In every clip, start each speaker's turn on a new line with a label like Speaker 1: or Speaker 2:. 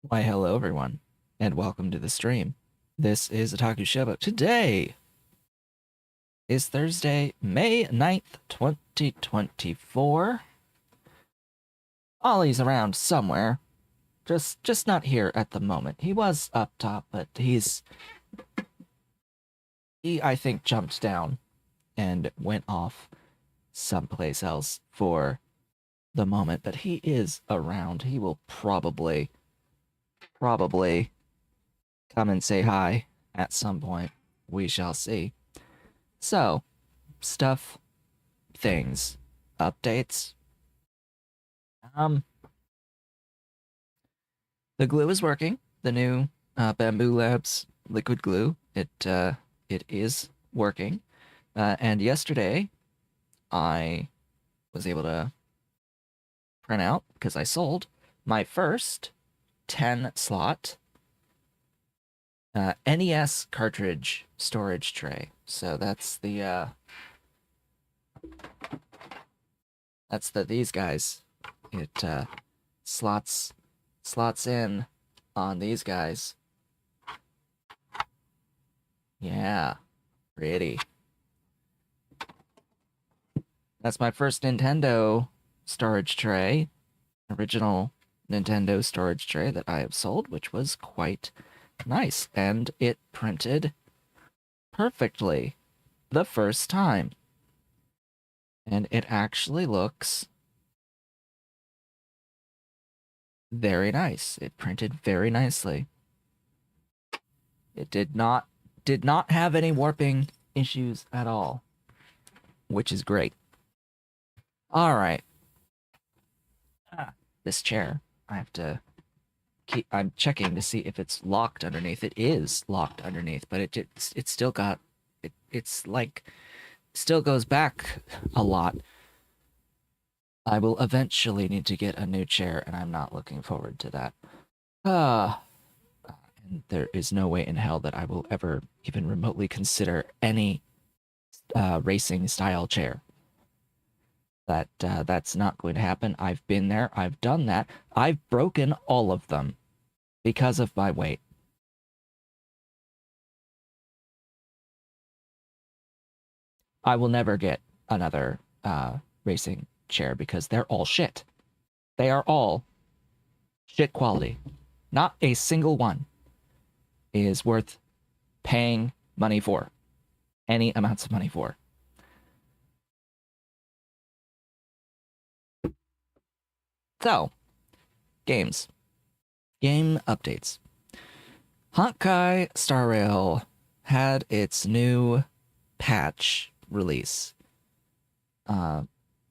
Speaker 1: Why, hello everyone, and welcome to the stream. This is Otaku Shobo. Today is Thursday, May 9th, 2024. Ollie's around somewhere. Just not here at the moment. He was up top, but he I think jumped down and went off someplace else for the moment, but he is around. He will probably come and say hi at some point. We shall see. So, stuff, things, updates. Um, the glue is working. The new Bamboo Labs liquid glue. It is working. And yesterday, I was able to print out, because I sold, my first 10 slot NES cartridge storage tray. So that's these guys. It slots in on these guys. Yeah, pretty. That's my first Nintendo storage tray, original Nintendo storage tray that I have sold, which was quite nice, and it printed perfectly the first time. And it actually looks very nice. It printed very nicely. It did not have any warping issues at all, which is great. All right. This chair, I have to keep. I'm checking to see if it's locked underneath. It is locked underneath, but it's still got it. It's like still goes back a lot. I will eventually need to get a new chair, and I'm not looking forward to that. And there is no way in hell that I will ever even remotely consider any racing style chair. That's not going to happen. I've been there. I've done that. I've broken all of them because of my weight. I will never get another racing chair because they're all shit. They are all shit quality. Not a single one is worth paying money for. Any amounts of money for. So, games. Game updates. Honkai Star Rail had its new patch release. They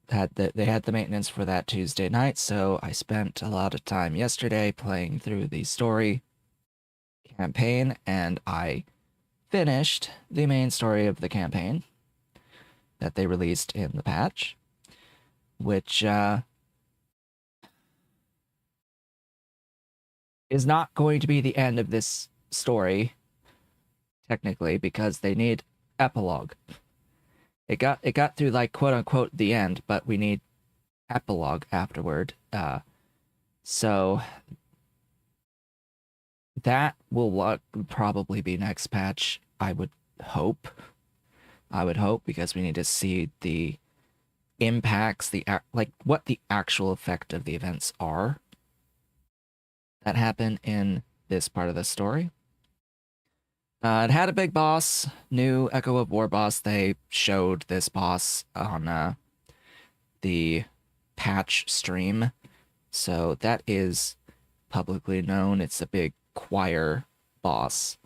Speaker 1: had the maintenance for that Tuesday night, so I spent a lot of time yesterday playing through the story campaign, and I finished the main story of the campaign that they released in the patch, which is not going to be the end of this story, technically, because they need epilogue. It got through, like, quote unquote the end, but we need epilogue afterward. So that will probably be next patch. I would hope, because we need to see the impacts, like what the actual effect of the events are that happen in this part of the story. It had a big boss, new Echo of War boss. They showed this boss on the patch stream, so that is publicly known. It's a big choir boss.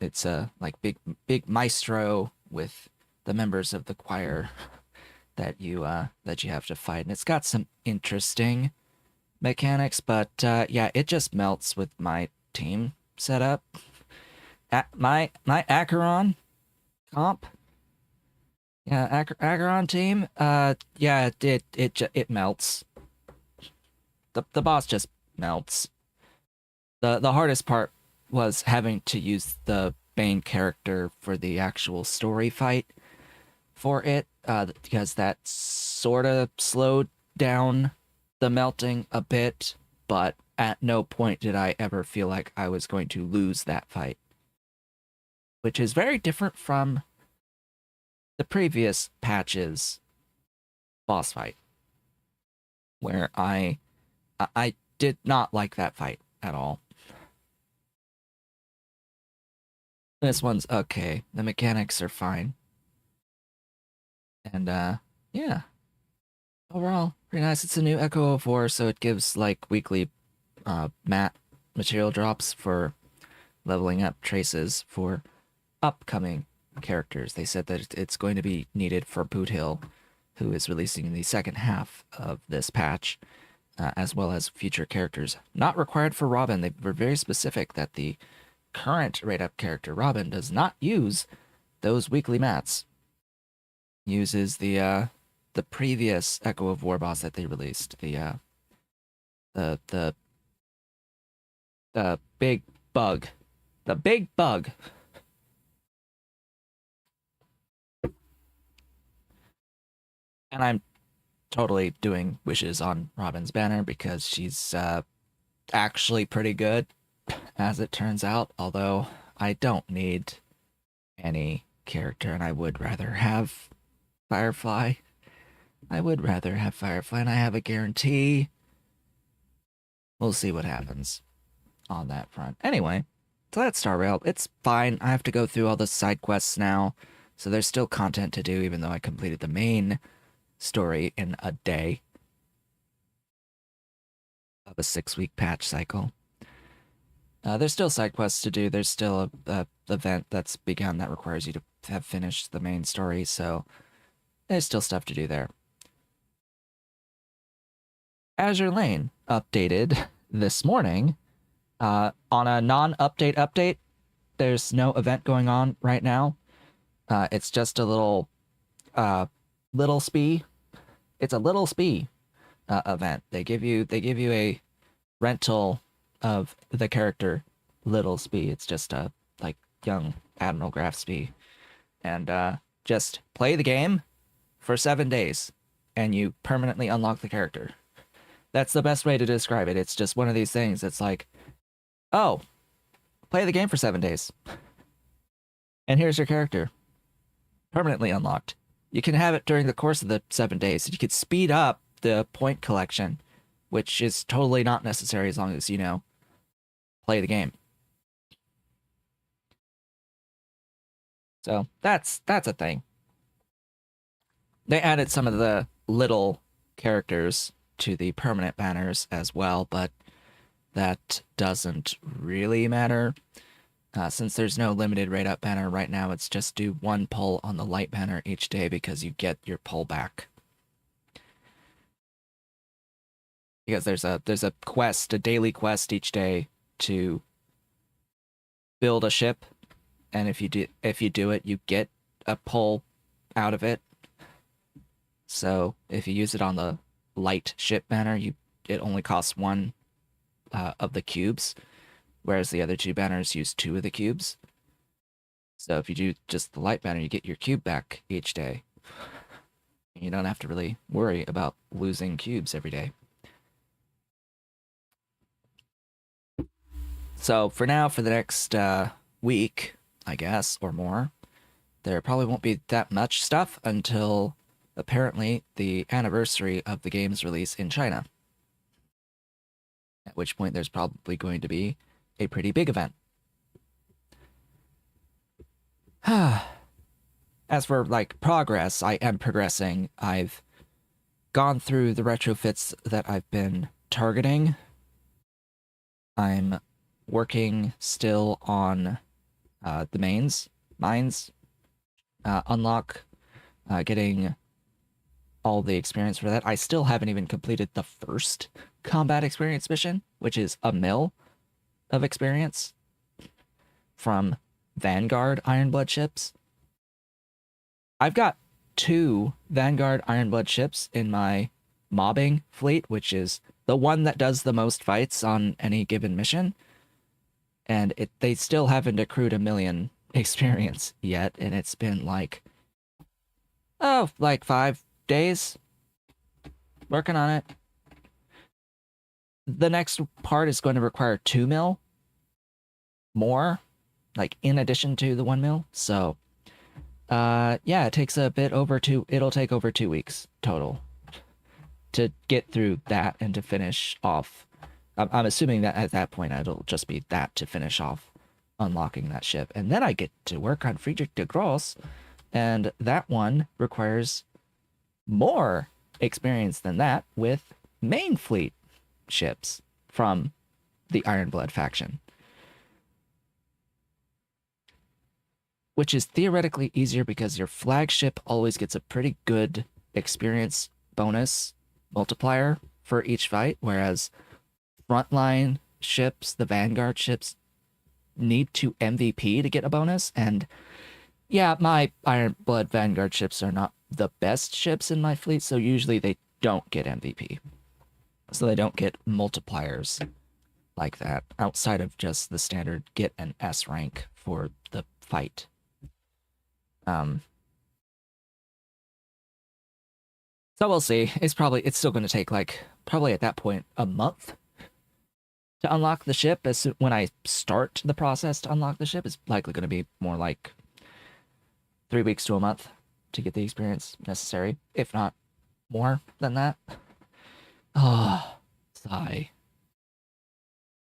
Speaker 1: It's a like big maestro with the members of the choir that you have to fight, and it's got some interesting mechanics, but yeah, it just melts with my team setup. My Acheron comp, yeah, Acheron team, yeah, it melts. The boss just melts. The hardest part was having to use the main character for the actual story fight for it, because that sort of slowed down the melting a bit, but at no point did I ever feel like I was going to lose that fight, which is very different from the previous patch's boss fight, where I did not like that fight at all. This one's okay. The mechanics are fine. And yeah. Overall, pretty nice. It's a new Echo of War, so it gives like weekly matte material drops for leveling up traces for upcoming characters. They said that it's going to be needed for Boot Hill, who is releasing in the second half of this patch, as well as future characters. Not required for Robin. They were very specific that the current rate-up character, Robin, does not use those weekly mats. Uses the previous Echo of War boss that they released, the big bug. The big bug. And I'm totally doing wishes on Robin's banner because she's actually pretty good, as it turns out, although I don't need any character, and I would rather have Firefly. I would rather have Firefly, and I have a guarantee. We'll see what happens on that front. Anyway, so that's Star Rail. It's fine. I have to go through all the side quests now, so there's still content to do, even though I completed the main story in a day of a 6-week patch cycle. There's still side quests to do. There's still a event that's begun that requires you to have finished the main story, so there's still stuff to do there. Azure Lane updated this morning. On a non-update update, there's no event going on right now. It's just a little spee. It's a little spee event. They give you a rental of the character Little Spee. It's just a like young Admiral Graf Spee, and just play the game for 7 days, and you permanently unlock the character. That's the best way to describe it. It's just one of these things. It's like, oh, play the game for 7 days, and here's your character, permanently unlocked. You can have it during the course of the 7 days. You could speed up the point collection, which is totally not necessary as long as, you know, play the game. So that's a thing. They added some of the little characters to the permanent banners as well, but that doesn't really matter. Since there's no limited rate up banner right now, it's just do 1 pull on the light banner each day because you get your pull back. Because there's a quest, a daily quest each day to build a ship, and if you do it, you get a pull out of it. So if you use it on the light ship banner, it only costs 1 of the cubes, whereas the other 2 banners use 2 of the cubes. So if you do just the light banner, you get your cube back each day. You don't have to really worry about losing cubes every day. So for now, for the next week, I guess, or more, there probably won't be that much stuff until apparently the anniversary of the game's release in China. At which point there's probably going to be a pretty big event. As for, like, progress, I am progressing. I've gone through the retrofits that I've been targeting. I'm working still on the mines, unlock, getting all the experience for that. I still haven't even completed the first combat experience mission, which is a mill of experience from Vanguard Ironblood ships. I've got 2 Vanguard Ironblood ships in my mobbing fleet, which is the one that does the most fights on any given mission. And they still haven't accrued 1 million experience yet, and it's been like 5 days working on it. the next part is going to require 2 mil more, like in addition to the 1 mil. So, yeah, it takes a bit over it'll take over 2 weeks total to get through that and to finish off. I'm assuming that at that point it'll just be that to finish off unlocking that ship. And then I get to work on Friedrich de Gross, and that one requires more experience than that with main fleet ships from the Ironblood faction. Which is theoretically easier because your flagship always gets a pretty good experience bonus multiplier for each fight, whereas frontline ships, the Vanguard ships, need to MVP to get a bonus. And yeah, my Ironblood Vanguard ships are not the best ships in my fleet, so usually they don't get MVP. So they don't get multipliers like that, outside of just the standard get an S rank for the fight. So we'll see. It's still going to take probably at that point a month to unlock the ship. When I start the process to unlock the ship, it's likely going to be more like 3 weeks to a month to get the experience necessary, if not more than that. Oh, sigh.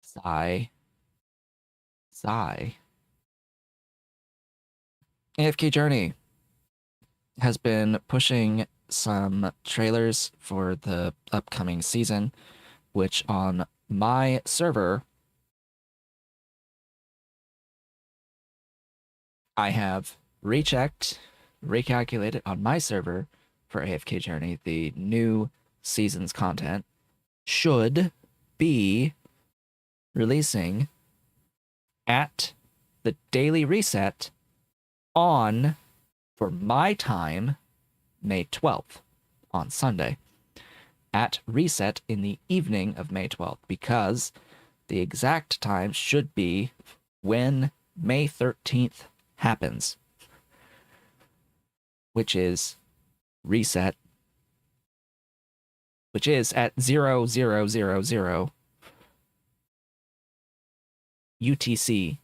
Speaker 1: Sigh. Sigh. AFK Journey has been pushing some trailers for the upcoming season, which on my server, I have rechecked, recalculated on my server for AFK Journey. The new season's content should be releasing at the daily reset on, for my time, May 12th, on Sunday, at reset in the evening of May 12th, because the exact time should be when May 13th happens, which is reset, which is at 0000 UTC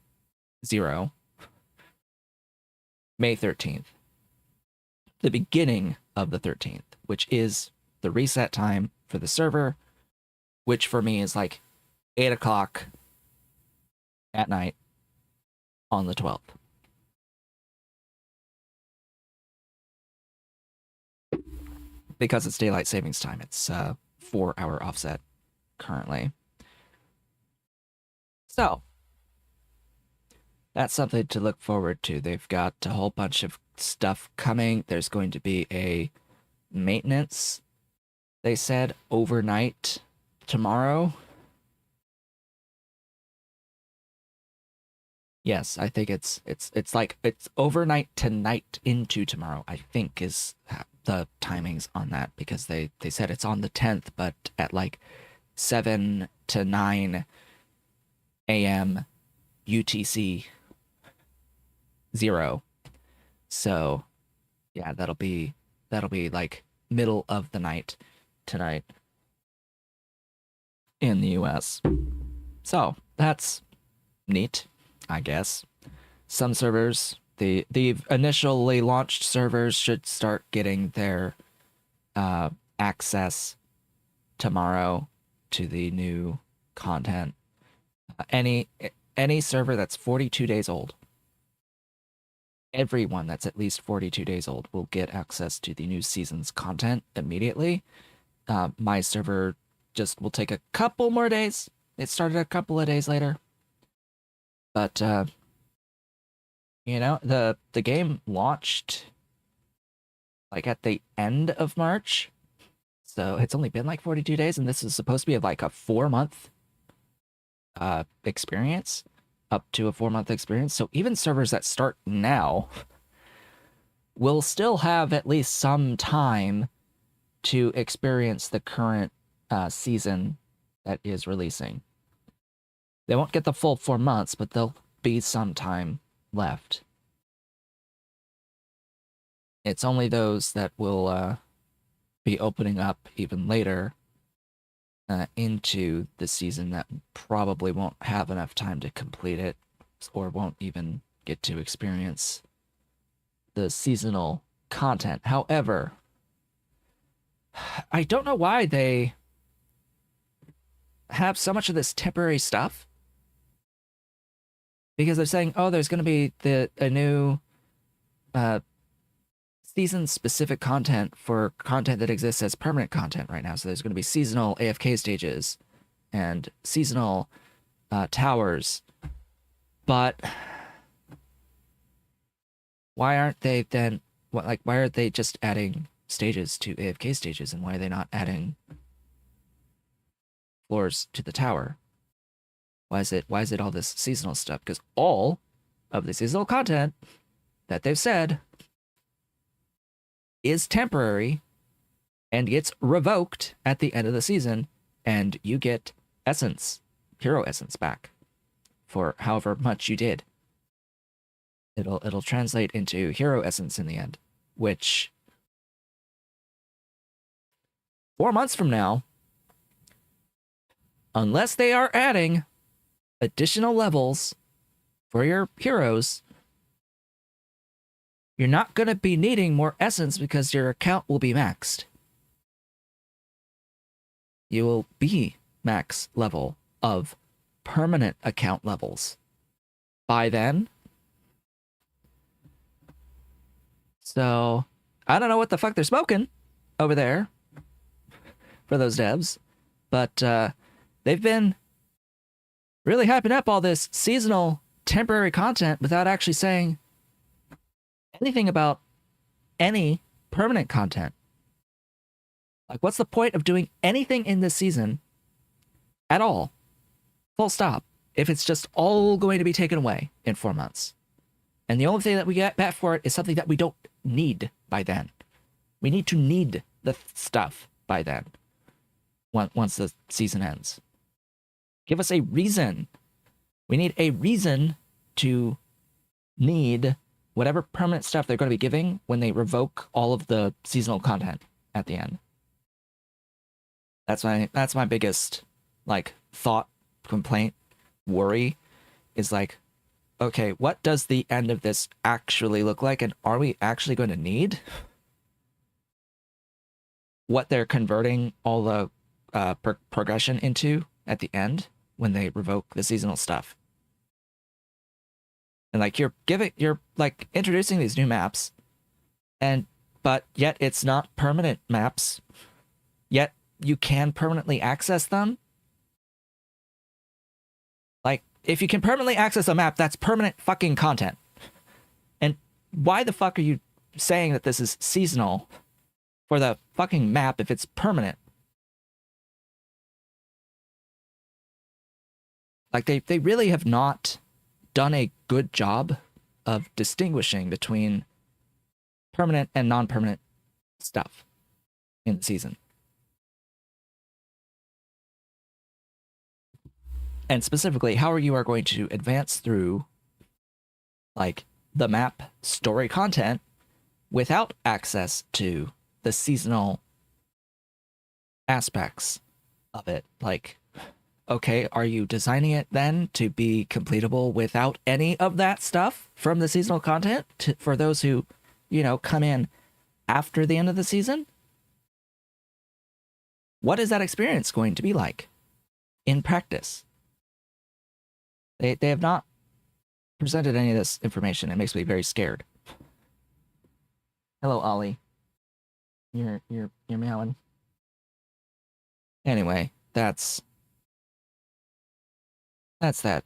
Speaker 1: 0, May 13th. The beginning of the 13th, which is the reset time for the server, which for me is like 8 o'clock at night on the 12th. Because it's daylight savings time, it's 4-hour offset currently. So that's something to look forward to. They've got a whole bunch of stuff coming. There's going to be a maintenance, they said, overnight tomorrow. Yes, I think it's overnight tonight into tomorrow, I think, is the timings on that, because they said it's on the 10th, but at like 7 to 9 a.m. UTC 0. So yeah, that'll be like middle of the night tonight in the US. So that's neat, I guess. Some servers, the initially launched servers, should start getting their access tomorrow to the new content. Any server that's 42 days old, everyone that's at least 42 days old will get access to the new season's content immediately. My server just will take a couple more days. It started a couple of days later. But, you know, the game launched like at the end of March. So it's only been like 42 days, and this is supposed to be like a 4-month experience, up to a 4-month experience. So even servers that start now will still have at least some time to experience the current season that is releasing. They won't get the full 4 months, but there'll be some time left. It's only those that will be opening up even later into the season that probably won't have enough time to complete it or won't even get to experience the seasonal content. However, I don't know why they have so much of this temporary stuff, because they're saying, oh, there's going to be a new season specific content for content that exists as permanent content right now. So there's going to be seasonal AFK stages and seasonal towers. But why aren't they then, why aren't they just adding stages to AFK stages, and why are they not adding floors to the tower? Why is it all this seasonal stuff? Because all of the seasonal content that they've said is temporary and gets revoked at the end of the season, and you get essence, hero essence back for however much you did. It'll translate into hero essence in the end, which 4 months from now, unless they are adding additional levels for your heroes, you're not going to be needing more essence because your account will be maxed. You will be max level of permanent account levels by then. So, I don't know what the fuck they're smoking over there for those devs, but they've been really hyping up all this seasonal temporary content without actually saying anything about any permanent content. Like, what's the point of doing anything in this season at all? Full stop. If it's just all going to be taken away in 4 months. And the only thing that we get back for it is something that we don't need by then. We need to need the stuff by then. Once the season ends. Give us a reason. We need a reason to need whatever permanent stuff they're going to be giving when they revoke all of the seasonal content at the end. That's my biggest, like, thought, complaint, worry, is like, okay, what does the end of this actually look like, and are we actually going to need what they're converting all the progression into at the end when they revoke the seasonal stuff? And like, you're like introducing these new maps, but yet it's not permanent maps, yet you can permanently access them. Like, if you can permanently access a map, that's permanent fucking content. And why the fuck are you saying that this is seasonal for the fucking map if it's permanent? Like, they really have not done a good job of distinguishing between permanent and non-permanent stuff in the season. And specifically, how you are going to advance through, like, the map story content without access to the seasonal aspects of it. Like, okay, are you designing it then to be completable without any of that stuff from the seasonal content for those who, you know, come in after the end of the season? What is that experience going to be like in practice? They have not presented any of this information. It makes me very scared. Hello, Ollie. You're meowing. Anyway, that's that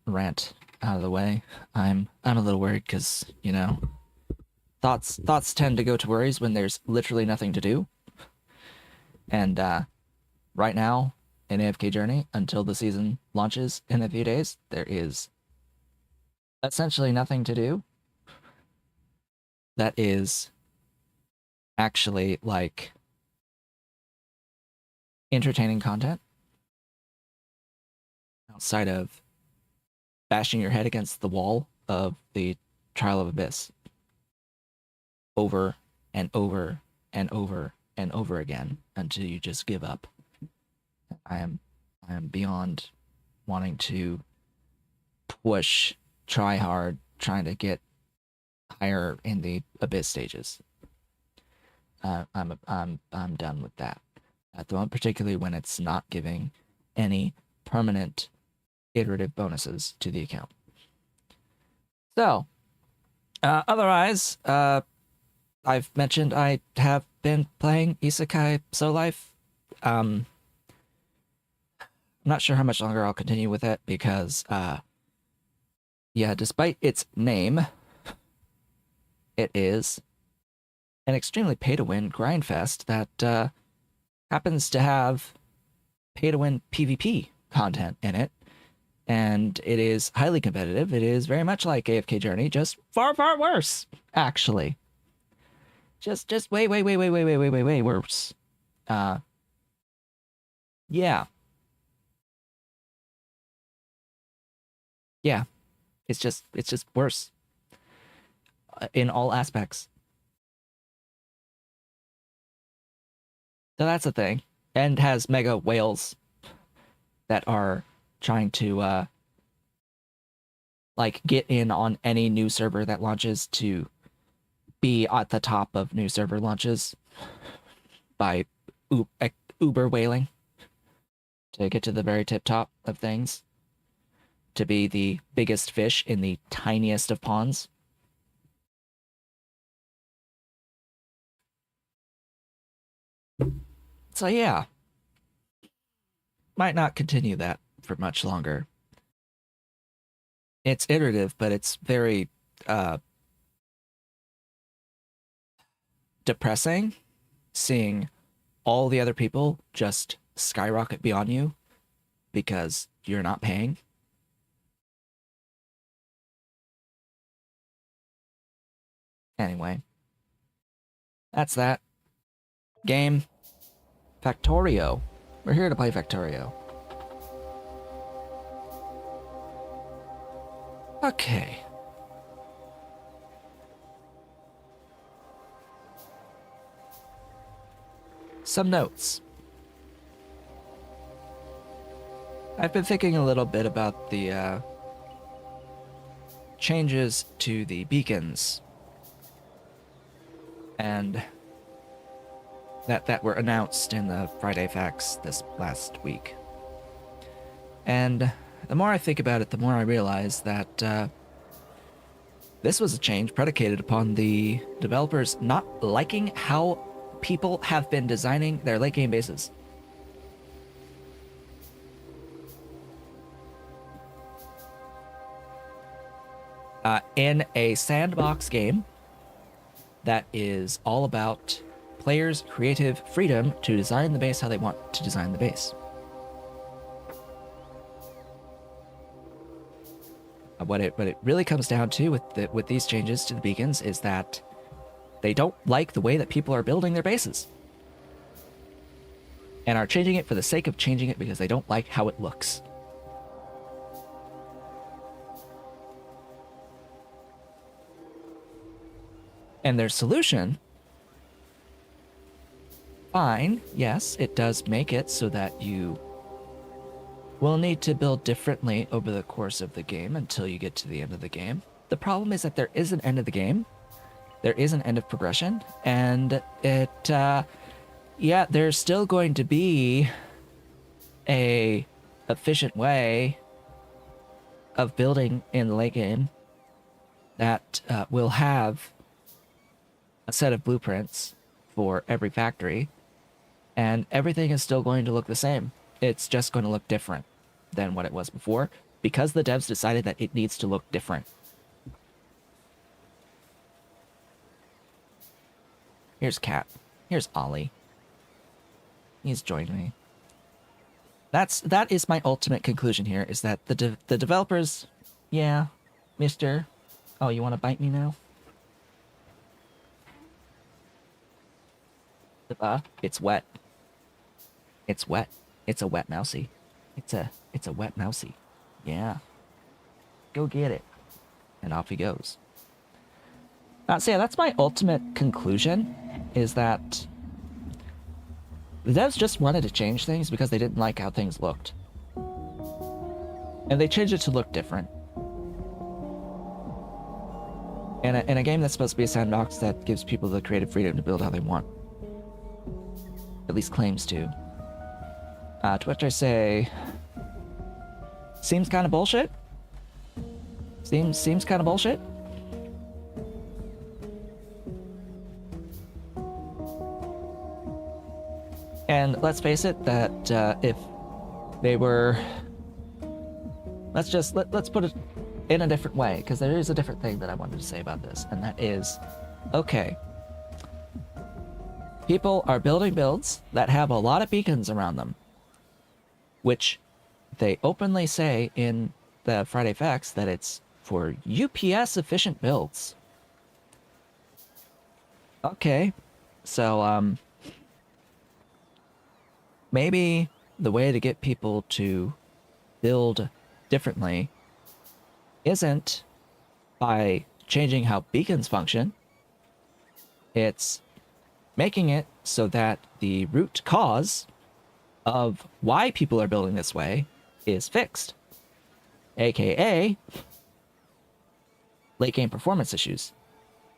Speaker 1: rant out of the way. I'm a little worried because, you know, thoughts tend to go to worries when there's literally nothing to do. And right now in AFK Journey, until the season launches in a few days, there is essentially nothing to do that is actually, like, entertaining content outside of bashing your head against the wall of the Trial of Abyss over and over and over and over again until you just give up. I am beyond wanting to push, try hard, trying to get higher in the abyss stages. I'm done with that at the moment, particularly when it's not giving any permanent iterative bonuses to the account. So, otherwise, I've mentioned I have been playing Isekai So Life. I'm not sure how much longer I'll continue with it because, yeah, despite its name, it is an extremely pay-to-win grindfest that happens to have pay-to-win PvP content in it, and it is highly competitive. It is very much like AFK Journey, just far, far worse, actually. Just way worse. Yeah. Yeah. It's just worse in all aspects. So that's a thing. And has mega whales that are trying to like get in on any new server that launches to be at the top of new server launches by uber whaling to get to the very tip top of things, to be the biggest fish in the tiniest of ponds. So yeah, might not continue that for much longer. It's iterative, but it's very depressing seeing all the other people just skyrocket beyond you because you're not paying. Anyway, that's that. Game. Factorio. We're here to play Factorio. Okay. Some notes. I've been thinking a little bit about the changes to the beacons and that were announced in the Friday Facts this last week. And the more I think about it, the more I realize that this was a change predicated upon the developers not liking how people have been designing their late game bases. In a sandbox game that is all about players' creative freedom to design the base how they want to design the base. What it really comes down to with these changes to the beacons is that they don't like the way that people are building their bases, and are changing it for the sake of changing it because they don't like how it looks. And their solution, fine, yes, it does make it so that you will need to build differently over the course of the game until you get to the end of the game. The problem is that there is an end of the game. There is an end of progression, and yeah, there's still going to be a efficient way of building in the late game that will have a set of blueprints for every factory, and everything is still going to look the same. It's just going to look different than what it was before because the devs decided that it needs to look different. Here's Cat. Here's Ollie. He's joined me. That is my ultimate conclusion here, is that the developers, yeah, mister. Oh, you want to bite me now? It's wet. It's wet. It's a wet mousey. It's a wet mousey. Yeah. Go get it. And off he goes. So yeah, that's my ultimate conclusion, is that The devs just wanted to change things because they didn't like how things looked. And they changed it to look different. In a game that's supposed to be a sandbox that gives people the creative freedom to build how they want. At least claims to. To which I say... Seems kind of bullshit. Seems kind of bullshit. And let's face it, that if they were... Let's put it in a different way, because there is a different thing that I wanted to say about this, and that is, okay, people are building builds that have a lot of beacons around them, which they openly say in the Friday Facts that it's for UPS efficient builds. Okay, so maybe the way to get people to build differently isn't by changing how beacons function. It's making it so that the root cause of why people are building this way is fixed, aka late game performance issues.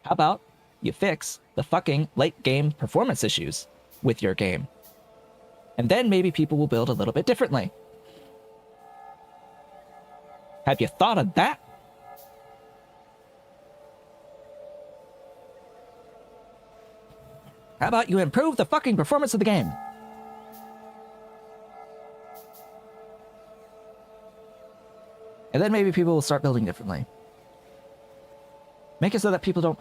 Speaker 1: How about you fix the fucking late game performance issues with your game, and then maybe people will build a little bit differently. Have you thought of that? How about you improve the fucking performance of the game? And then maybe people will start building differently. Make it so that people don't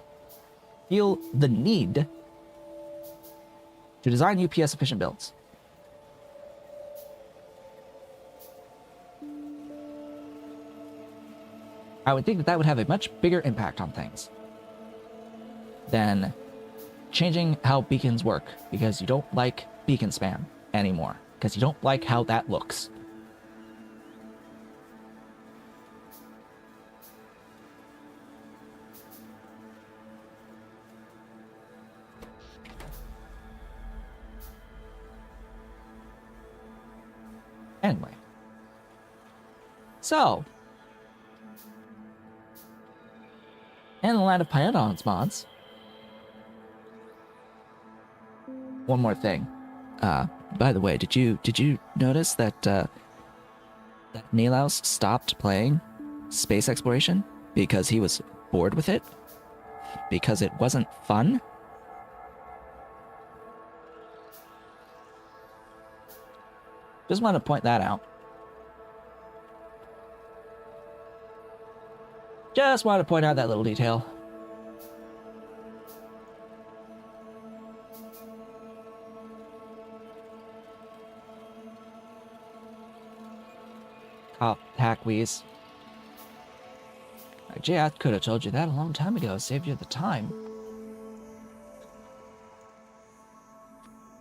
Speaker 1: feel the need to design UPS efficient builds. I would think that that would have a much bigger impact on things than changing how beacons work, because you don't like beacon spam anymore, because you don't like how that looks. Anyway. So, in the land of Pyanodons mods, one more thing. By the way, did you notice that that Nilaus stopped playing space exploration because he was bored with it? Because it wasn't fun? Just want to point that out. Just wanted to point out that little detail. Oh, Hackwees. Gee, I could have told you that a long time ago. Saved you the time.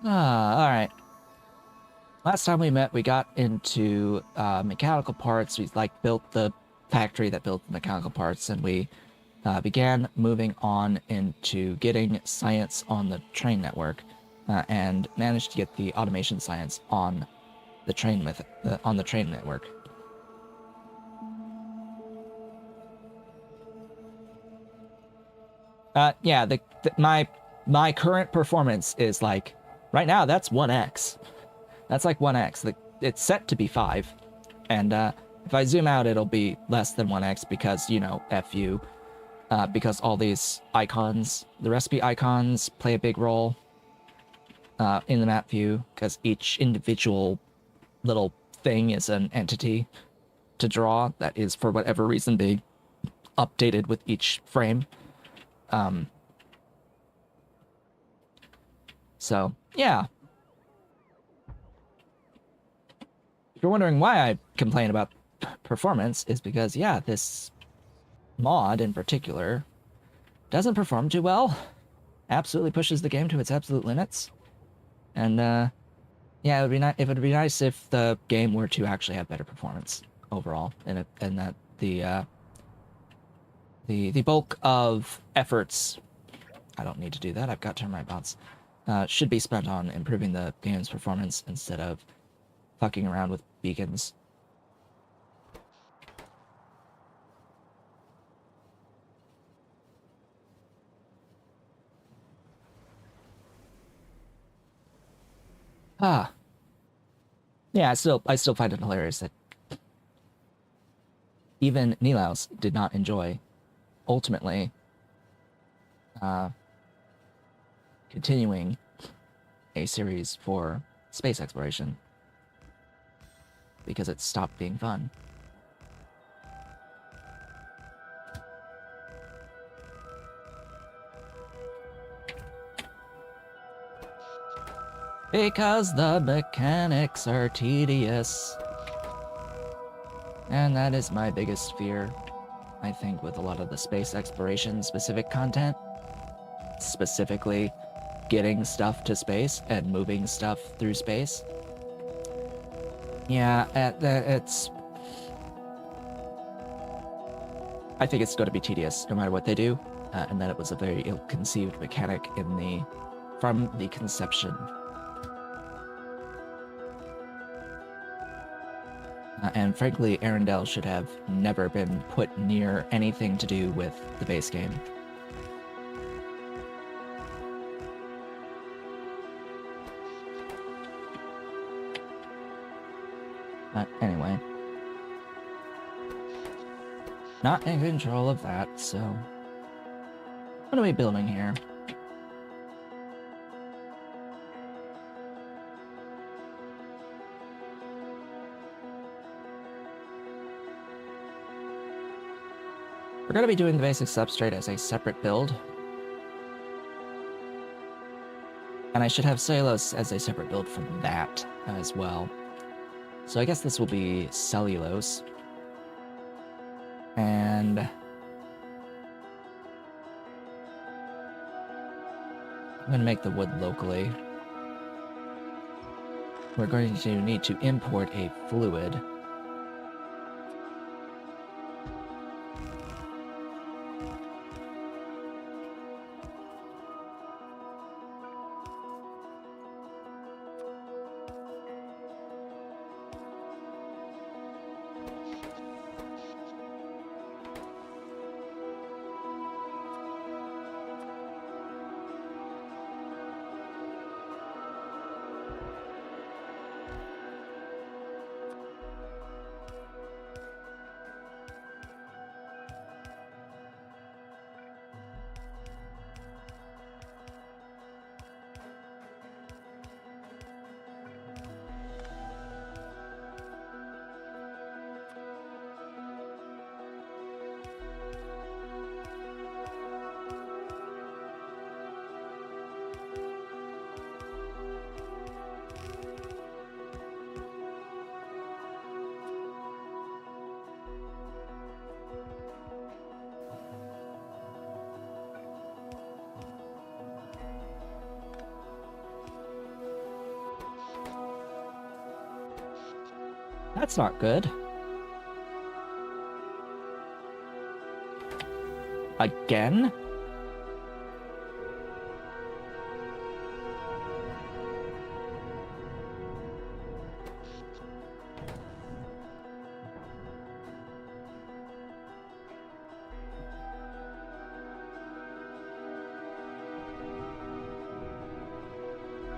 Speaker 1: Alright. Last time we met, we got into mechanical parts. We built the factory that built the mechanical parts, and we began moving on into getting science on the train network, and managed to get the automation science on the train network. Yeah, my current performance is like, right now that's 1x. That's like 1x. It's set to be 5. And if I zoom out, it'll be less than 1x because, you know, FU. Because all these icons, the recipe icons, play a big role in the map view, because each individual little thing is an entity to draw that is, for whatever reason, being updated with each frame. So, yeah. If you're wondering why I complain about performance, is because, yeah, this mod in particular doesn't perform too well. Absolutely pushes the game to its absolute limits. And, yeah, it would be nice if the game were to actually have better performance overall, and that the bulk of efforts... I don't need to do that, I've got termite bots. should be spent on improving the game's performance instead of fucking around with beacons. Ah. Yeah, I still find it hilarious that even Nilaus did not enjoy ultimately continuing a series for space exploration because it stopped being fun. Because the mechanics are tedious. And that is my biggest fear, I think, with a lot of the space exploration specific content. Specifically, getting stuff to space and moving stuff through space. Yeah, it's... I think it's going to be tedious no matter what they do, and that it was a very ill-conceived mechanic from the conception. And frankly, Arendelle should have never been put near anything to do with the base game. Anyway. Not in control of that, so... What are we building here? We're going to be doing the basic substrate as a separate build. And I should have cellulose as a separate build from that as well. So I guess this will be cellulose. And... I'm going to make the wood locally. We're going to need to import a fluid. That's not good. Again?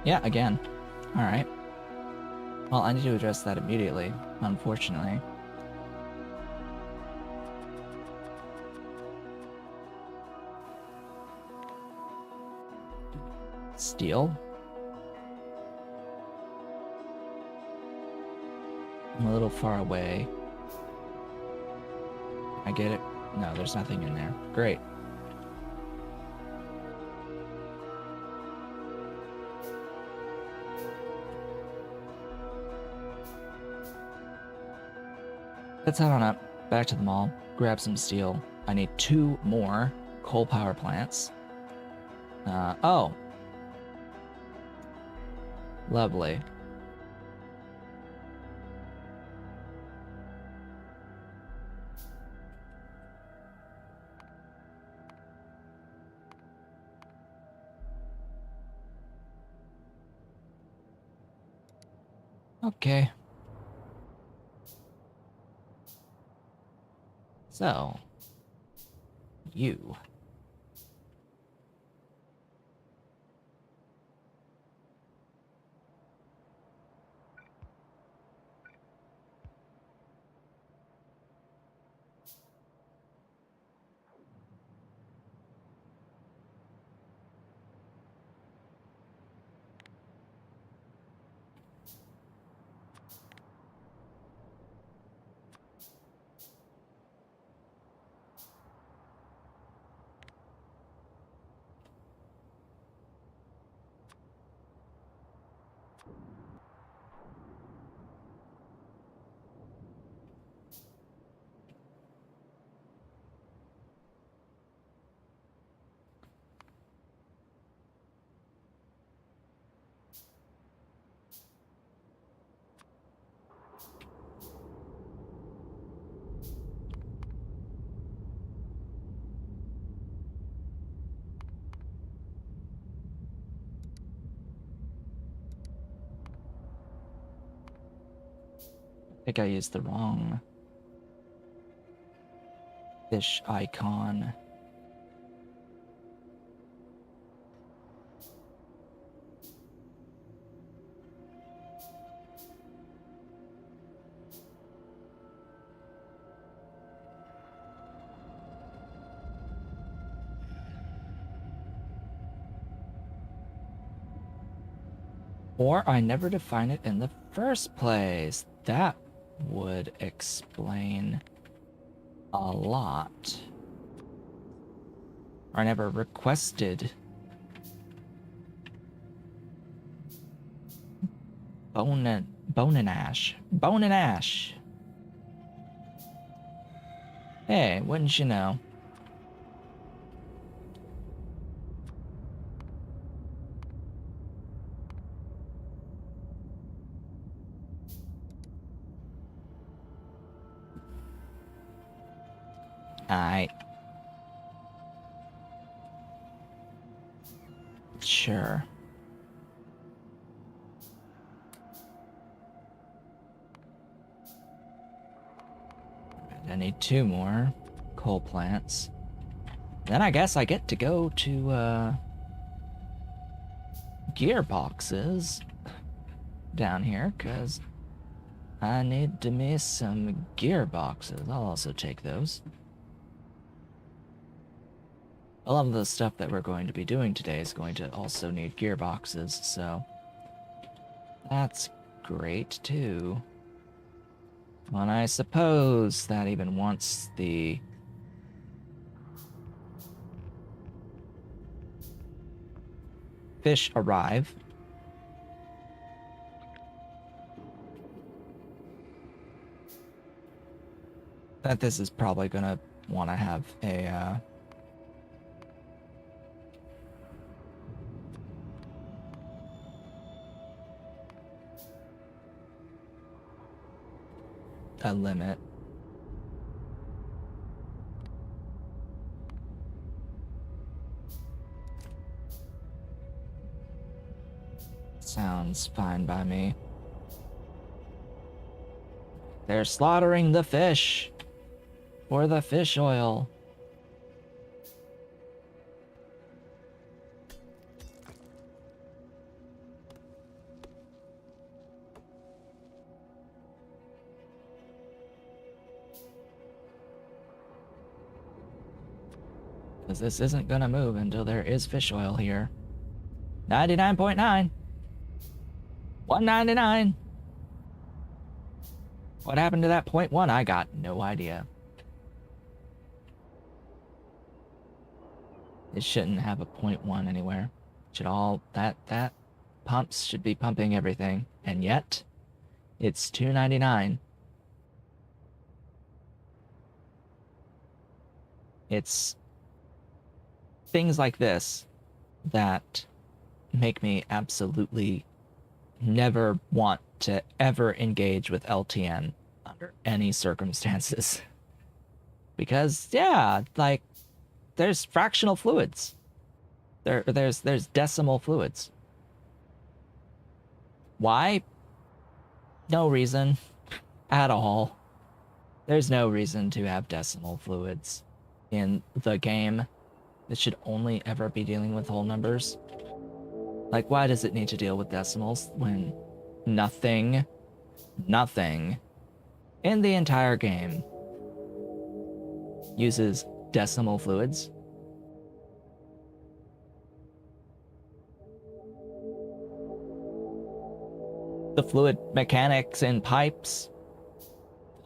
Speaker 1: Yeah, again. Alright. Well, I need to address that immediately, unfortunately. Steel? I'm a little far away. I get it. No, there's nothing in there. Great. Let's head on up, back to the mall, grab some steel. I need 2 more coal power plants. Oh. Lovely. Okay. So, you. I think I used the wrong fish icon. Or I never defined it in the first place. That would explain a lot. Or I never requested bone and ash. Bone and ash. Hey, wouldn't you know? Alright. Sure. I need 2 more coal plants. Then I guess I get to go to gearboxes down here, because I need to make some gearboxes. I'll also take those. A lot of the stuff that we're going to be doing today is going to also need gearboxes, so that's great too. And I suppose that even once the fish arrive, that this is probably gonna want to have a limit. Sounds fine by me. They're slaughtering the fish for the fish oil. Because this isn't gonna move until there is fish oil here. 99.9. 199. What happened to that 0.1? I got no idea. It shouldn't have a 0.1 anywhere. Should all that pumps should be pumping everything, and yet it's 299. It's things like this that make me absolutely never want to ever engage with LTN under any circumstances. Because yeah, like there's fractional fluids. There's decimal fluids. Why? No reason at all. There's no reason to have decimal fluids in the game. It should only ever be dealing with whole numbers. Like, why does it need to deal with decimals when nothing in the entire game uses decimal fluids? The fluid mechanics in pipes,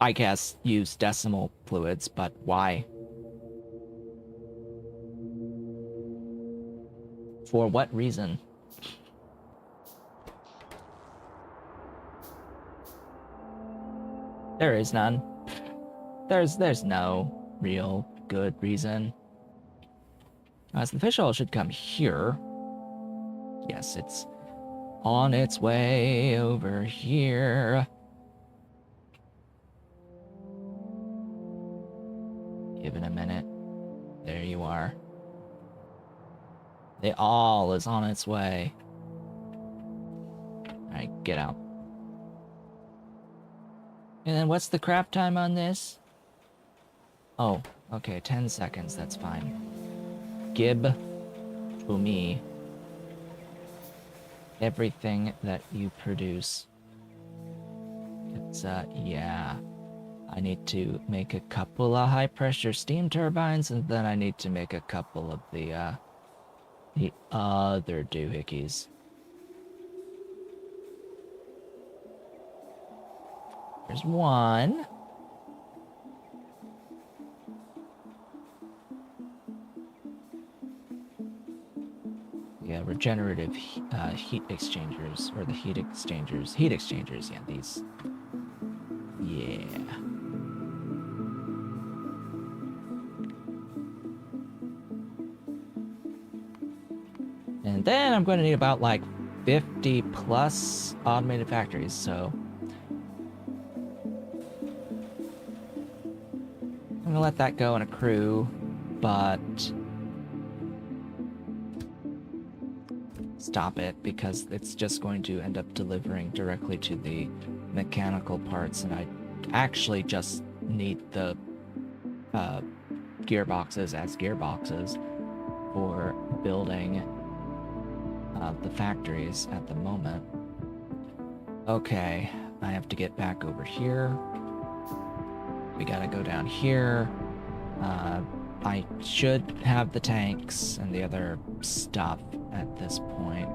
Speaker 1: I guess, use decimal fluids, but why? For what reason? There is none. There's no real good reason. As the fish oil should come here. Yes, it's on its way over here. Give it a minute. There you are. The all is on its way. Alright, get out. And then what's the craft time on this? Oh, okay, 10 seconds, that's fine. Gib to me everything that you produce. It's, yeah. I need to make a couple of high-pressure steam turbines, and then I need to make a couple of the other doohickeys. There's one. Yeah, regenerative heat exchangers, or the heat exchangers. Heat exchangers, yeah, these. Yeah. And then I'm going to need about like 50 plus automated factories, so I'm gonna let that go and accrue, but stop it because it's just going to end up delivering directly to the mechanical parts, and I actually just need the gearboxes as gearboxes for building the factories at the moment. Okay, I have to get back over here. We gotta go down here. I should have the tanks and the other stuff at this point.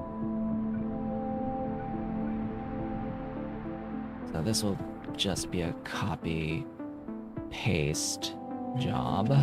Speaker 1: So this will just be a copy paste job.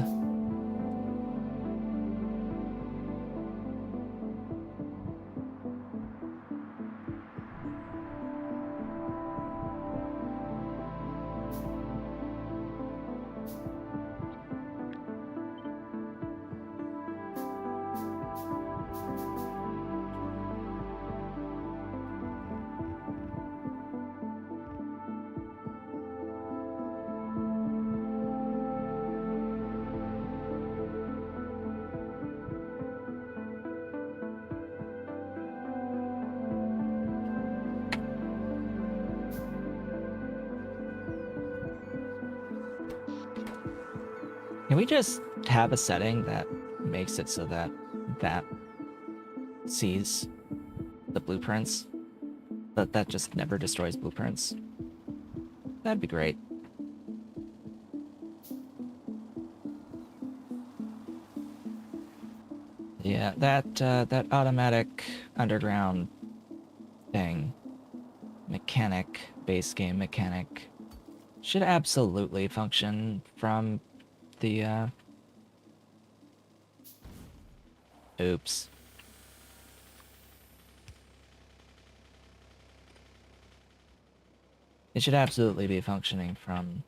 Speaker 1: Can we just have a setting that makes it so that that sees the blueprints? That just never destroys blueprints? That'd be great. Yeah, that automatic underground thing, mechanic, base game mechanic, should absolutely function from the, oops. It should absolutely be functioning from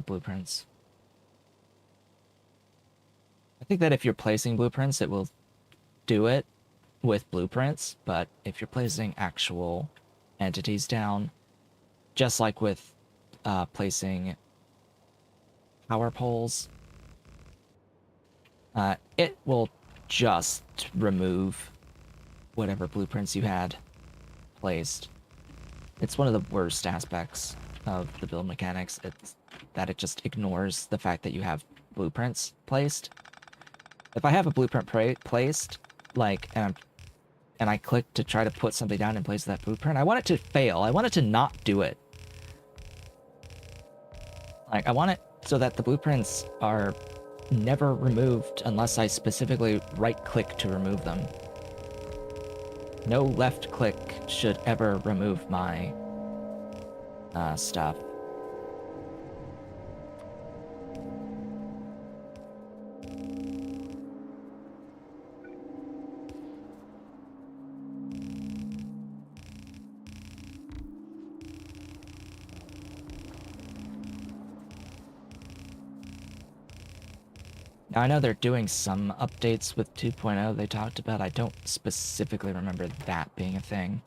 Speaker 1: blueprints. I think that if you're placing blueprints, it will do it with blueprints, but if you're placing actual entities down, just like with placing power poles, it will just remove whatever blueprints you had. placed. It's one of the worst aspects of the build mechanics. It's that it just ignores the fact that you have blueprints placed. If I have a blueprint placed, like, and I click to try to put something down in place of that blueprint, I want it to fail. I want it to not do it. Like, I want it so that the blueprints are never removed unless I specifically right-click to remove them. No left click should ever remove my stuff. Now, I know they're doing some updates with 2.0 they talked about. I don't specifically remember that being a thing.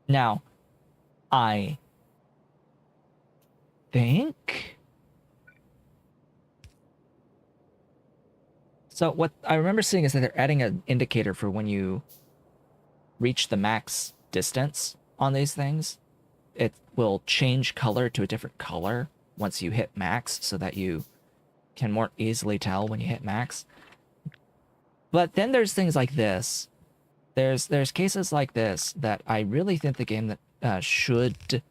Speaker 1: Now, I think... So what I remember seeing is that they're adding an indicator for when you reach the max distance on these things. It will change color to a different color once you hit max so that you can more easily tell when you hit max. But then there's things like this. There's cases like this that I really think the game that should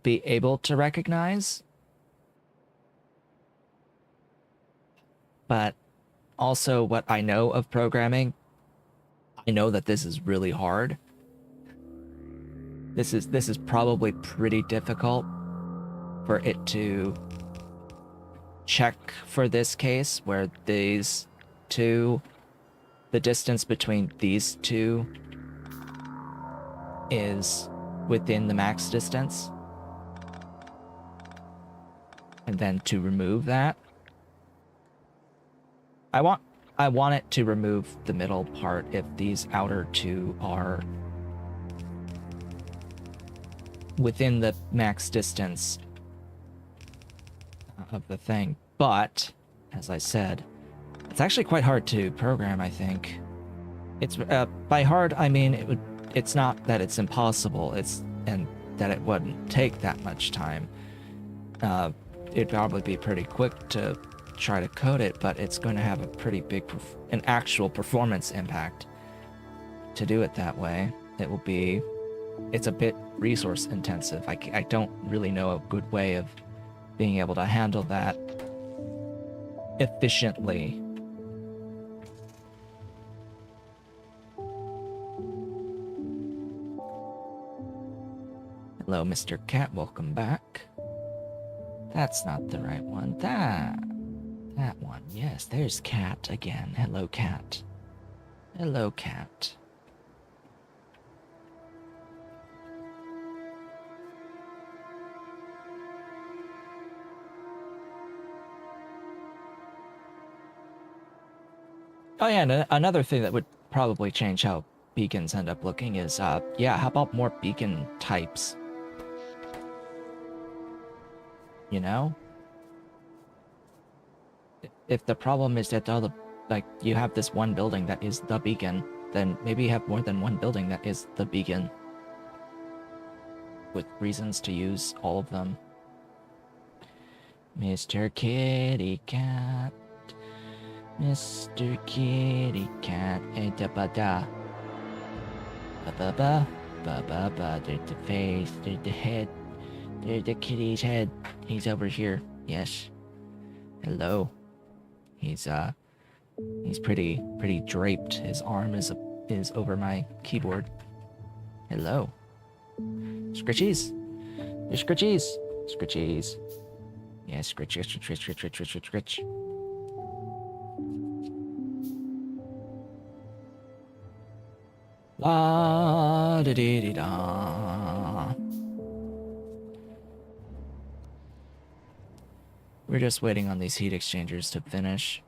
Speaker 1: be able to recognize. But also what I know of programming, I know that this is really hard. This is probably pretty difficult for it to check for this case where these two, the distance between these two is within the max distance. And then to remove that, I want it to remove the middle part if these outer two are within the max distance of the thing. But, as I said, it's actually quite hard to program, I think. It's by hard, I mean it's not that it's impossible, and that it wouldn't take that much time. It'd probably be pretty quick to try to code it, but it's going to have a pretty big an actual performance impact to do it that way. It's a bit resource intensive. I don't really know a good way of being able to handle that efficiently. Hello, Mr. Cat, welcome back. That's not the right one. That one. Yes, there's Cat again. Hello, Cat. Hello, Cat. Oh yeah, and another thing that would probably change how beacons end up looking is, yeah, how about more beacon types? You know? If the problem is that you have this one building that is the beacon, then maybe you have more than one building that is the beacon. With reasons to use all of them. Mr. Kitty Cat. Mr. Kitty Cat. Da-ba-da. Ba-ba-ba. Ba-ba-ba. There's the face. There's the head. There's the kitty's head. He's over here. Yes. Hello. He's pretty draped. His arm is over my keyboard. Hello. Scritchies. There's Scritchies. Scritchies. Yeah, scritch. La da dee dee da. We're just waiting on these heat exchangers to finish.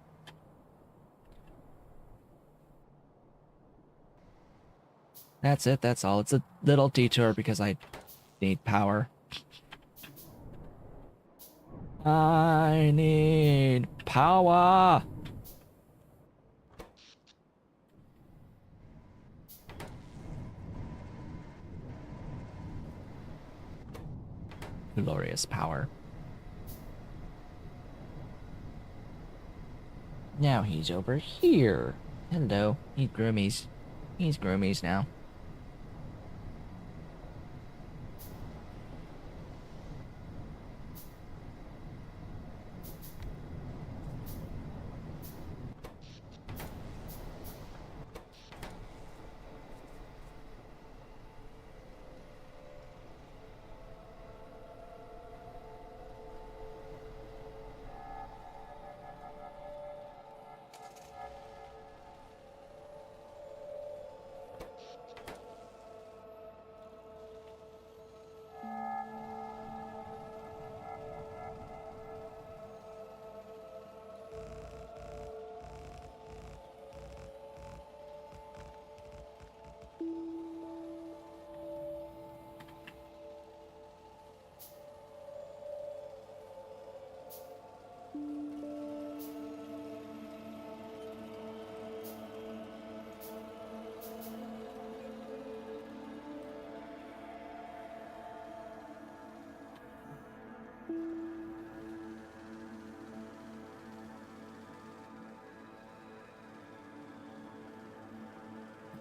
Speaker 1: That's it, that's all. It's a little detour because I need power. I need power. Glorious power. Now he's over here. Hello. He's groomies. He's groomies now.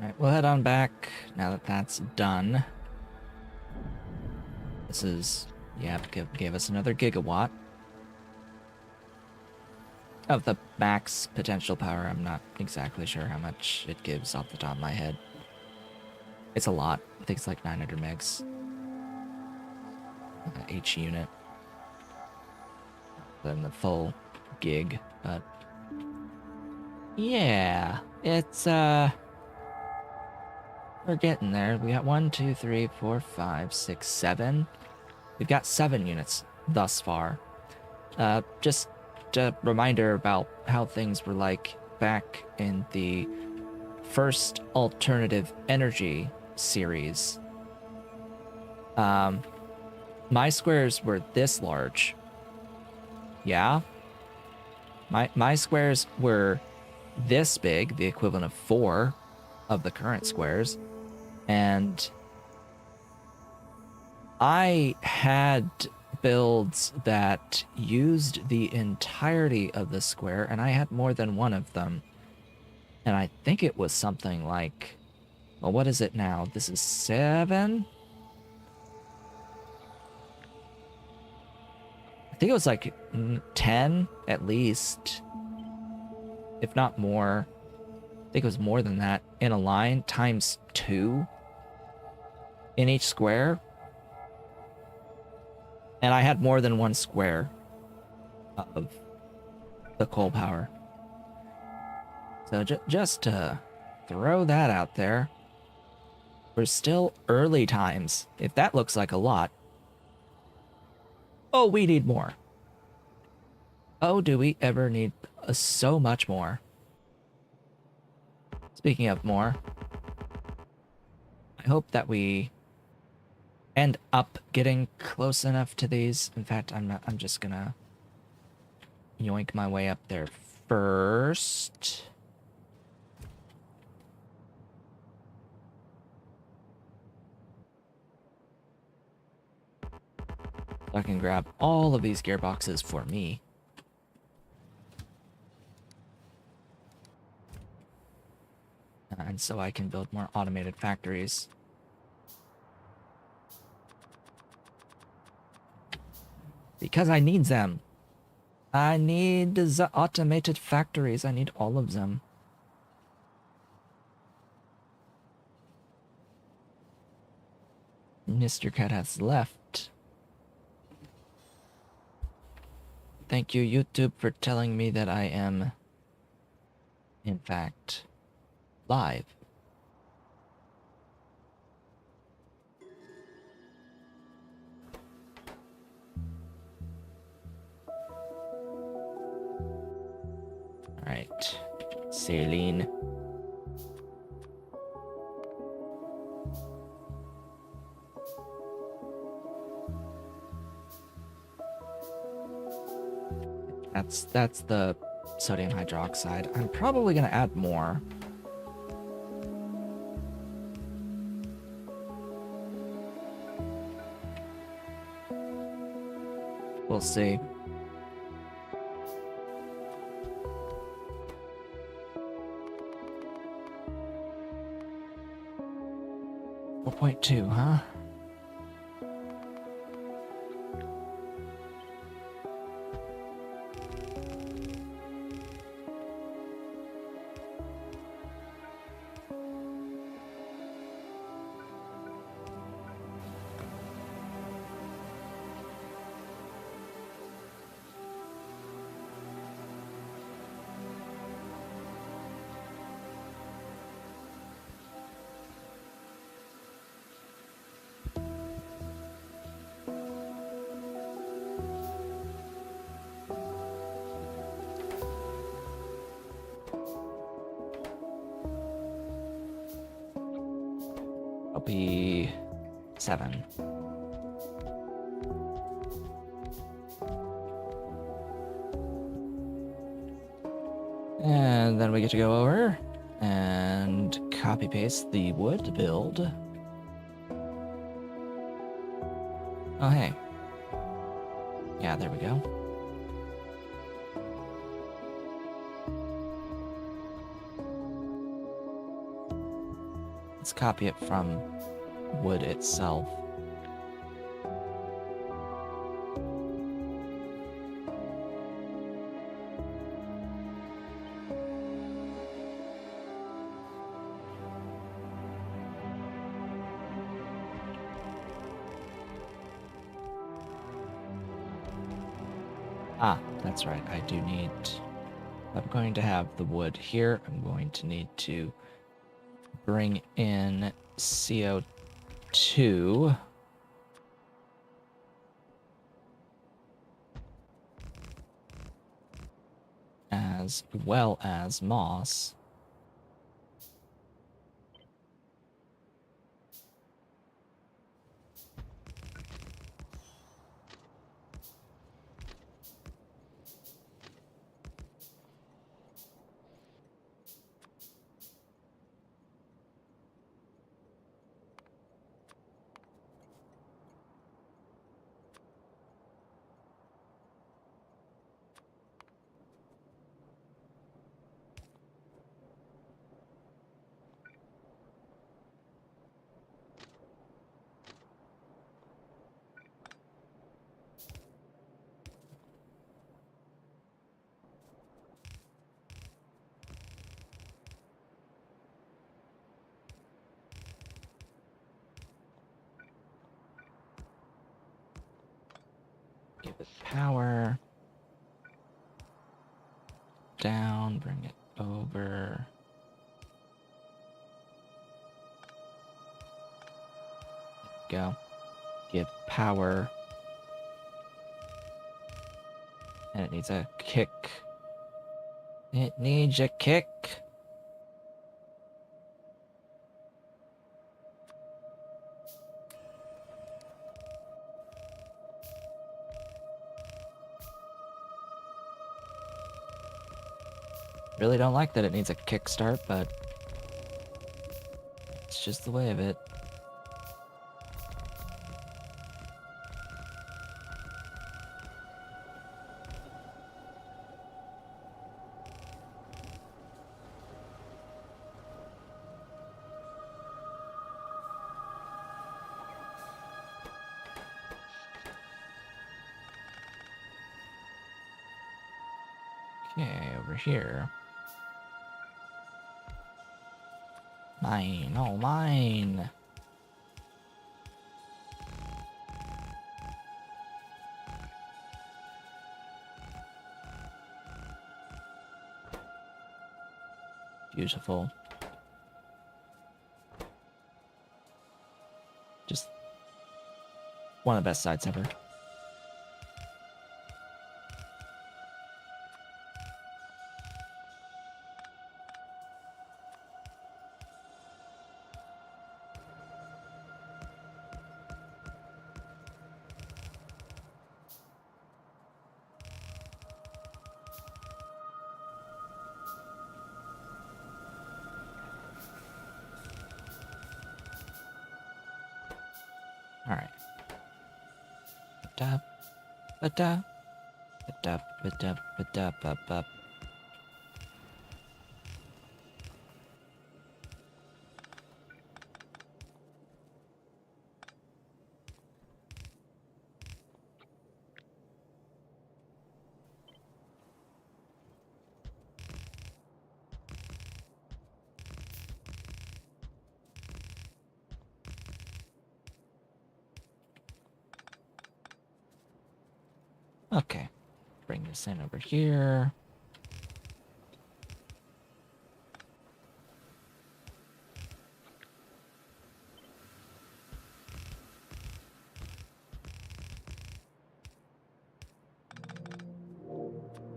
Speaker 1: Alright, we'll head on back now that that's done. This is, yeah, gave us another gigawatt of the max potential power. I'm not exactly sure how much it gives off the top of my head. It's a lot. I think it's like 900 megs each unit. Than the full gig, but yeah, it's we're getting there. We got 1, 2, 3, 4, 5, 6, 7. We've got 7 units thus far. Just a reminder about how things were like back in the first alternative energy series. My squares were this large. Yeah. My squares were this big, the equivalent of 4 of the current squares. And I had builds that used the entirety of the square, and I had more than one of them. And I think it was something like, well, what is it now? This is 7? I think it was like 10 at least, if not more. I think it was more than that in a line, times 2 in each square. And I had more than one square of the coal power. So just to throw that out there, we're still early times. If that looks like a lot, oh, we need more. Oh, do we ever need so much more? Speaking of more, I hope that we end up getting close enough to these. In fact, I'm just gonna yoink my way up there first. So I can grab all of these gearboxes for me. And so I can build more automated factories. Because I need them. I need the automated factories. I need all of them. Mr. Cat has left. Thank you, YouTube, for telling me that I am, in fact, live. Alright, saline. That's the sodium hydroxide. I'm probably gonna add more. We'll see. .2, huh? I'll be 7. And then we get to go over and copy paste the wood build. Oh, hey. Yeah, there we go. Let's copy it from wood itself. Ah, that's right. I do need... I'm going to have the wood here. I'm going to need to bring in CO2. As well as moss. Give it power. Down, bring it over. Go. Give power. And it needs a kick. It needs a kick. Really don't like that it needs a kickstart, but it's just the way of it. Okay, over here. Mine, oh mine. Beautiful. Just one of the best sites ever. Ba-da. Ba-da, ba-da, ba-da, ba-ba. Okay. Bring this in over here.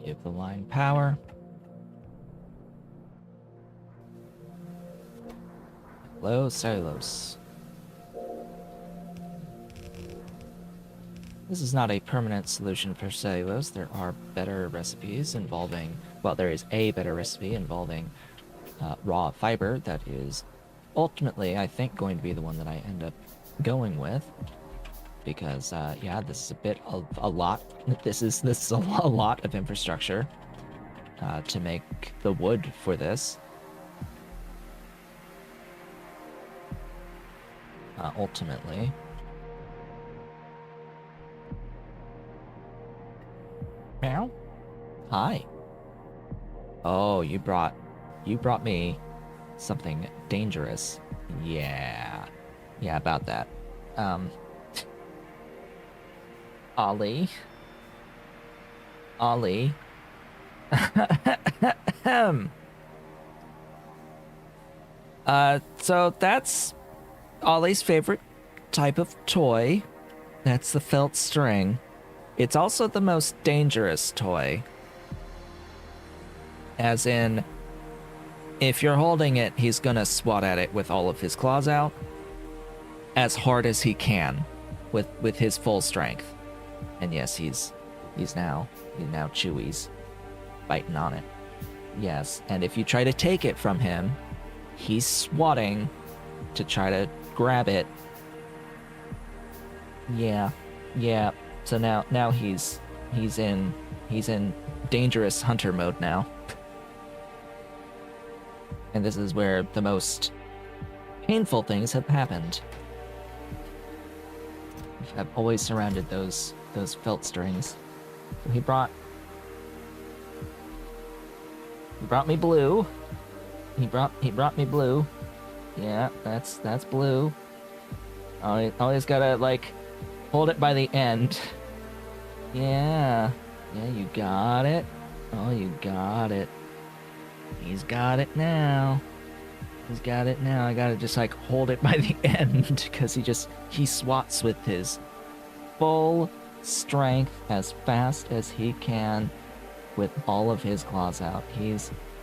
Speaker 1: Give the line power. Low cellulose. This is not a permanent solution for cellulose. There are better recipes involving, well, there is a better recipe involving raw fiber that is ultimately, I think, going to be the one that I end up going with. Because, yeah, this is a bit of a lot. This is a lot of infrastructure to make the wood for this. Ultimately. Meow. Hi. Oh, you brought me something dangerous. Yeah. Yeah, about that. Ollie. Ollie. So that's Ollie's favorite type of toy. That's the felt string. It's also the most dangerous toy. As in, if you're holding it, he's gonna swat at it with all of his claws out as hard as he can with his full strength. And yes, he's now Chewie's biting on it. Yes, and if you try to take it from him, he's swatting to try to grab it. Yeah. So now he's in dangerous hunter mode now. And this is where the most painful things have happened. I've always surrounded those felt strings. So he brought me blue. He brought me blue. Yeah, that's blue. Always gotta like hold it by the end. Yeah, you got it. Oh, you got it. He's got it now. I gotta just like hold it by the end because he swats with his full strength as fast as he can with all of his claws out.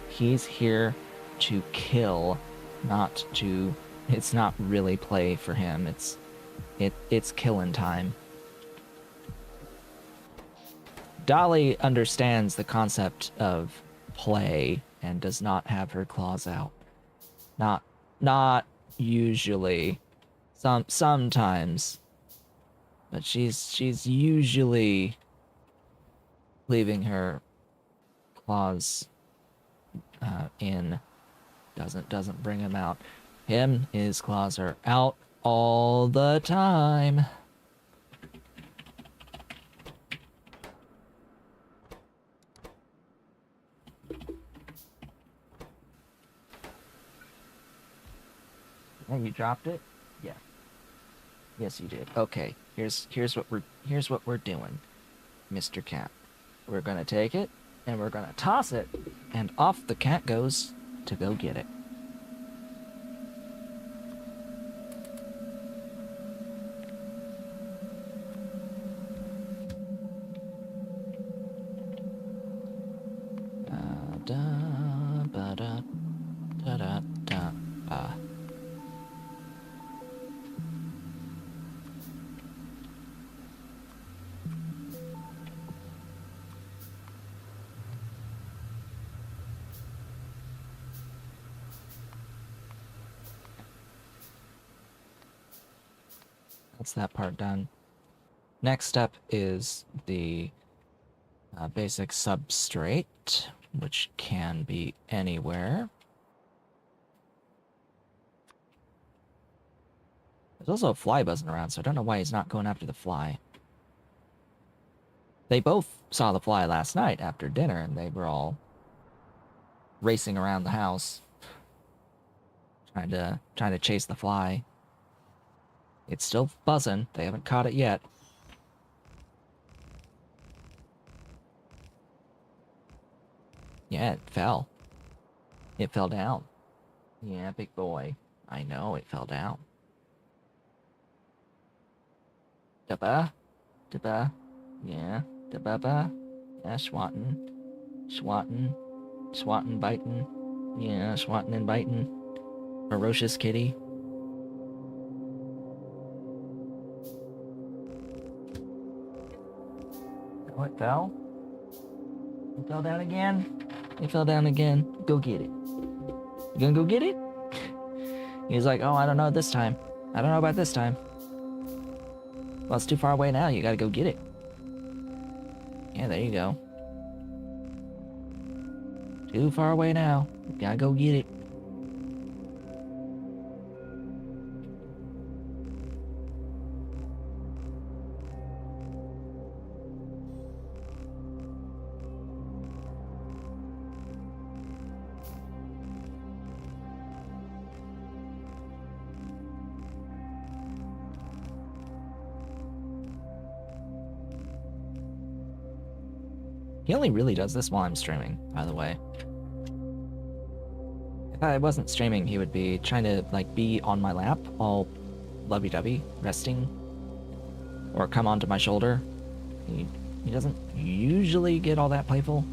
Speaker 1: He's here to kill, not to. It's not really play for him. It's killing time. Dolly understands the concept of play and does not have her claws out. Not usually. Sometimes. But she's usually leaving her claws in. Doesn't bring him out. His claws are out all the time. And you dropped it? Yeah. Yes, you did. Okay. Here's what we're doing, Mr. Cat. We're gonna take it and we're gonna toss it, and off the cat goes to go get it. That's that part done. next step is the basic substrate, which can be anywhere. There's also a fly buzzing around, so I don't know why he's not going after the fly. They both saw the fly last night after dinner, and they were all racing around the house, trying to chase the fly. It's still buzzing. They haven't caught it yet. Yeah, it fell. It fell down. Yeah, big boy. I know it fell down. Da-ba. Da-ba. Yeah. Da-ba-ba. Yeah, swatting. Swatting. Swatting, biting. Yeah, swatting and biting. Ferocious kitty. Oh, it fell? It fell down again? It fell down again. Go get it. You gonna go get it? He's like, oh, I don't know this time. I don't know about this time. Well, it's too far away now. You gotta go get it. Yeah, there you go. Too far away now. You gotta go get it. He only really does this while I'm streaming, by the way. If I wasn't streaming, he would be trying to, like, be on my lap, all lovey-dovey, resting, or come onto my shoulder. He doesn't usually get all that playful.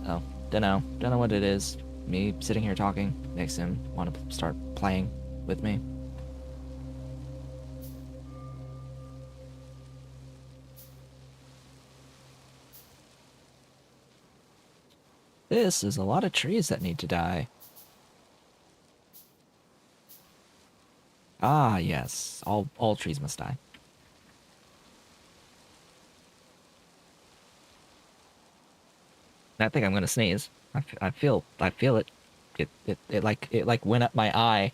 Speaker 1: So, dunno what it is. Me sitting here talking makes him want to start playing with me. This is a lot of trees that need to die. Ah, yes. All trees must die. I think I'm gonna sneeze. I feel it. It like went up my eye.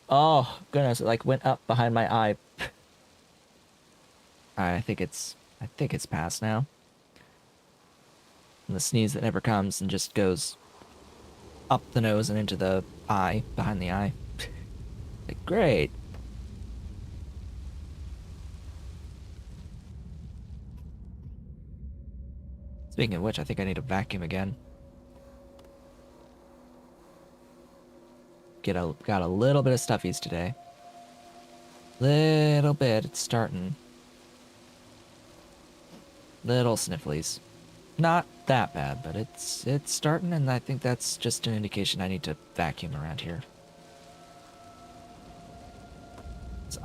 Speaker 1: Oh goodness! It like went up behind my eye. I think it's past now. And the sneeze that never comes and just goes up the nose and into the eye, behind the eye. Like, great. Speaking of which, I think I need to vacuum again. Got a little bit of stuffies today. Little bit, it's starting. Little snifflies. Not that bad, but it's starting, and I think that's just an indication I need to vacuum around here.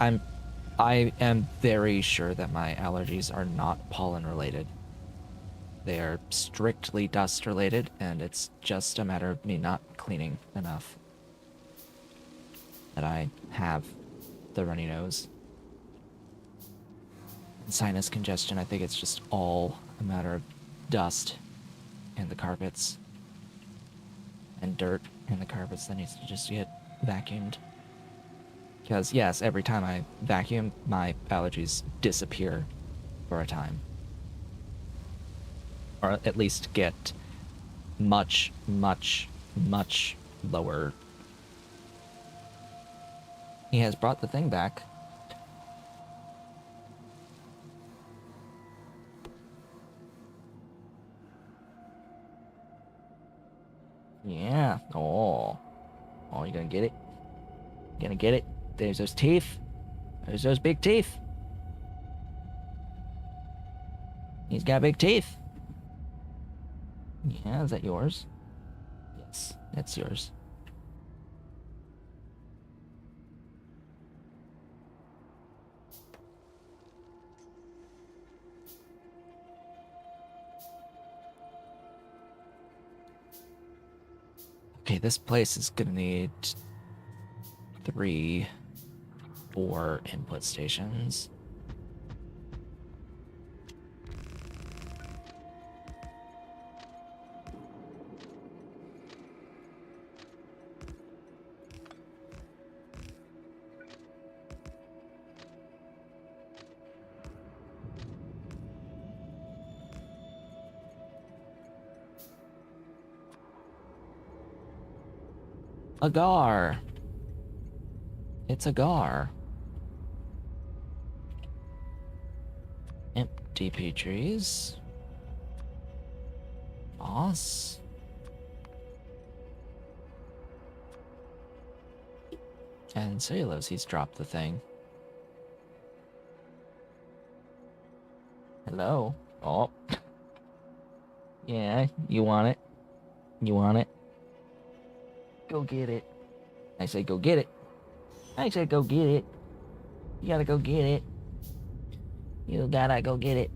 Speaker 1: I am very sure that my allergies are not pollen related. They are strictly dust related, and it's just a matter of me not cleaning enough that I have the runny nose. And sinus congestion, I think it's just all a matter of dust in the carpets and dirt in the carpets that needs to just get vacuumed. Because, yes, every time I vacuum, my allergies disappear for a time. Or at least get much, much, much lower. He has brought the thing back. Yeah. Oh. Oh, you gonna get it? You gonna get it? There's those teeth. There's those big teeth. He's got big teeth. Yeah, is that yours? Yes, that's yours. Okay, this place is gonna need 3, 4 input stations. Agar. It's agar. Empty petries. Moss. And cellulose, he's dropped the thing. Hello? Oh. Yeah, you want it? You want it? Go get it. I say go get it. I said go get it. You gotta go get it. You gotta go get it.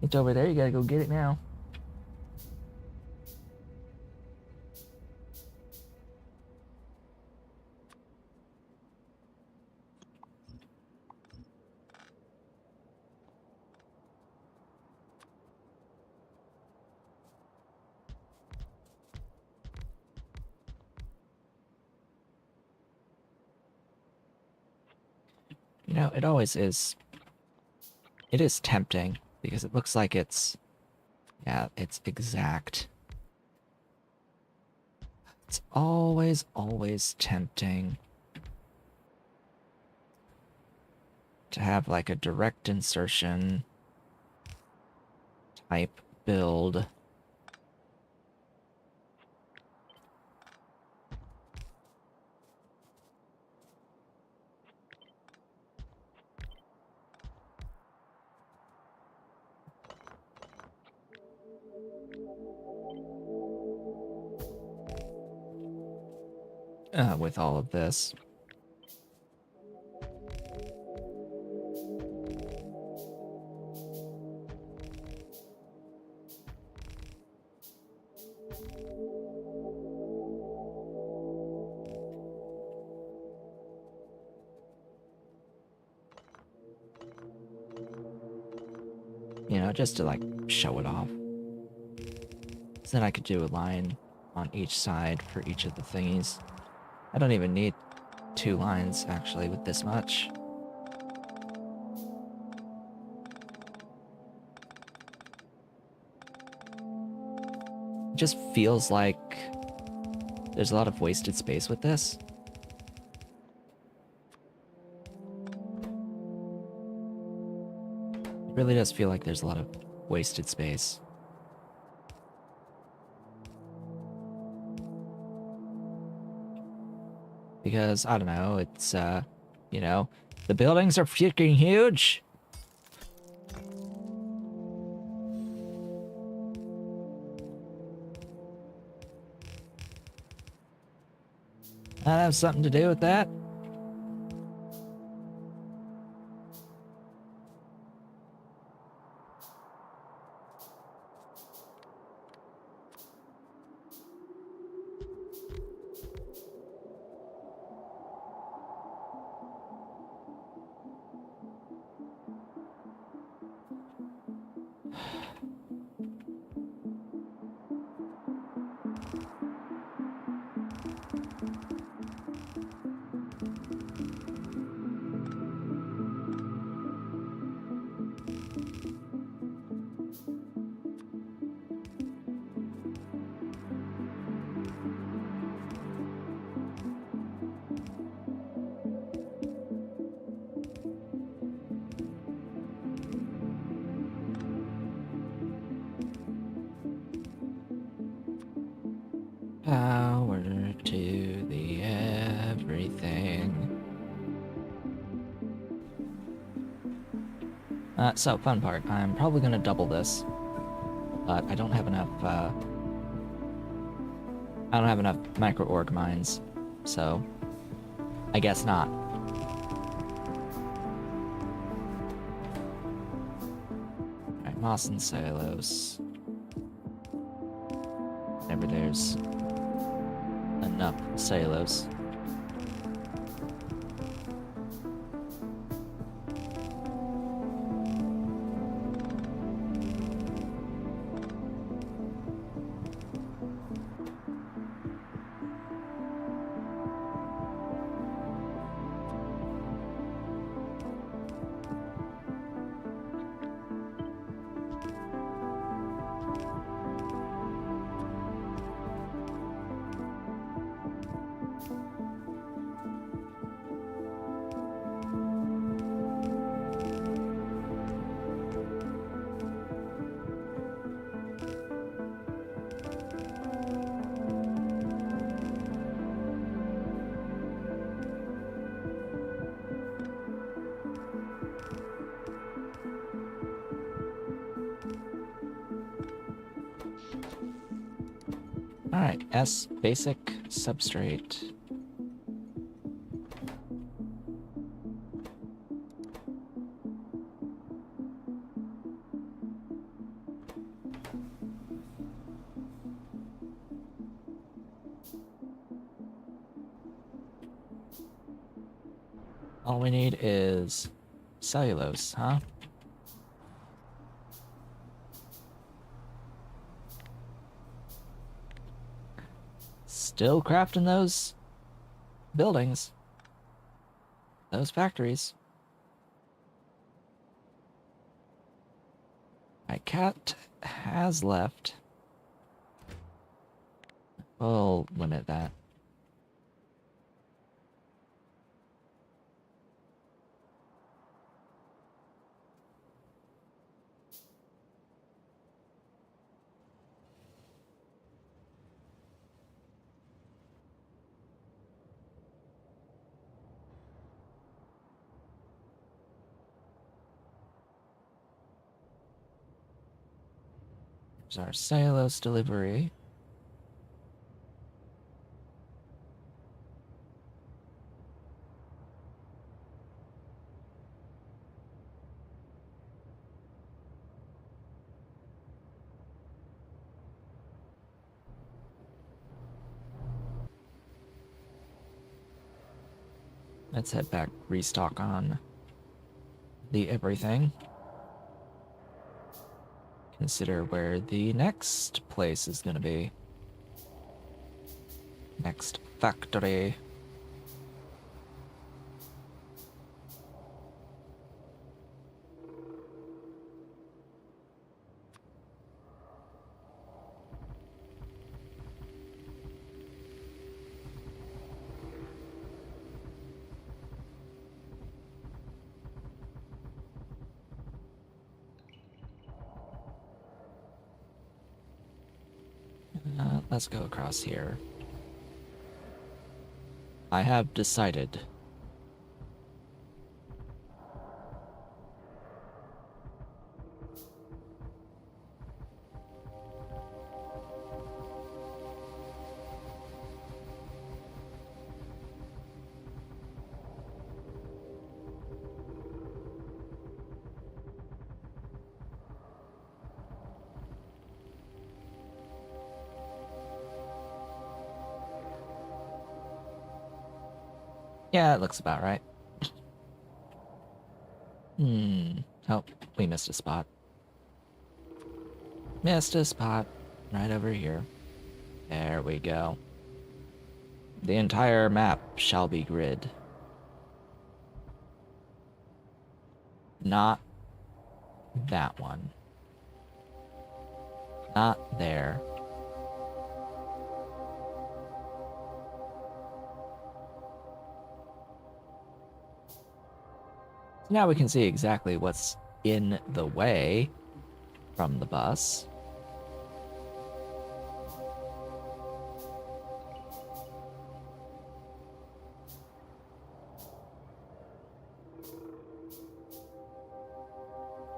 Speaker 1: It's over there, you gotta go get it now. You know, it always is. It is tempting because it looks like it's, yeah, it's exact. It's always, always tempting to have like a direct insertion type build. With all of this. You know, just to like show it off. So then I could do a line on each side for each of the thingies. I don't even need 2 lines actually with this much. It just feels like there's a lot of wasted space with this. It really does feel like there's a lot of wasted space. Because, I don't know, it's, you know, the buildings are freaking huge. That has something to do with that. Power to the everything. So, fun part. I'm probably gonna double this, but I don't have enough, I don't have enough micro-org mines, so I guess not. Alright, moss and cellulose. Whenever there's enough cellulose. Alright, S basic substrate. All we need is cellulose, huh? Still crafting those buildings. Those factories. My cat has left. We'll limit that. There's our cellulose delivery. Let's head back, restock on the everything. Consider where the next place is going to be. Next factory. Let's go across here. I have decided. Yeah, it looks about right. Oh, we missed a spot. Missed a spot right over here. There we go. The entire map shall be grid. Not that one. Not there. Now we can see exactly what's in the way from the bus.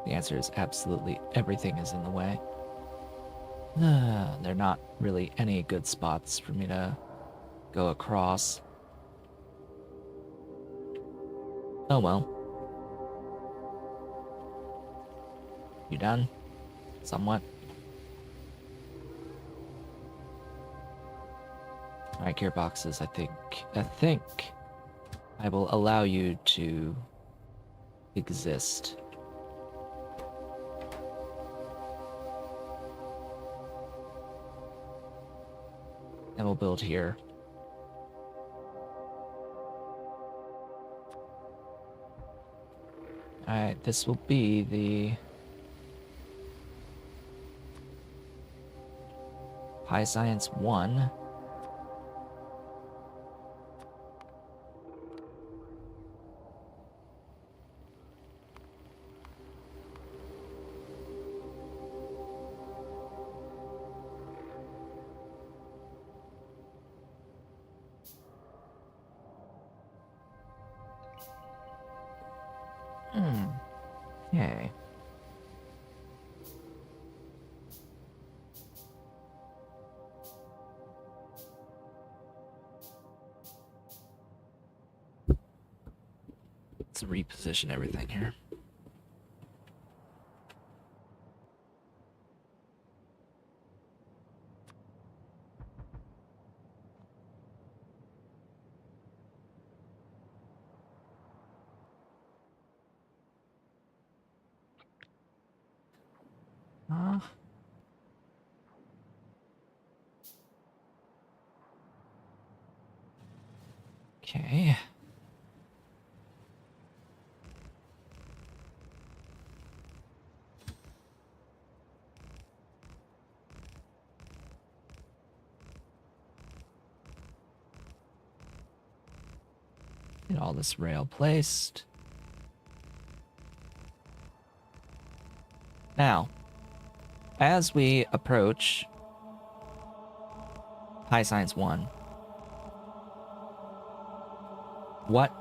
Speaker 1: The answer is absolutely everything is in the way. There are not really any good spots for me to go across. Oh well. You done? Somewhat. Alright, gearboxes, I think I will allow you to exist. And we'll build here. Alright, this will be the High Science 1. Okay. reposition everything here. Okay. Get all this rail placed. Now, as we approach High Science 1, what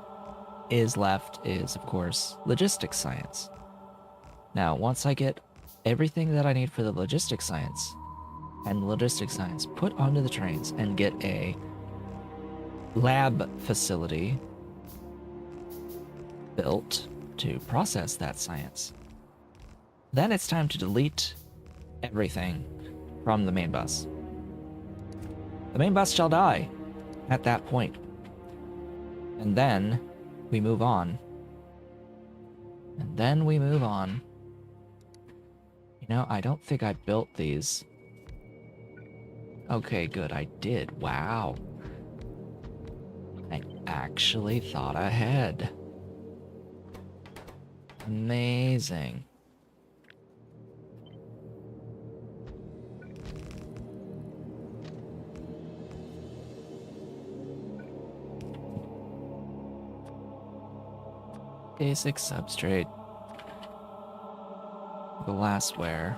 Speaker 1: is left is, of course, logistics science. Now, once I get everything that I need for the logistics science and logistics science put onto the trains and get a lab facility built to process that science, then it's time to delete everything from the main bus. The main bus shall die at that point. And then we move on. And then we move on. You know, I don't think I built these. Okay, good, I did. Wow. I actually thought ahead. Amazing. Basic substrate. Glassware.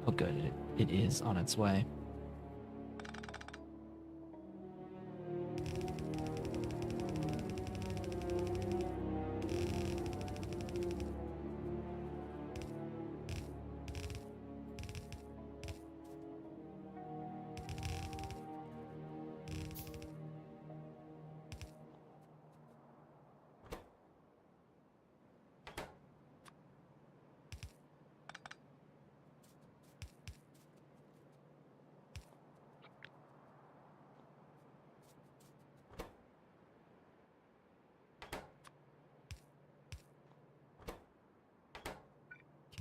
Speaker 1: Oh good, it is on its way.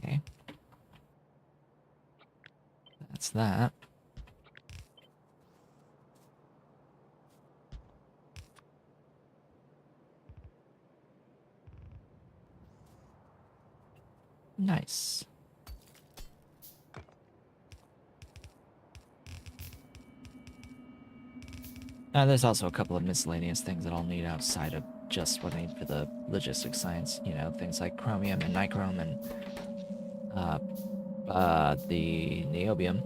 Speaker 1: Okay. That's that. Nice. There's also a couple of miscellaneous things that I'll need outside of just what I need for the logistics science. You know, things like chromium and nichrome and the niobium.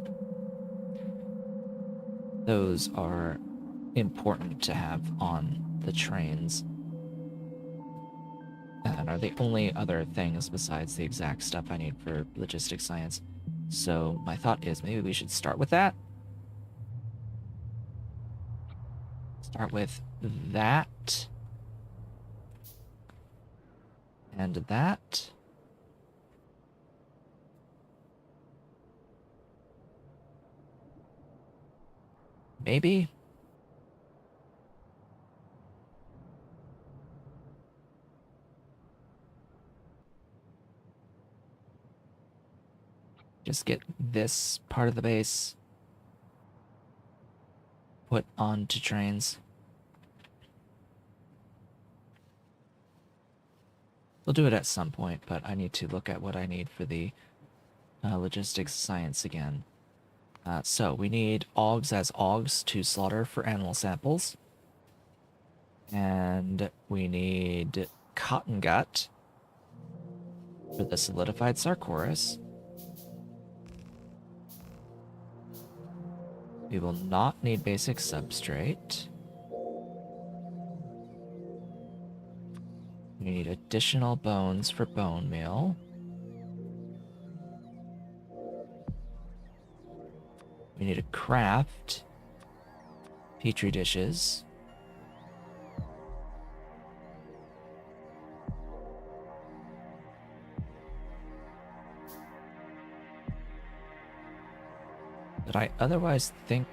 Speaker 1: Those are important to have on the trains and are the only other things besides the exact stuff I need for logistics science. So my thought is maybe we should start with that. Start with that. And that. Maybe. Just get this part of the base put onto trains. We'll do it at some point, but I need to look at what I need for the logistics science again. So we need augs as augs to slaughter for animal samples. And we need cotton gut for the solidified Sarcoris. We will not need basic substrate. We need additional bones for bone meal. We need to craft petri dishes. But I otherwise think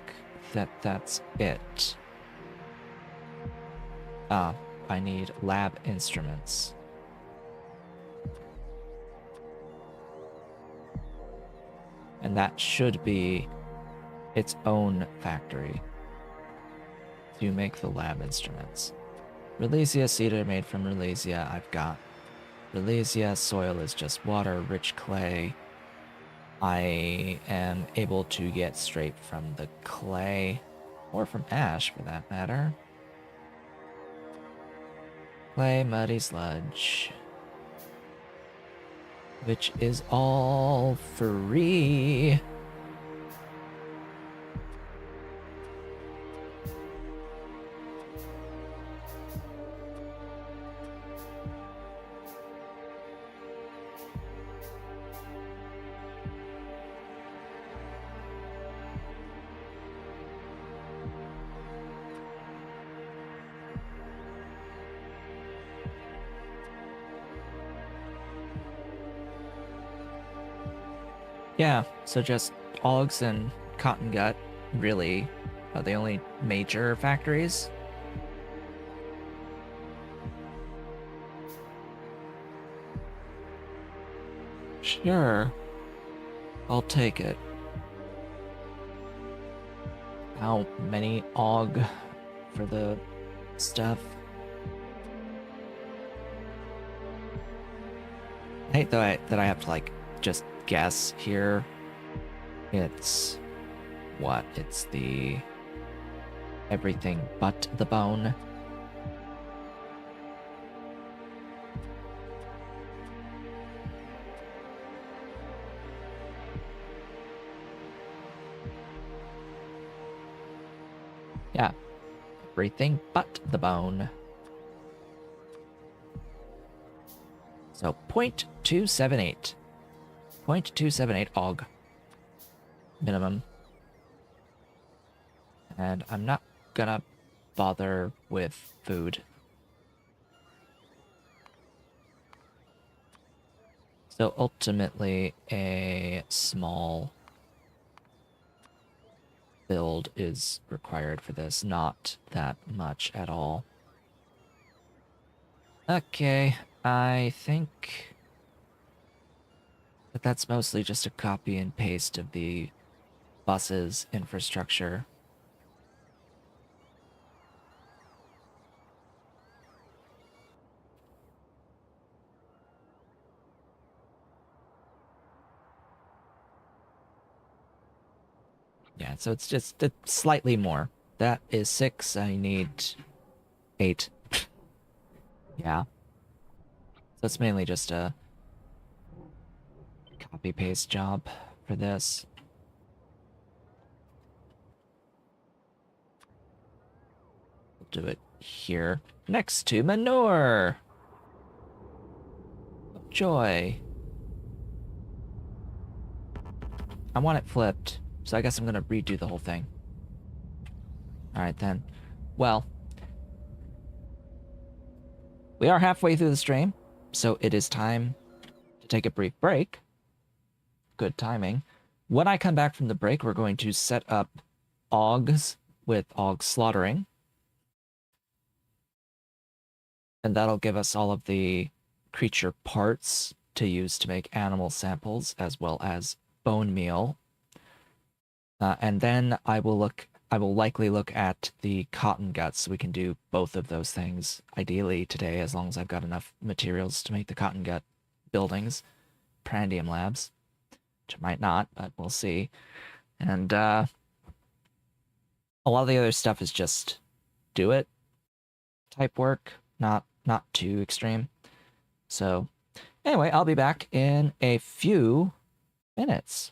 Speaker 1: that that's it. Ah, I need lab instruments. And that should be its own factory to make the lab instruments. Relesia seed are made from Relesia. I've got Relesia. Soil is just water, rich clay. I am able to get straight from the clay, or from ash for that matter. Clay, muddy sludge, which is all free. Yeah, so just augs and cotton gut really are the only major factories. Sure, I'll take it. How many aug for the stuff? I hate that I have to like just guess here. It's what? It's the everything but the bone. Yeah, everything but the bone. So 0.278. 0.278 aug. Minimum. And I'm not gonna bother with food. So ultimately, a small build is required for this, not that much at all. Okay, I think that's mostly just a copy and paste of the bus's infrastructure. Yeah, so it's just slightly more. That is 6. I need 8. Yeah. So it's mainly just a copy-paste job for this. We'll do it here next to manure. Joy. I want it flipped, so I guess I'm gonna redo the whole thing. Alright then. Well, we are halfway through the stream, so it is time to take a brief break. Good timing. When I come back from the break, we're going to set up augs with aug slaughtering. And that'll give us all of the creature parts to use to make animal samples, as well as bone meal. And then I will likely look at the cotton guts, so we can do both of those things, ideally today, as long as I've got enough materials to make the cotton gut buildings, Prandium labs, which I might not, but we'll see. And a lot of the other stuff is just do it type work, not too extreme. So anyway, I'll be back in a few minutes.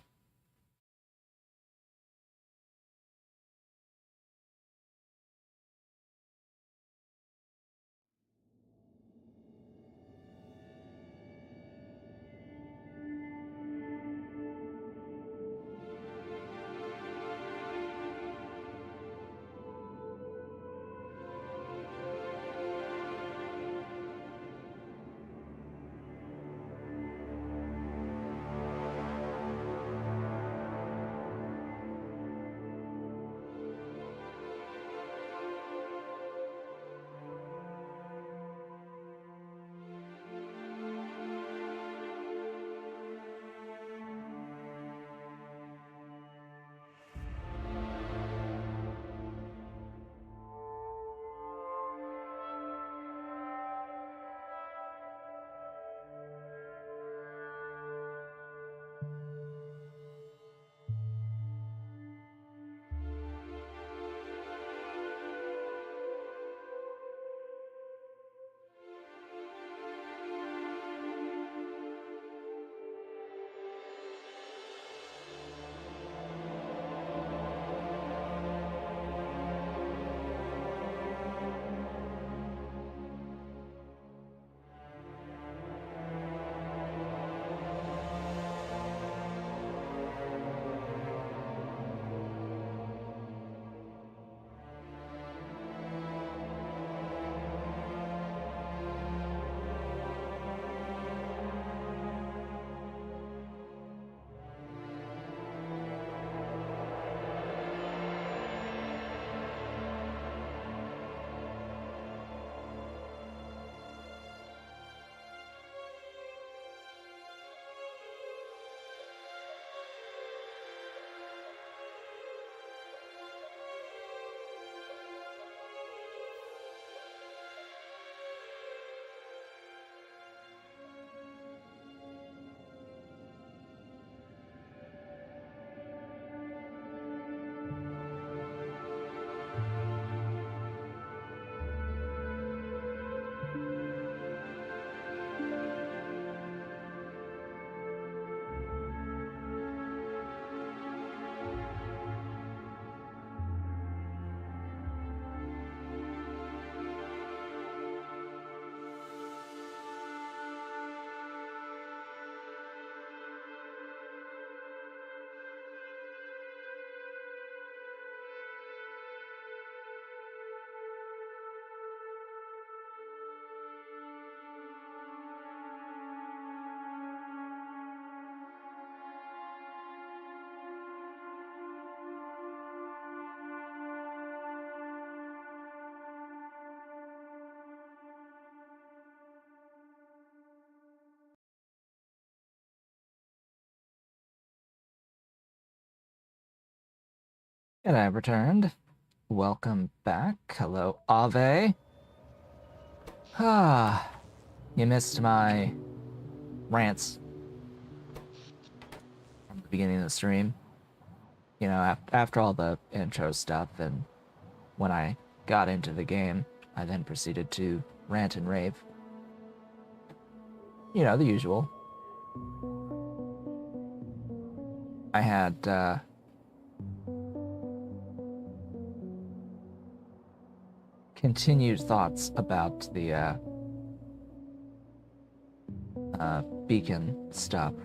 Speaker 1: And I returned. Welcome back. Hello, Ave. Ah, you missed my rants from the beginning of the stream. You know, after all the intro stuff, and when I got into the game, I then proceeded to rant and rave. You know, the usual. I had, continued thoughts about the, beacon stuff.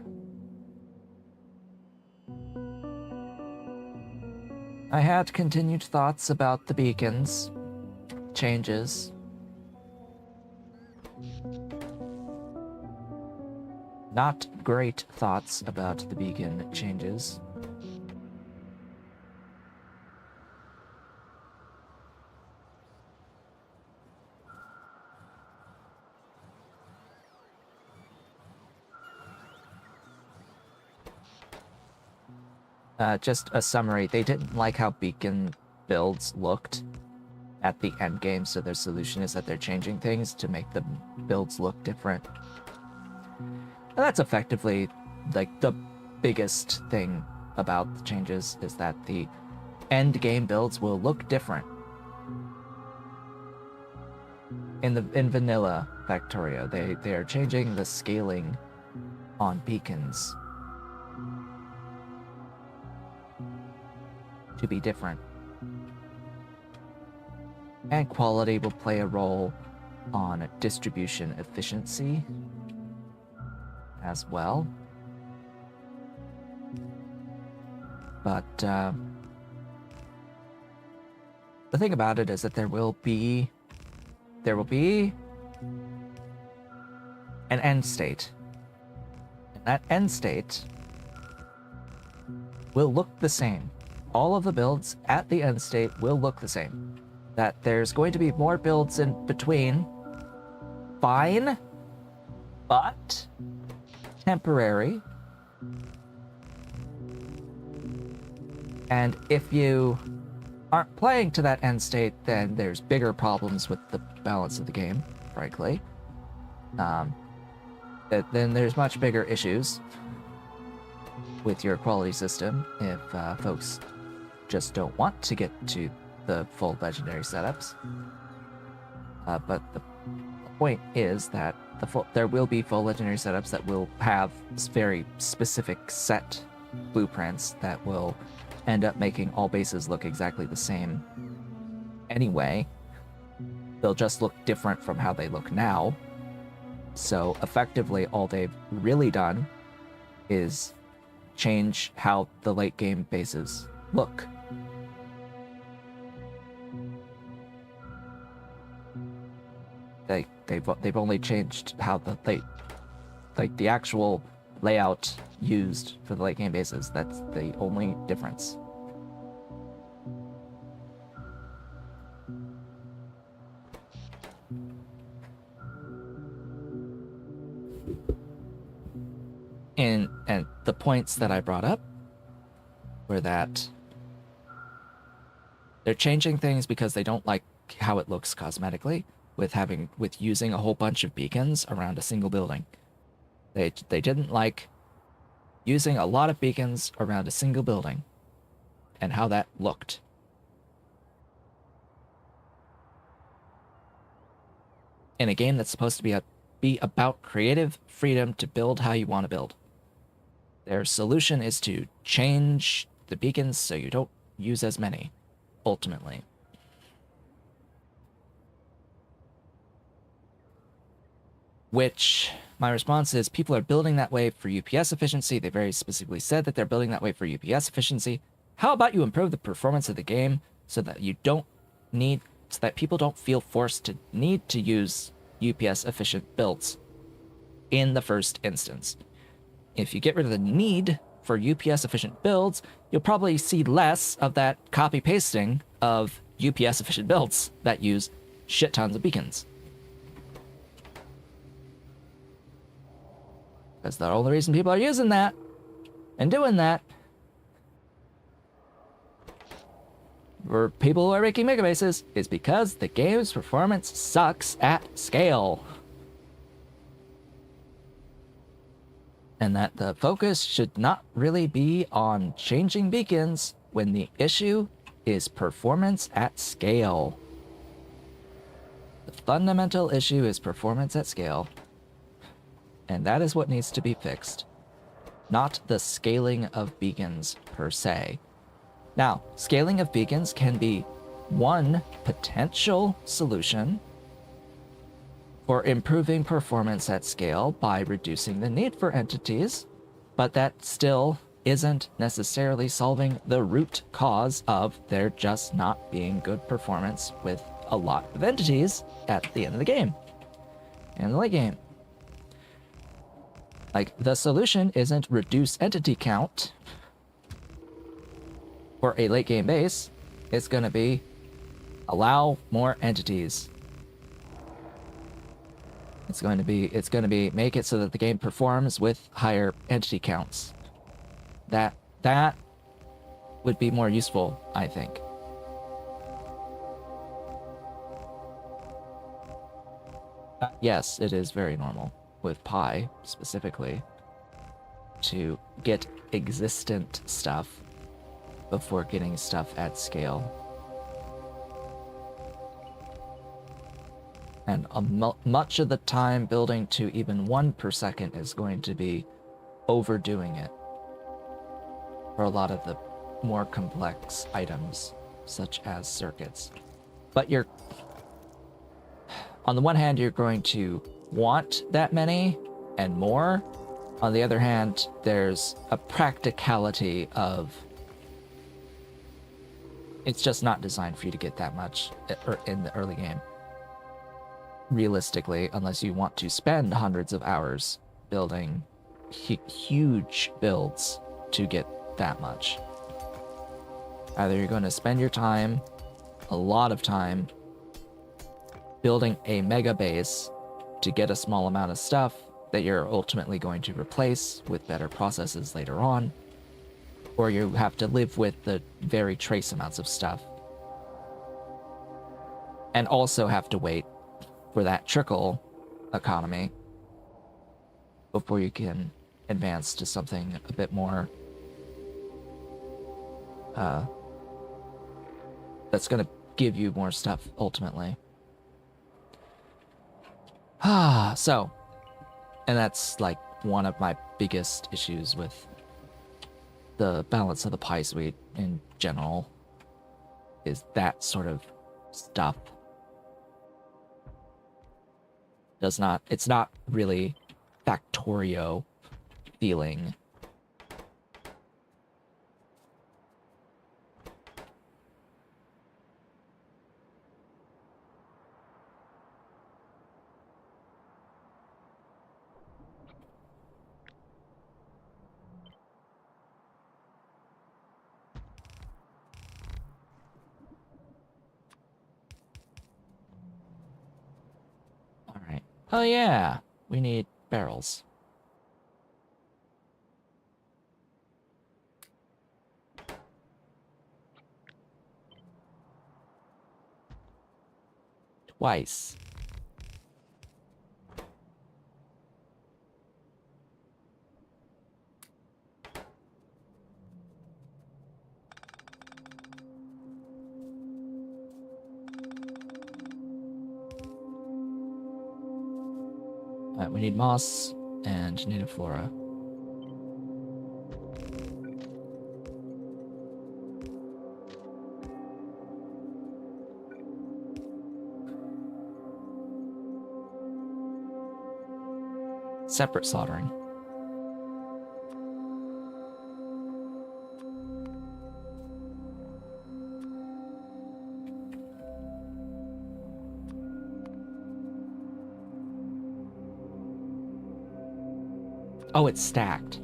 Speaker 1: I had continued thoughts about the beacons, changes. Not great thoughts about the beacon changes. Just a summary. They didn't like how beacon builds looked at the end game, so their solution is that they're changing things to make the builds look different. And that's effectively like the biggest thing about the changes is that the end game builds will look different. In vanilla Factorio, they are changing the scaling on beacons to be different. And quality will play a role on distribution efficiency as well. But the thing about it is that there will be an end state. And that end state will look the same. All of the builds at the end state will look the same. That there's going to be more builds in between. Fine. But temporary. And if you aren't playing to that end state, then there's bigger problems with the balance of the game, frankly. Then there's much bigger issues with your quality system if folks just don't want to get to the full legendary setups. But the point is that there will be full legendary setups that will have very specific set blueprints that will end up making all bases look exactly the same anyway. They'll just look different from how they look now. So effectively, all they've really done is change how the late game bases look. They've only changed how the actual layout used for the late game bases. That's the only difference. And the points that I brought up were that they're changing things because they don't like how it looks cosmetically with using a whole bunch of beacons around a single building. They didn't like using a lot of beacons around a single building and how that looked. In a game that's supposed to be about creative freedom to build how you want to build. Their solution is to change the beacons so you don't use as many, ultimately. Which, my response is, people are building that way for UPS efficiency. They very specifically said that they're building that way for UPS efficiency. How about you improve the performance of the game so that so that people don't feel forced to need to use UPS efficient builds in the first instance? If you get rid of the need for UPS efficient builds, you'll probably see less of that copy pasting of UPS efficient builds that use shit tons of beacons. That's the only reason people are using that and doing that. For people who are making megabases is because the game's performance sucks at scale. And that the focus should not really be on changing beacons when the issue is performance at scale. The fundamental issue is performance at scale. And that is what needs to be fixed, not the scaling of beacons per se. Now, scaling of beacons can be one potential solution for improving performance at scale by reducing the need for entities, but that still isn't necessarily solving the root cause of there just not being good performance with a lot of entities at the end of the game, in the late game. Like, the solution isn't reduce entity count for a late game base. It's gonna be allow more entities. It's going to be make it so that the game performs with higher entity counts. That would be more useful, I think. Yes, it is very normal with Pi specifically. to get existent stuff before getting stuff at scale. And much of the time building to even 1 per second is going to be overdoing it for a lot of the more complex items, such as circuits. But you're, on the one hand, you're going to want that many and more. On the other hand, there's a practicality of it's just not designed for you to get that much in the early game. Realistically, unless you want to spend hundreds of hours building huge builds to get that much. Either you're going to spend your time, a lot of time, building a mega base to get a small amount of stuff that you're ultimately going to replace with better processes later on, or you have to live with the very trace amounts of stuff and also have to wait for that trickle economy before you can advance to something a bit more that's going to give you more stuff ultimately. So, and that's like one of my biggest issues with the balance of the Pi suite in general, is that sort of stuff. It's not really Factorio feeling. All right. Oh yeah, we need barrels. Twice. Alright, we need moss and native flora. Separate soldering. Oh, it's stacked.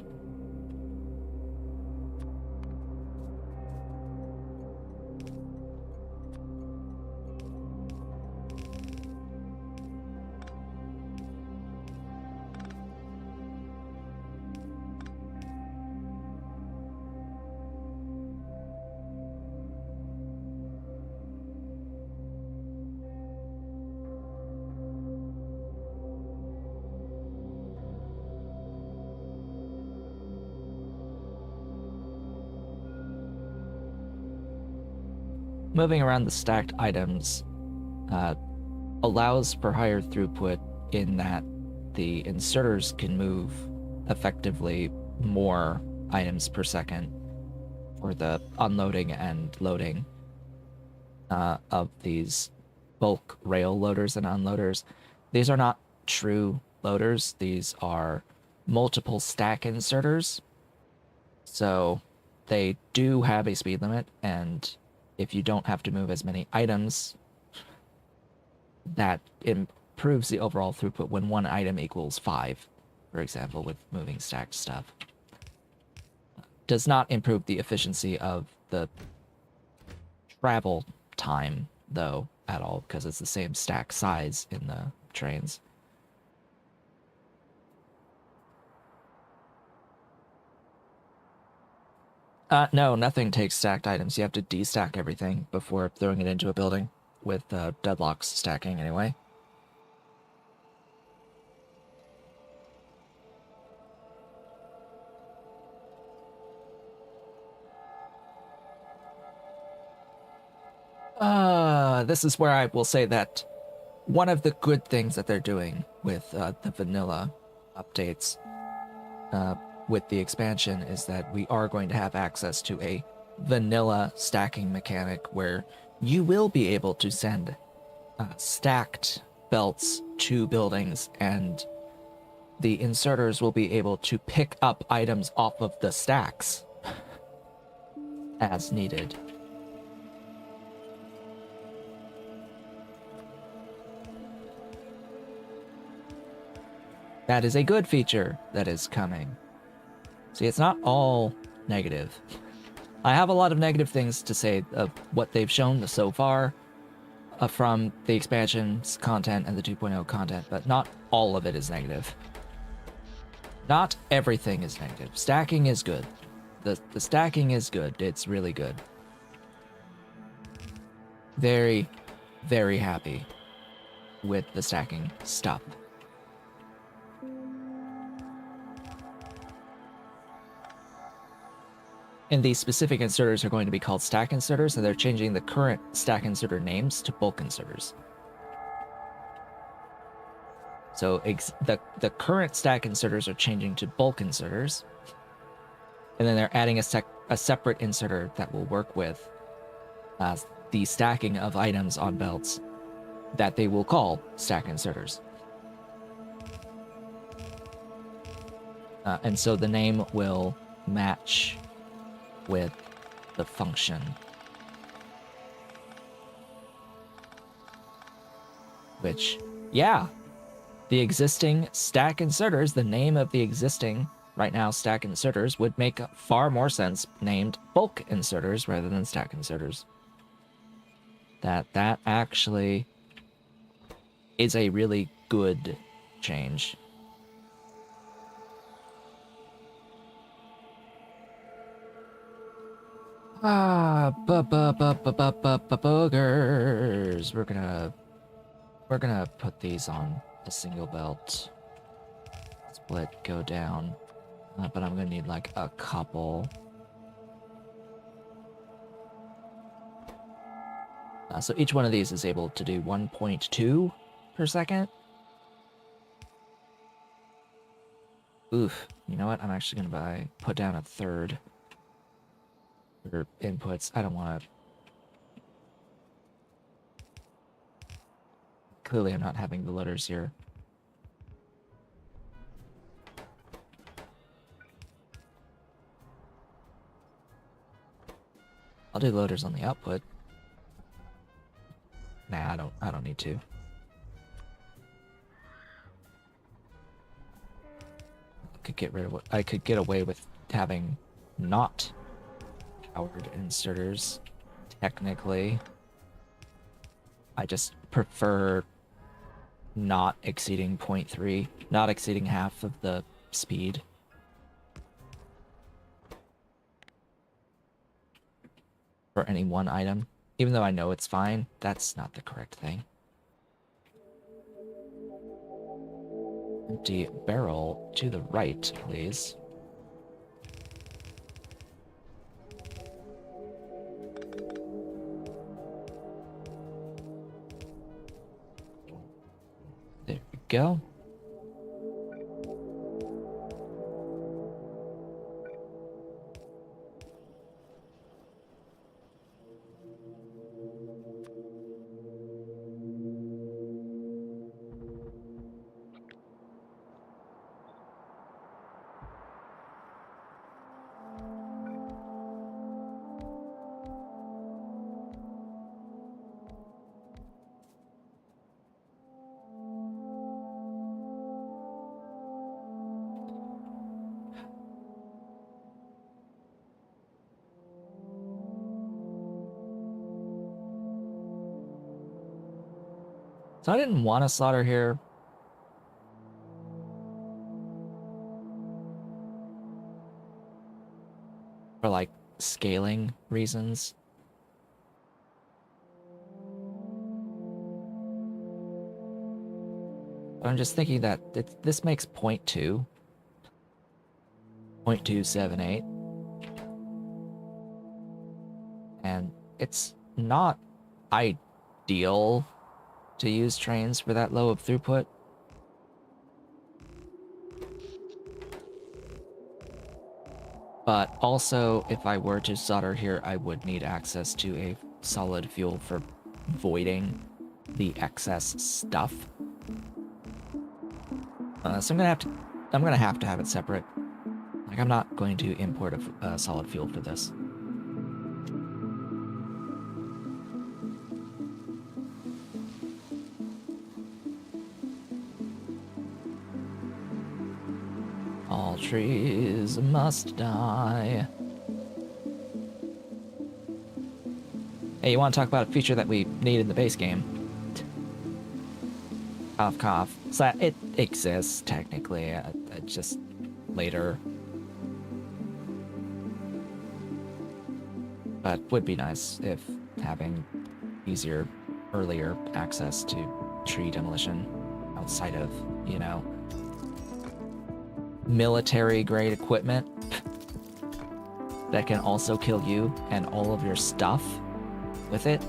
Speaker 1: Moving around the stacked items allows for higher throughput in that the inserters can move effectively more items per second for the unloading and loading of these bulk rail loaders and unloaders. These are not true loaders. These are multiple stack inserters. So they do have a speed limit, and if you don't have to move as many items, that improves the overall throughput when one item equals 5, for example, with moving stacked stuff. Does not improve the efficiency of the travel time, though, at all, because it's the same stack size in the trains. No, nothing takes stacked items. You have to destack everything before throwing it into a building, with deadlocks stacking anyway. This is where I will say that one of the good things that they're doing with the vanilla updates with the expansion is that we are going to have access to a vanilla stacking mechanic where you will be able to send stacked belts to buildings, and the inserters will be able to pick up items off of the stacks as needed. That is a good feature that is coming. See, it's not all negative. I have a lot of negative things to say of what they've shown so far from the expansion's content and the 2.0 content, but not all of it is negative. Not everything is negative. Stacking is good. The stacking is good. It's really good. Very, very happy with the stacking stuff. And these specific inserters are going to be called stack inserters, and they're changing the current stack inserter names to bulk inserters. So the current stack inserters are changing to bulk inserters, and then they're adding a separate inserter that will work with the stacking of items on belts that they will call stack inserters. And so the name will match with the function. Which, yeah, the existing stack inserters, the name of the existing right now stack inserters would make far more sense named bulk inserters rather than stack inserters. That actually is a really good change. Boogers. We're gonna put these on a single belt. Split, go down. But I'm gonna need like a couple. So each one of these is able to do 1.2 per second. Oof. You know what? I'm actually gonna put down a third for inputs. I don't want to. Clearly, I'm not having the loaders here. I'll do loaders on the output. Nah, I don't need to. I could get away with having not powered inserters, technically. I just prefer not exceeding 0.3, not exceeding half of the speed. For any one item. Even though I know it's fine, that's not the correct thing. Empty barrel to the right, please. There we go. So I didn't want to solder here. For like scaling reasons. But I'm just thinking that this makes 0.2. 0.278. And it's not ideal to use trains for that low of throughput. But also, if I were to solder here, I would need access to a solid fuel for voiding the excess stuff. So I'm gonna have to have it separate. Like, I'm not going to import a solid fuel for this. All trees must die. Hey, you want to talk about a feature that we need in the base game? Cough, cough. So it exists, technically. Just later. But would be nice if having easier, earlier access to tree demolition outside of, you know, military-grade equipment that can also kill you and all of your stuff with it.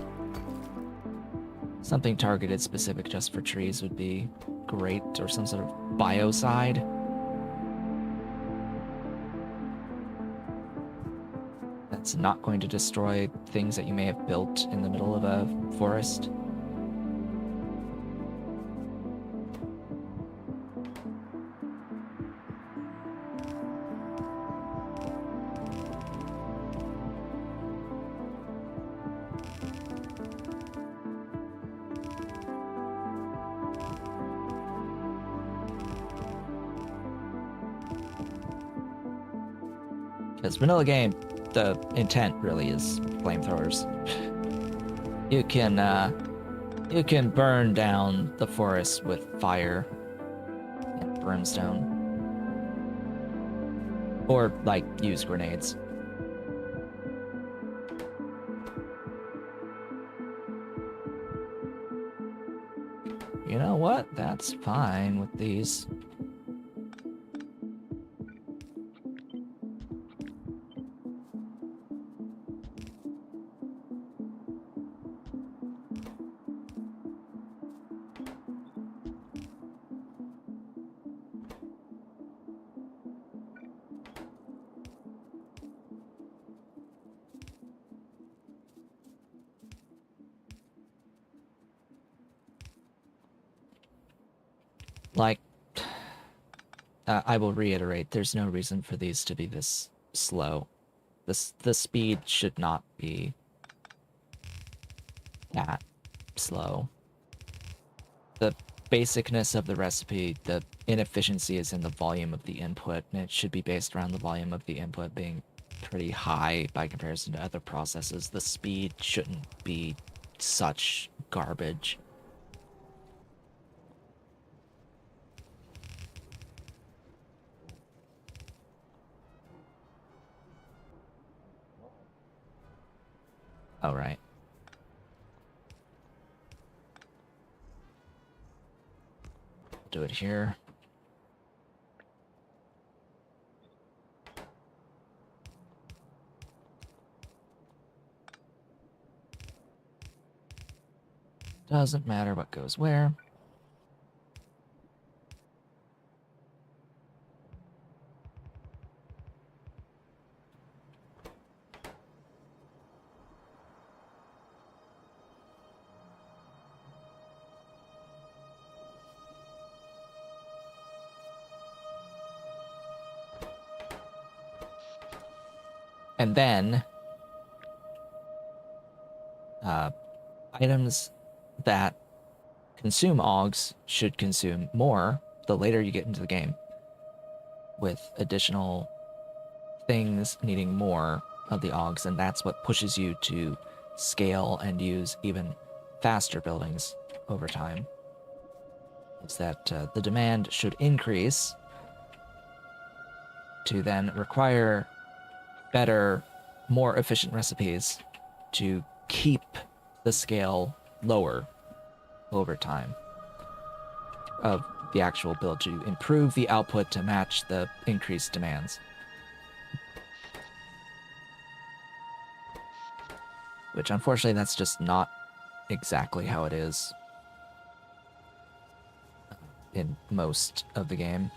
Speaker 1: Something targeted specific just for trees would be great, or some sort of biocide. That's not going to destroy things that you may have built in the middle of a forest. Because vanilla game, the intent really is flamethrowers. You can burn down the forest with fire and brimstone. Or, like, use grenades. You know what? That's fine with these. Like, I will reiterate, there's no reason for these to be this slow. The speed should not be that slow. The basicness of the recipe, the inefficiency is in the volume of the input, and it should be based around the volume of the input being pretty high by comparison to other processes. The speed shouldn't be such garbage. Oh, right. Do it here. Doesn't matter what goes where. And then, items that consume augs should consume more the later you get into the game, with additional things needing more of the augs, and that's what pushes you to scale and use even faster buildings over time. It's that the demand should increase to then require better, more efficient recipes to keep the scale lower over time of the actual build, to improve the output to match the increased demands. Which, unfortunately, that's just not exactly how it is in most of the game,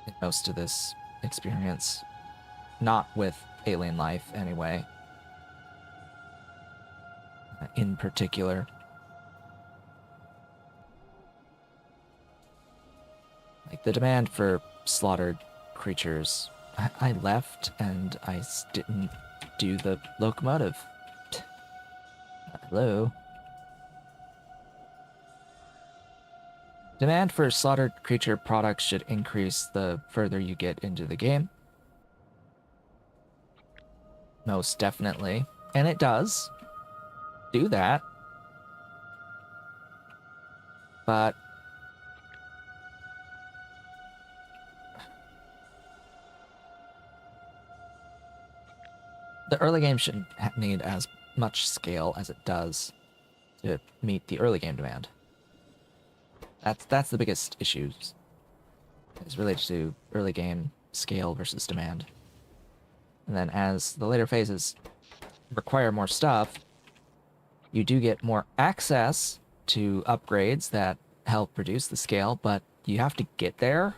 Speaker 1: in most of this experience. Not with alien life, anyway. In particular. Like, the demand for slaughtered creatures. I left and I didn't do the locomotive. Hello? Demand for slaughtered creature products should increase the further you get into the game. Most definitely. And it does do that. But the early game shouldn't need as much scale as it does to meet the early game demand. That's the biggest issue, is related to early game scale versus demand. And then as the later phases require more stuff, you do get more access to upgrades that help reduce the scale, but you have to get there.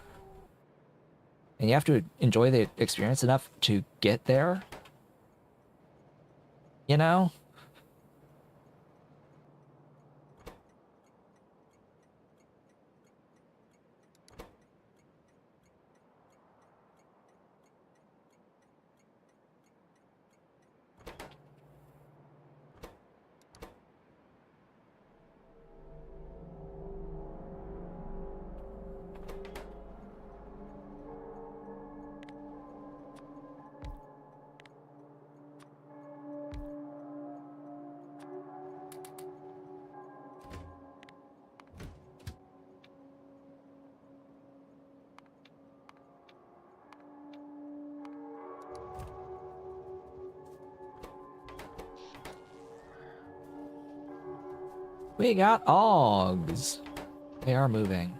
Speaker 1: And you have to enjoy the experience enough to get there. You know? We got Augs. They are moving.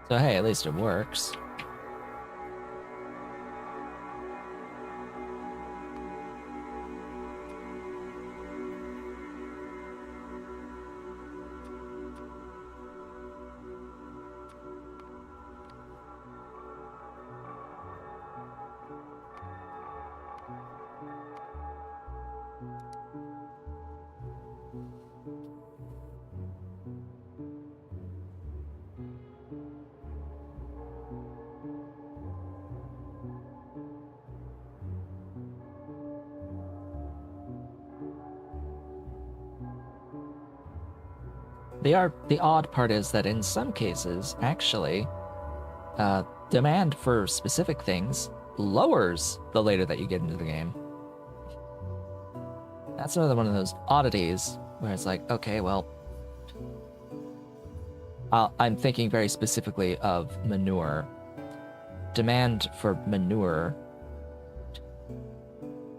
Speaker 1: So hey, at least it works. The odd part is that in some cases, actually, demand for specific things lowers the later that you get into the game. That's another one of those oddities where it's like, okay, well, I'm thinking very specifically of manure. Demand for manure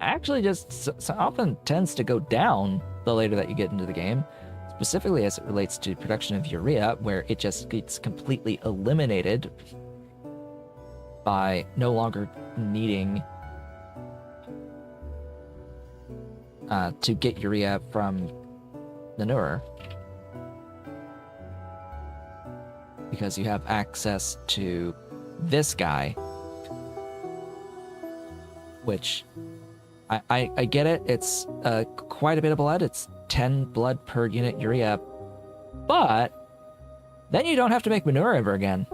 Speaker 1: actually just so often tends to go down the later that you get into the game, specifically as it relates to production of urea, where it just gets completely eliminated by no longer needing to get urea from manure, because you have access to this guy, which I get it. It's quite a bit of blood. It's 10 blood per unit urea, but then you don't have to make manure ever again.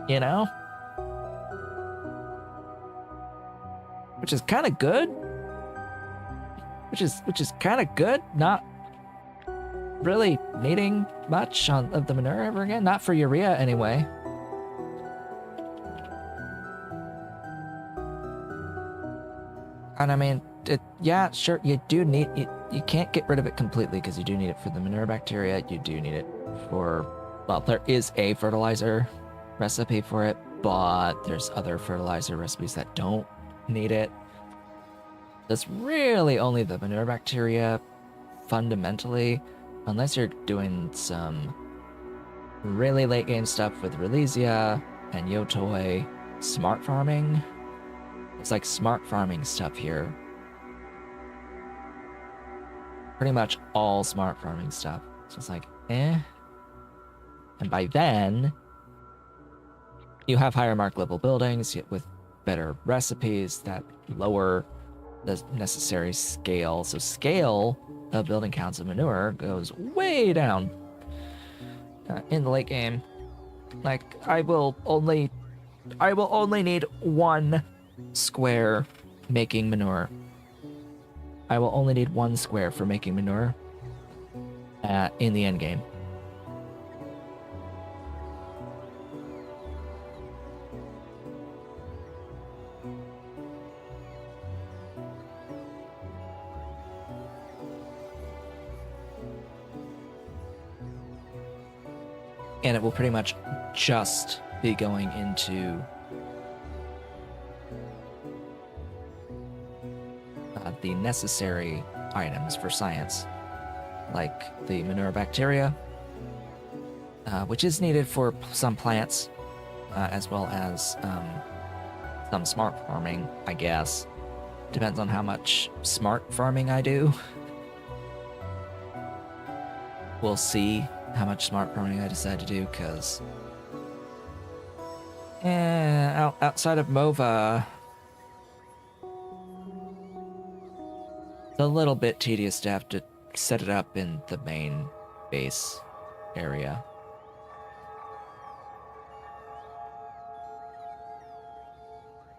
Speaker 1: You know? Which is kind of good. Which is kind of good. Not really needing much of the manure ever again. Not for urea anyway. And I mean, yeah, sure, you do need it. You can't get rid of it completely because you do need it for the manure bacteria. You do need it for, well, there is a fertilizer recipe for it, but there's other fertilizer recipes that don't need it. That's really only the manure bacteria, fundamentally, unless you're doing some really late game stuff with Relesia and Yotoi. Smart farming. It's like smart farming stuff here. Pretty much all smart farming stuff. So it's like, eh. And by then, you have higher mark level buildings with better recipes that lower the necessary scale. So scale of building counts of manure goes way down in the late game. Like I will only need 1 square making manure. I will only need 1 square for making manure in the end game. And it will pretty much just be going into the necessary items for science, like the manure bacteria, which is needed for some plants, as well as some smart farming, I guess. Depends on how much smart farming I do. We'll see how much smart farming I decide to do, because outside of MOVA, it's a little bit tedious to have to set it up in the main base area.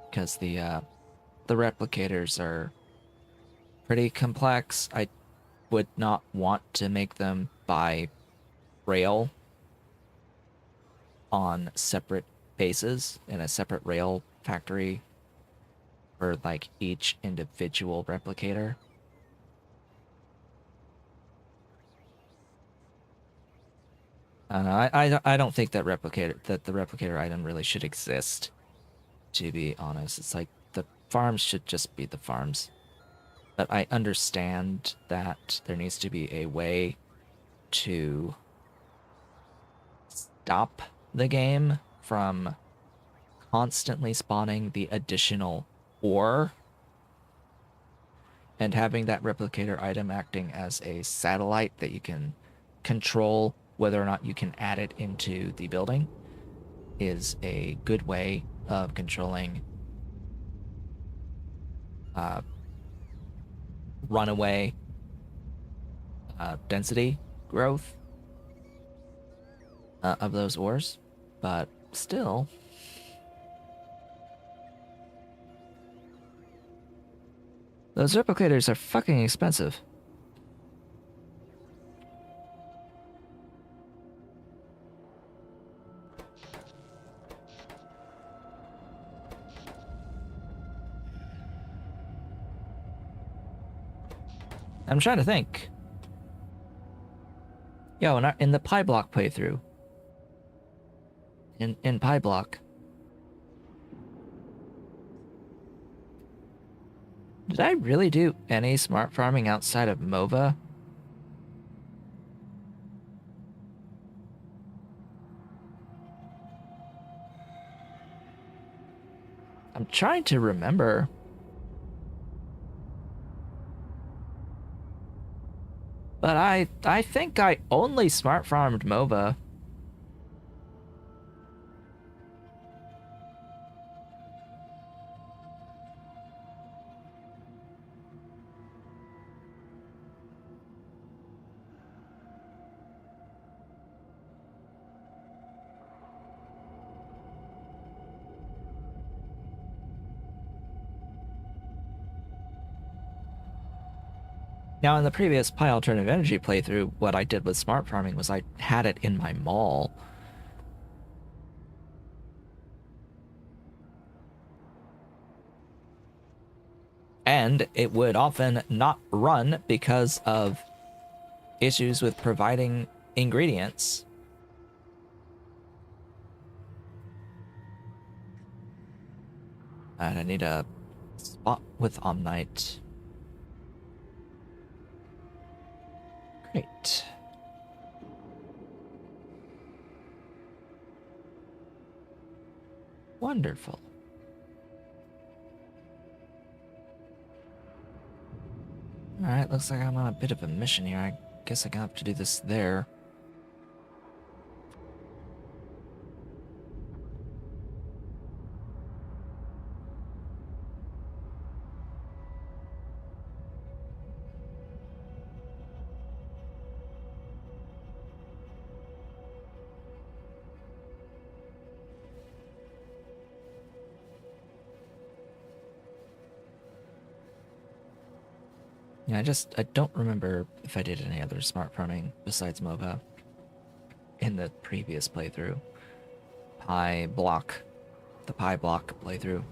Speaker 1: Because the replicators are pretty complex. I would not want to make them by rail on separate bases in a separate rail factory for like each individual replicator. I don't think that the replicator item really should exist, to be honest. It's like the farms should just be the farms. But I understand that there needs to be a way to stop the game from constantly spawning the additional ore and having that replicator item acting as a satellite that you can control whether or not you can add it into the building is a good way of controlling runaway density growth of those ores, but still, those replicators are fucking expensive. I'm trying to think. Yo, in the Pi block playthrough, in Pi block, did I really do any smart farming outside of MOVA? I'm trying to remember. But I think I only smart farmed MOVA. Now, in the previous Pi Alternative Energy playthrough, what I did with smart farming was I had it in my mall. And it would often not run because of issues with providing ingredients. And I need a spot with Omnite. Great. Wonderful. Alright, looks like I'm on a bit of a mission here. I guess I have to do this there. Yeah, I don't remember if I did any other smart proning besides MOBA in the previous playthrough. The Pi block playthrough.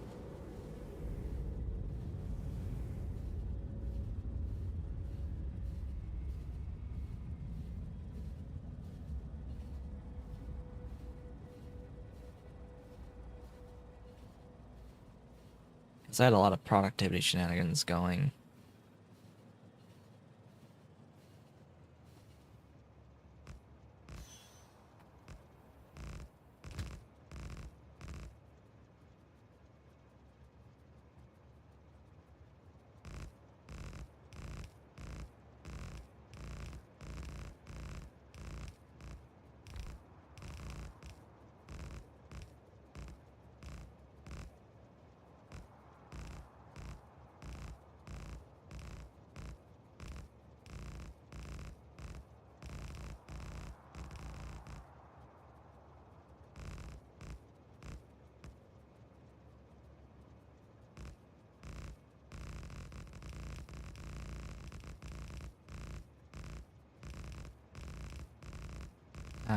Speaker 1: Because I had a lot of productivity shenanigans going.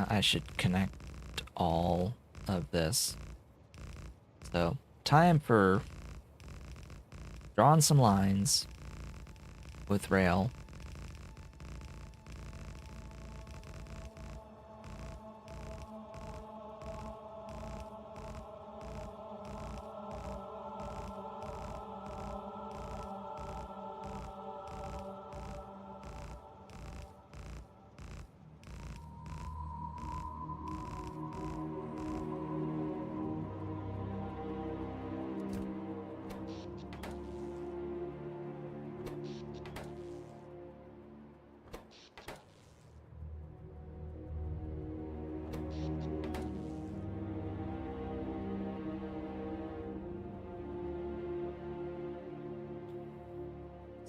Speaker 1: I should connect all of this. So, time for drawing some lines with rail.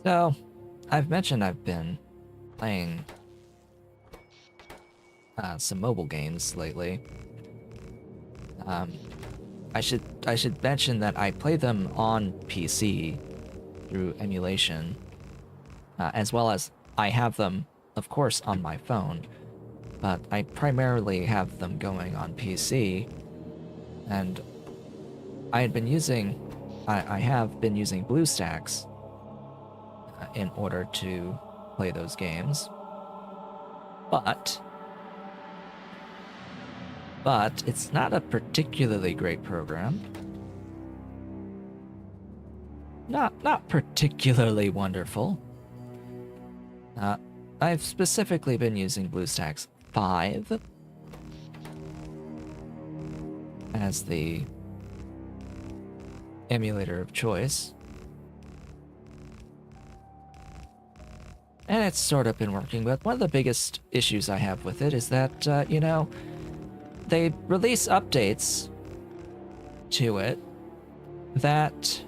Speaker 1: So, I've mentioned I've been playing some mobile games lately. I should mention that I play them on PC through emulation, as well as I have them, of course, on my phone, but I primarily have them going on PC, and I have been using BlueStacks in order to play those games, but it's not a particularly great program. Not particularly wonderful. I've specifically been using BlueStacks 5 as the emulator of choice. And it's sort of been working, but one of the biggest issues I have with it is that, you know, they release updates to it that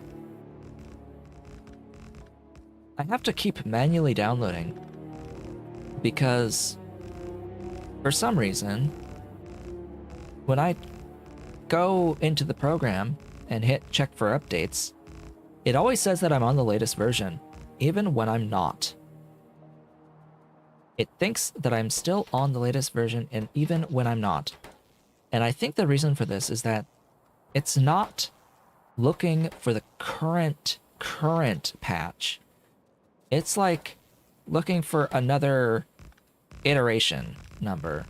Speaker 1: I have to keep manually downloading because for some reason, when I go into the program and hit check for updates, it always says that I'm on the latest version, even when I'm not. It thinks that I'm still on the latest version, and even when I'm not. And I think the reason for this is that it's not looking for the current patch. It's like looking for another iteration number.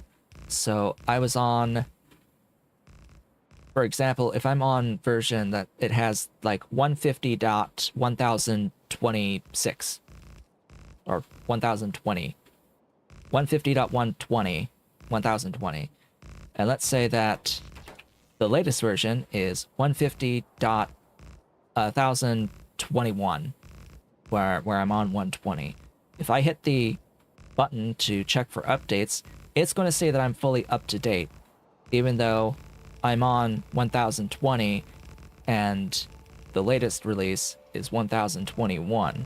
Speaker 1: So I was on, for example, if I'm on version that it has like 150.1026 or 1020, 150.120, 1020. And let's say that The latest version is 150.1021, where I'm on 120. If I hit the button to check for updates, it's going to say that I'm fully up to date, even though I'm on 1020 and the latest release is 1021.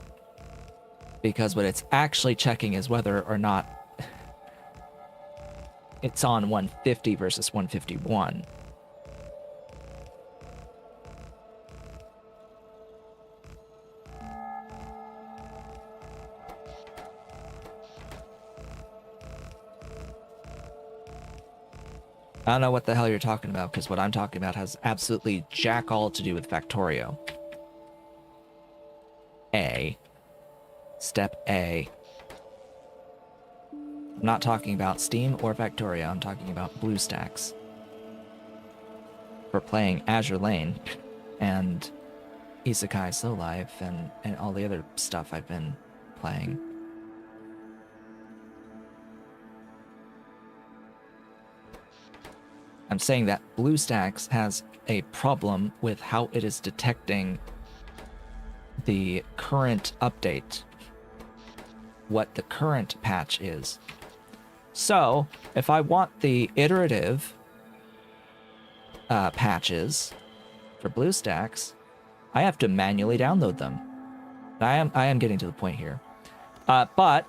Speaker 1: Because what it's actually checking is whether or not it's on 150 versus 151. I don't know what the hell you're talking about, because what I'm talking about has absolutely jack all to do with Factorio. Step A. I'm not talking about Steam or Factorio, I'm talking about BlueStacks. For playing Azure Lane and Isekai Slow Life and all the other stuff I've been playing. I'm saying that BlueStacks has a problem with how it is detecting the current update, what the current patch is. So, if I want the iterative patches for BlueStacks, I have to manually download them. I am getting to the point here. But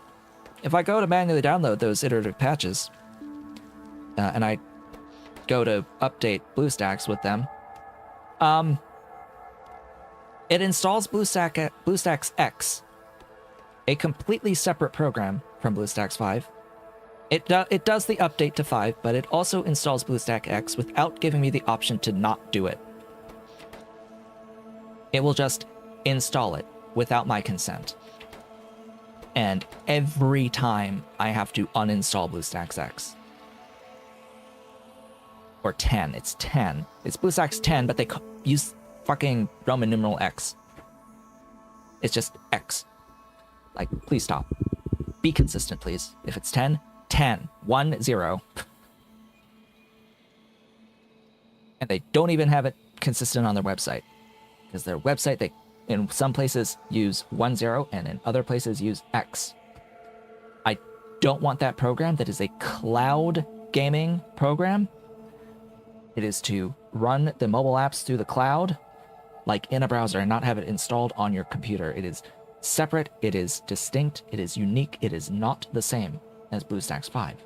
Speaker 1: if I go to manually download those iterative patches, and I go to update BlueStacks with them, it installs BlueStacks X, a completely separate program from BlueStacks 5. It does the update to 5, but it also installs BlueStack X without giving me the option to not do it. It will just install it without my consent. And every time I have to uninstall BlueStacks X. Or 10. It's 10. It's BlueStacks 10, but they use fucking Roman numeral X. It's just X. Like, please stop. Be consistent, please. If it's 10, 10. 1, 0. And they don't even have it consistent on their website. Because their website, they in some places use 1, 0, and in other places use X. I don't want that program. That is a cloud gaming program. It is to run the mobile apps through the cloud, like in a browser, and not have it installed on your computer. It is separate, it is distinct, it is unique, it is not the same as BlueStacks 5.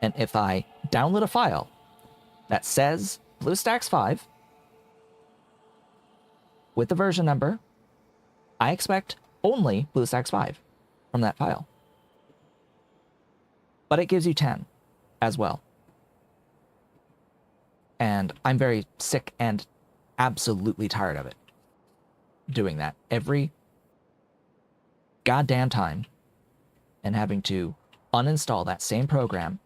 Speaker 1: And if I download a file that says BlueStacks 5 with the version number, I expect only BlueStacks 5 from that file. But it gives you 10 as well. And I'm very sick and absolutely tired of it. Doing that every goddamn time and having to uninstall that same program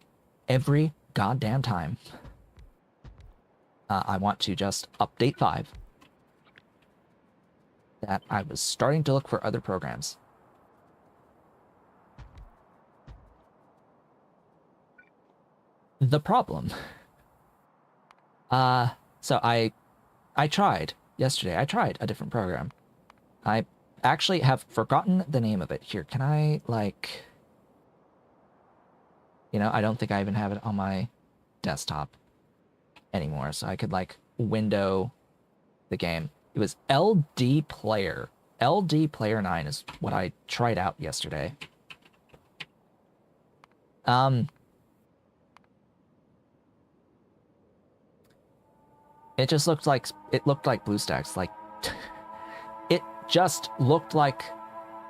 Speaker 1: every goddamn time. I want to just update 5. That I was starting to look for other programs. The problem. So I tried yesterday. I tried a different program. I actually have forgotten the name of it. Here, can I, like... You know, I don't think I even have it on my desktop anymore, so I could, like, window the game. It was LD Player. LD Player 9 is what I tried out yesterday. It just looked like BlueStacks. Like, it just looked like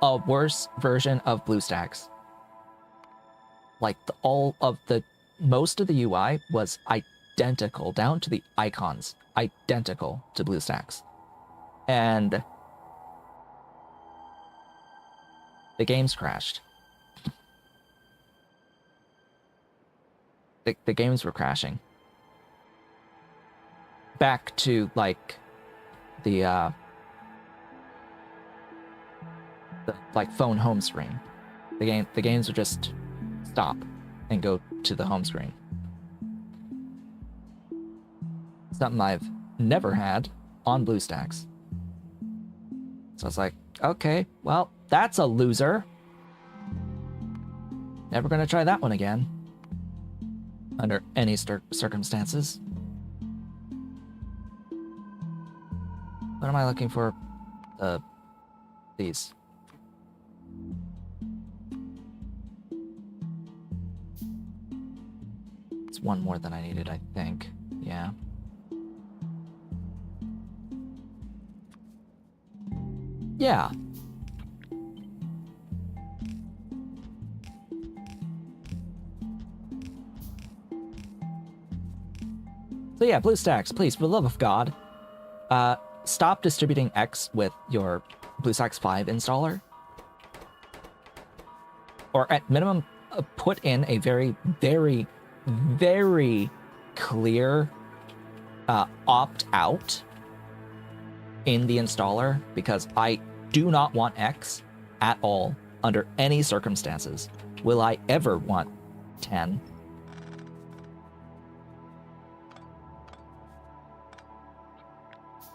Speaker 1: a worse version of BlueStacks. Like, most of the UI was identical, down to the icons, identical to BlueStacks. And the games crashed. The games were crashing. Back to, like, the like phone home screen. The games would just stop and go to the home screen. Something I've never had on BlueStacks. So it's like, okay, well, that's a loser. Never gonna try that one again. Under any circumstances. What am I looking for? These. It's one more than I needed, I think. Yeah. Yeah. So yeah, BlueStacks, please, for the love of God, stop distributing X with your BlueStacks 5 installer. Or at minimum, put in a very, very, very clear opt-out in the installer, because I do not want X at all under any circumstances. Will I ever want 10?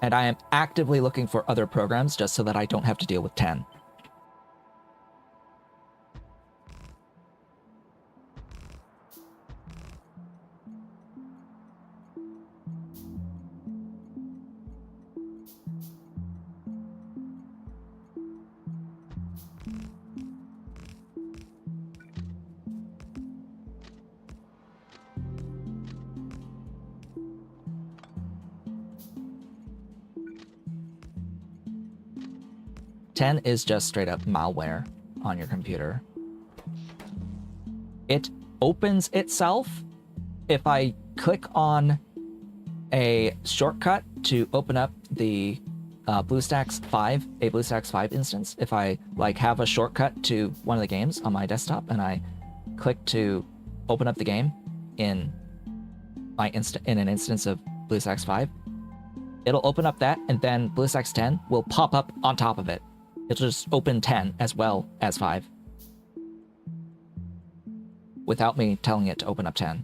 Speaker 1: And I am actively looking for other programs just so that I don't have to deal with 10. Ten is just straight up malware on your computer. It opens itself if I click on a shortcut to open up the BlueStacks 5, a BlueStacks 5 instance. If I like have a shortcut to one of the games on my desktop and I click to open up the game in my in an instance of BlueStacks 5, it'll open up that, and then BlueStacks 10 will pop up on top of it. It'll just open 10 as well as 5 without me telling it to open up 10.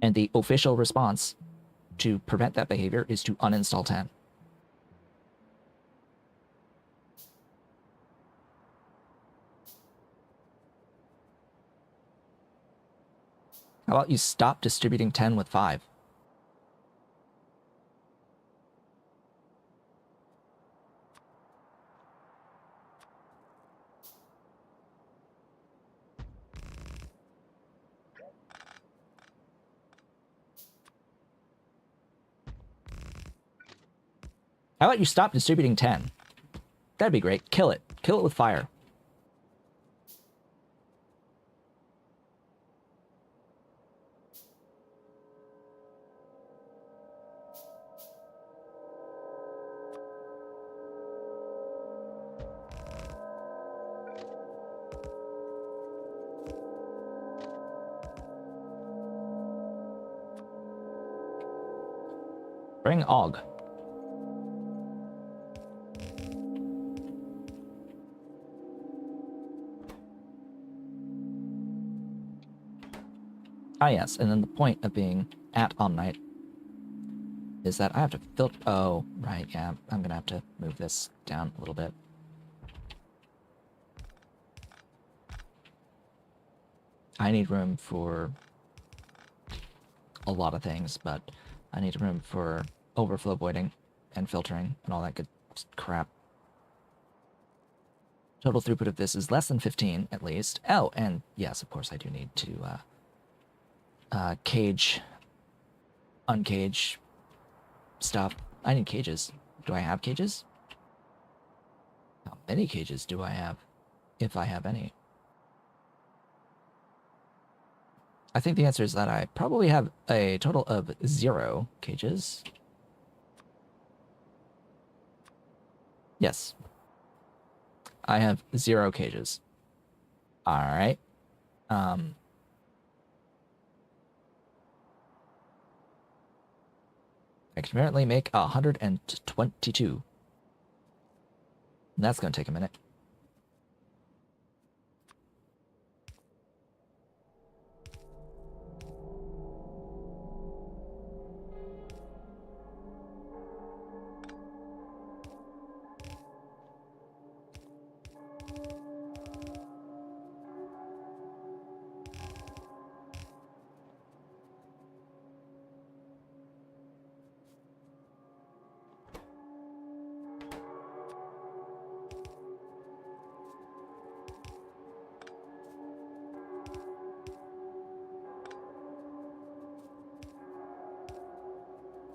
Speaker 1: And the official response to prevent that behavior is to uninstall 10. How about you stop distributing 10 with 5? How about you stop distributing 10? That'd be great. Kill it. Kill it with fire. Bring Og. Ah, yes, and then the point of being at Omnight is that I have to filter. Oh, right, yeah, I'm gonna have to move this down a little bit. I need room for a lot of things, but I need room for overflow voiding and filtering and all that good crap. Total throughput of this is less than 15, at least. Oh, and yes, of course I do need to cage, uncage stuff. I need cages. Do I have cages? How many cages do I have? If I have any. I think the answer is that I probably have a total of 0 cages. Yes. I have 0 cages. Alright. I can apparently make 122. That's going to take a minute.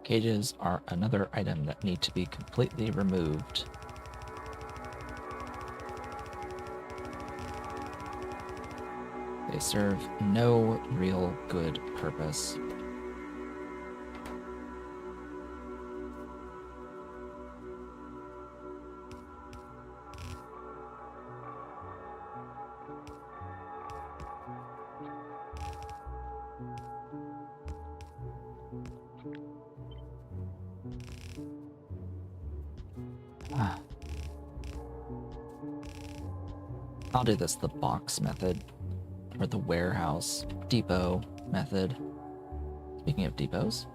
Speaker 1: Cages are another item that need to be completely removed. They serve no real good purpose. I'll do this the box method, or the warehouse depot method. Speaking of depots.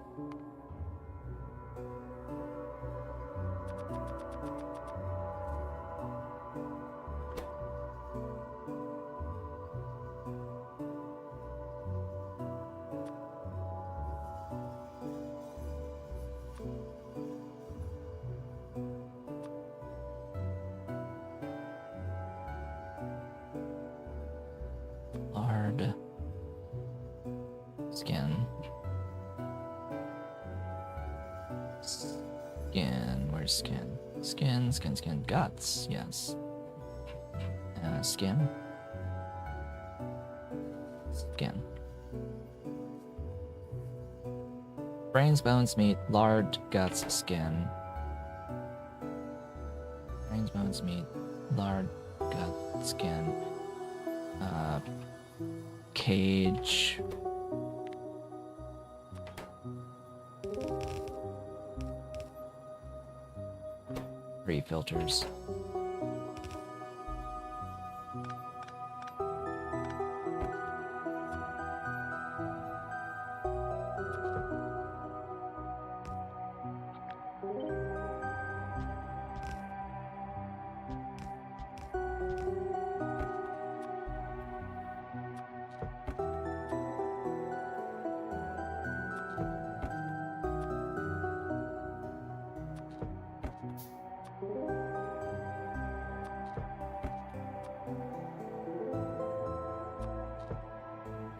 Speaker 1: Lard. Skin. Skin. Where's skin? Skin, skin, skin. Guts, yes. Skin. Skin. Brains, bones, meat, lard, guts, skin. Brains, bones, meat, lard, guts, skin. Cage. Three filters.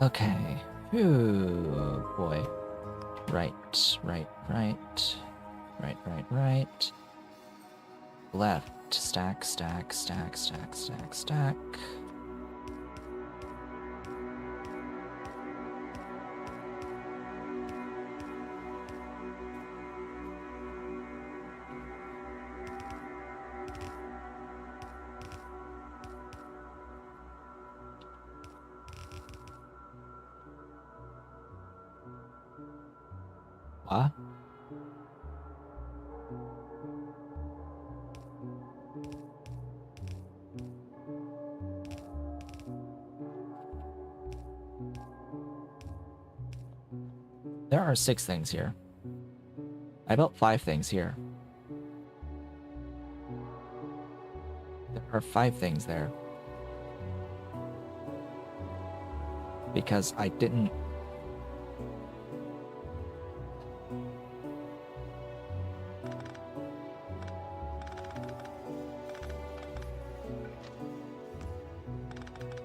Speaker 1: Okay. Ooh, boy. Right. Left. Stack. What? There are 6 things here. I built 5 things here. There are 5 things there. Because I didn't...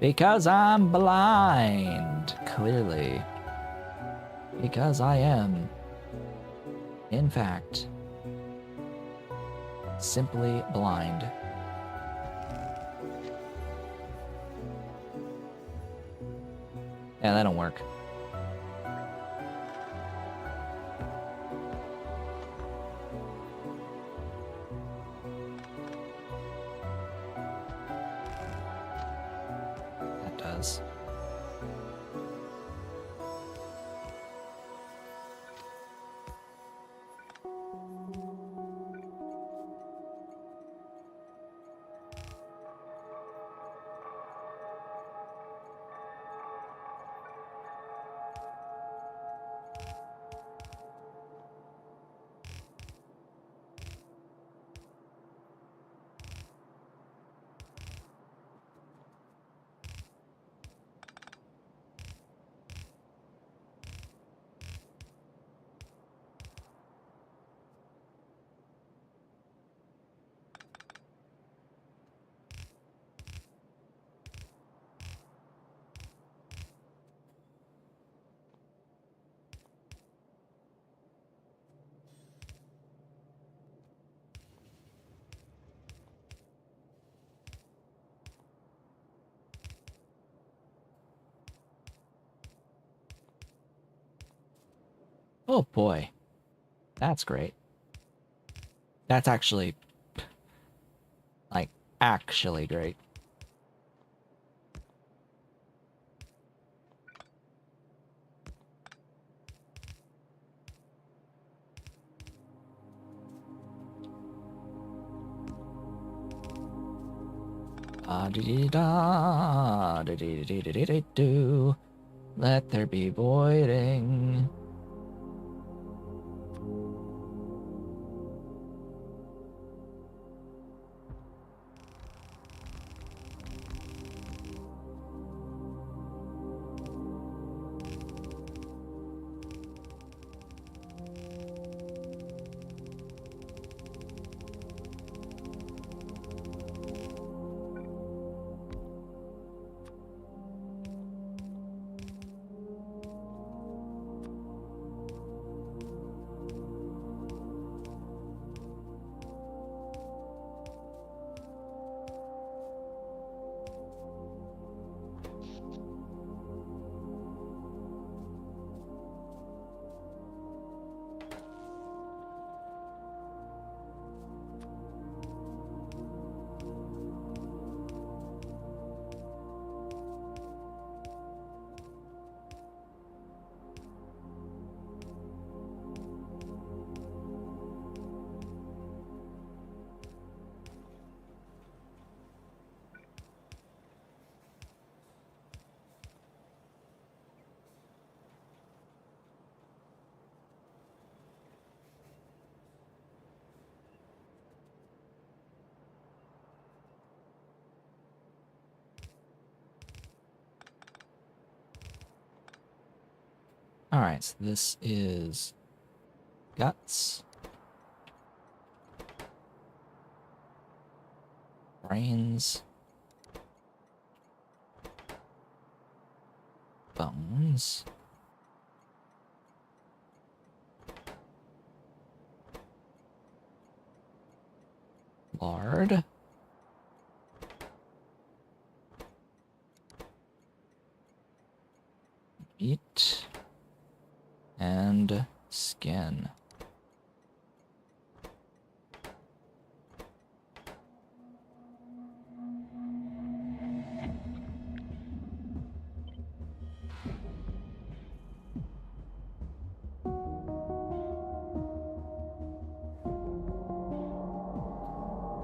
Speaker 1: Because I'm blind, clearly. Because I am, in fact, simply blind. Yeah, that don't work. That does. Oh boy. That's great. That's actually, like, actually great. Da-dee-da, da-dee-dee-dee-dee-doo. Let there be voiding. Alright, so this is guts, brains, bones, lard, meat, and skin.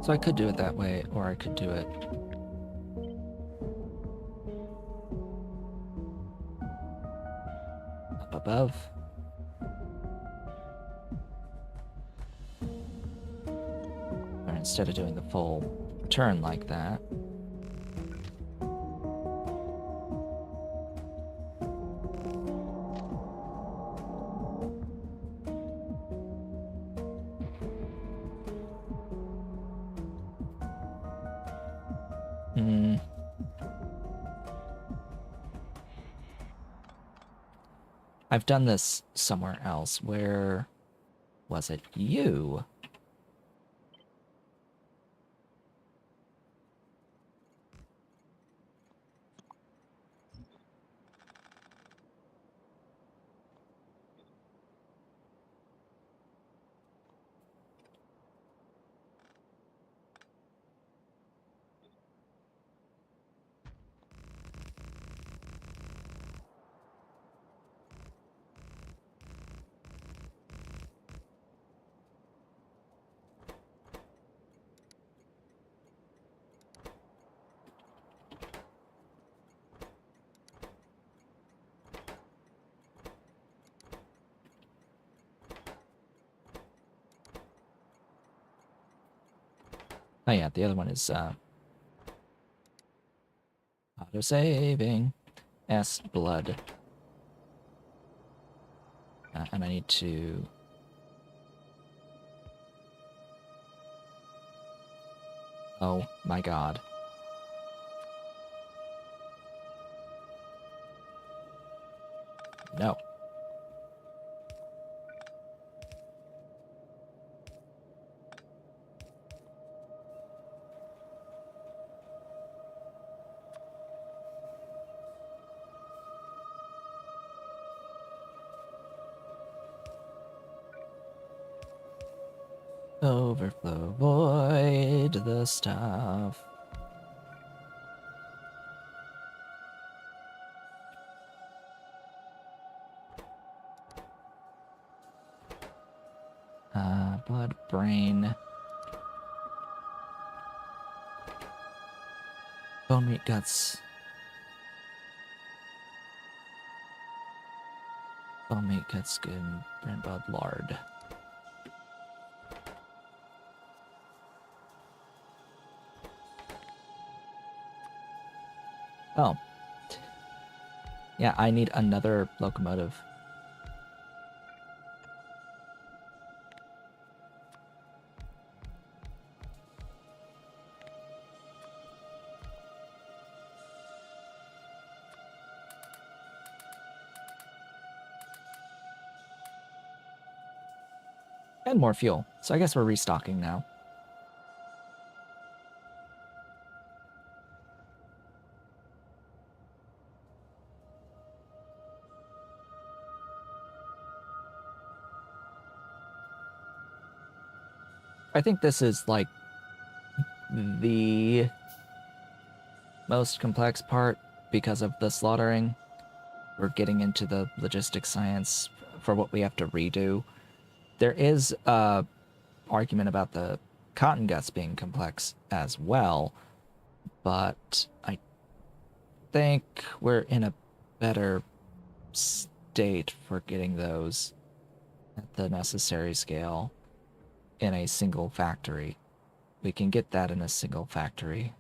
Speaker 1: So I could do it that way, or I could do it up above. Or instead of doing the full turn like that. I've done this somewhere else. Where was it? You. Oh yeah, the other one is auto-saving. S blood. And I need to... Oh my god. No. Overflow, void the stuff. Blood, brain. Bone meat, guts. Bone meat, guts, skin, brain, blood, lard. Oh. Yeah, I need another locomotive. And more fuel. So I guess we're restocking now. I think this is like the most complex part because of the slaughtering. We're getting into the logistics science for what we have to redo. There is a argument about the cotton guts being complex as well, but I think we're in a better state for getting those at the necessary scale in a single factory. We can get that in a single factory.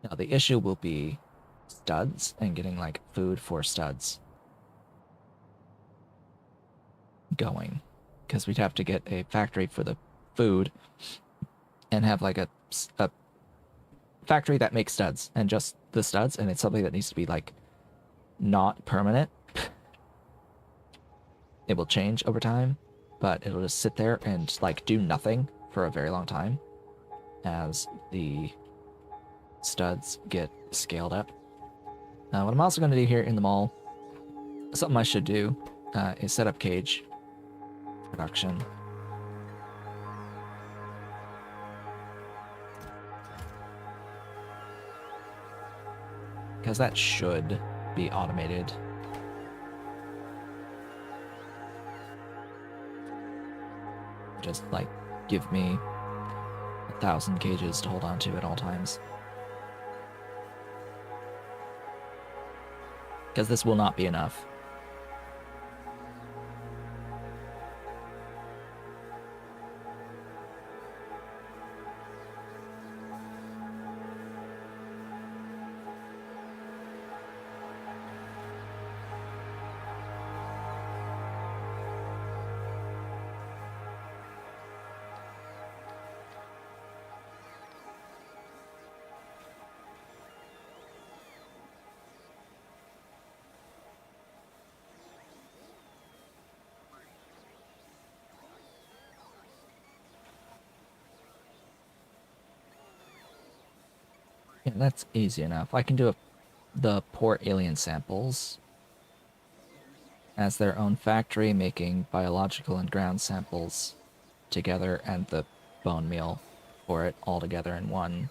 Speaker 1: Now, the issue will be studs and getting, like, food for studs going. Because we'd have to get a factory for the food and have, like, a factory that makes studs and just the studs, and it's something that needs to be, like, not permanent. It will change over time, but it'll just sit there and, like, do nothing for a very long time as the studs get scaled up. What I'm also going to do here in the mall, something I should do, is set up cage production. Because that should be automated. Just, like, give me 1,000 cages to hold on to at all times. Because this will not be enough. Yeah, that's easy enough. I can do the poor alien samples as their own factory, making biological and ground samples together, and the bone meal for it all together in one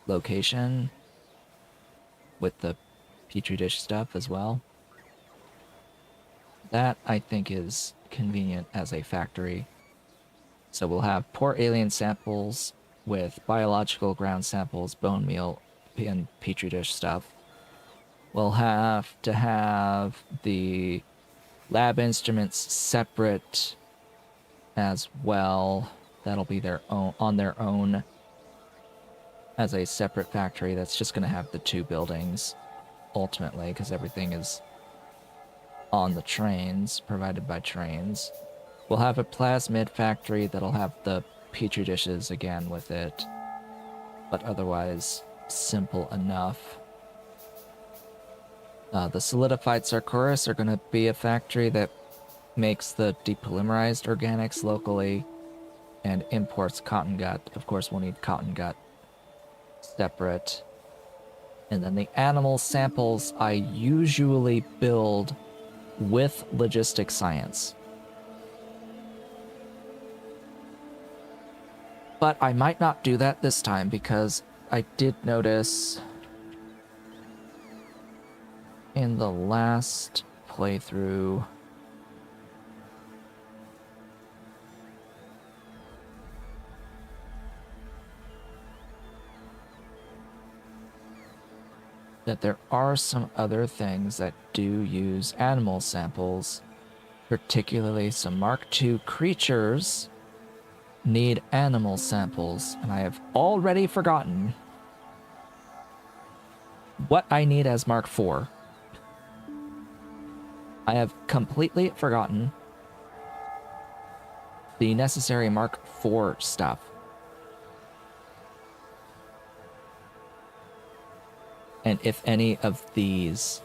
Speaker 1: location with the petri dish stuff as well. That, I think, is convenient as a factory. So we'll have poor alien samples with biological ground samples, bone meal, and petri dish stuff. We'll have to have the lab instruments separate as well. That'll be their own, on their own, as a separate factory that's just going to have the two buildings ultimately, because everything is on the trains, provided by trains. We'll have a plasmid factory that'll have the petri dishes again with it, but otherwise simple enough. The solidified Sarcoris are going to be a factory that makes the depolymerized organics locally and imports cotton gut. Of course, we'll need cotton gut separate. And then the animal samples I usually build with logistic science. But I might not do that this time because I did notice in the last playthrough that there are some other things that do use animal samples, particularly some Mark II creatures need animal samples, and I have already forgotten what I need as Mark IV. I have completely forgotten the necessary Mark IV stuff. And if any of these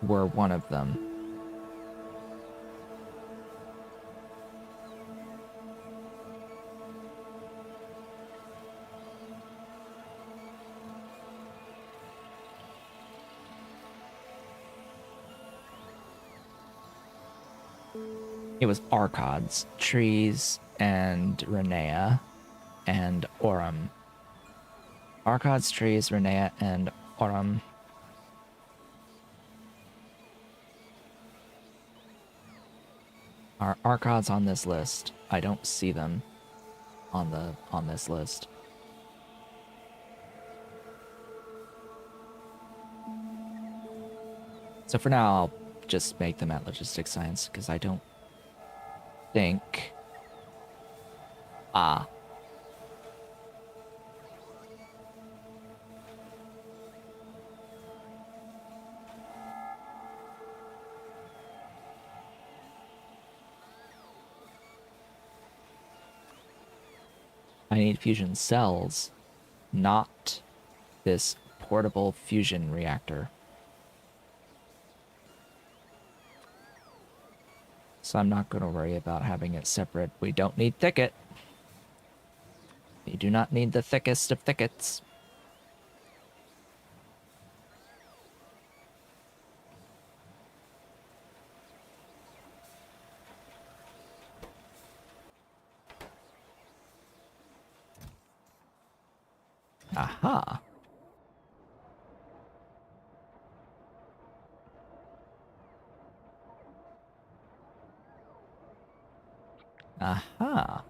Speaker 1: were one of them. It was Archods, trees, and Renea, and Aurum. Archods, trees, Renea, and Aurum. Are Archods on this list? I don't see them on this list. So for now, I'll just make them at logistic science because I don't think. I need fusion cells, not this portable fusion reactor. So I'm not going to worry about having it separate. We don't need thicket. We do not need the thickest of thickets. Aha. Aha.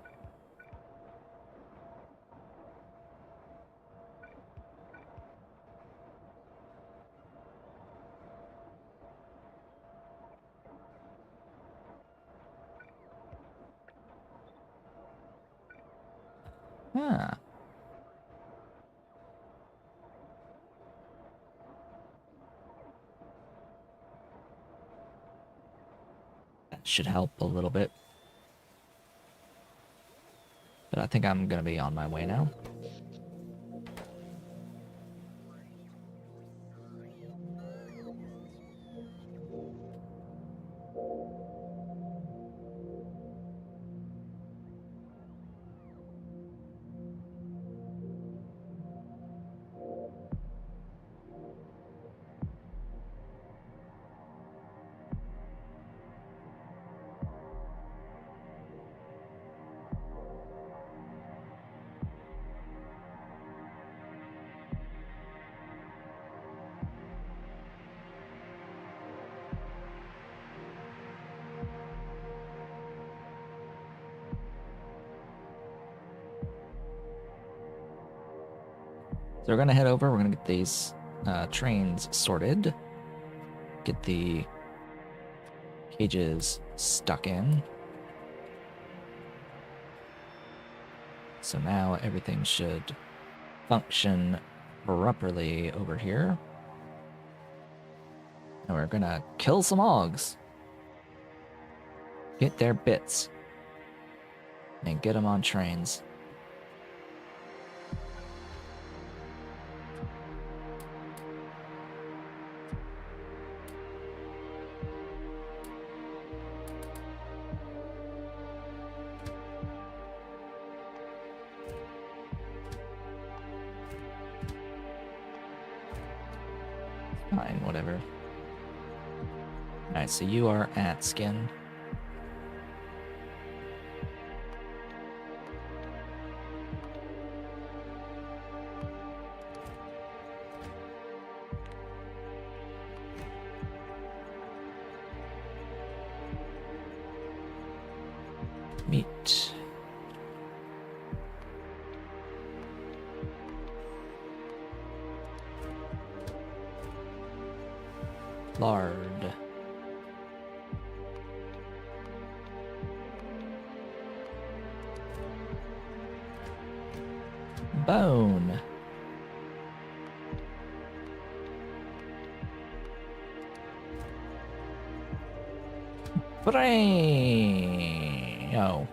Speaker 1: Huh. That should help a little bit. But I think I'm going to be on my way now. So we're going to head over. We're going to get these trains sorted. Get the cages stuck in. So now everything should function properly over here. And we're going to kill some Augs. Get their bits. And get them on trains. Fine, whatever. Alright, so you are at skin. Meat. Lard. Bone. Brain. Oh.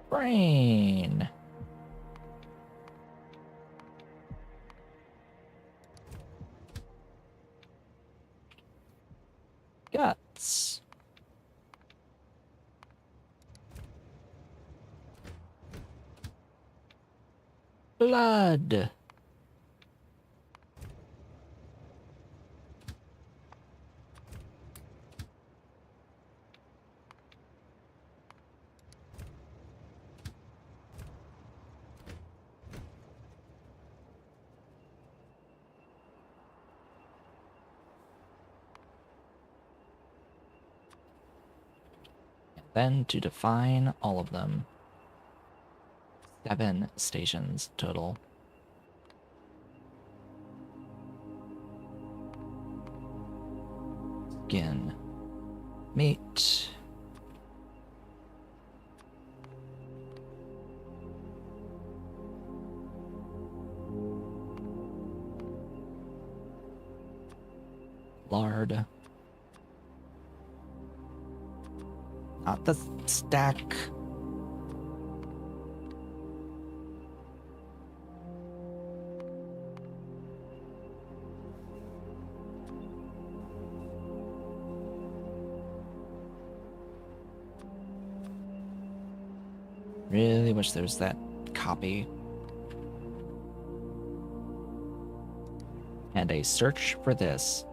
Speaker 1: Brain. Guts. Blood. Then to define all of them. 7 stations total. Skin. Meat. Lard. Not the stack. Really wish there was that copy. And a search for this.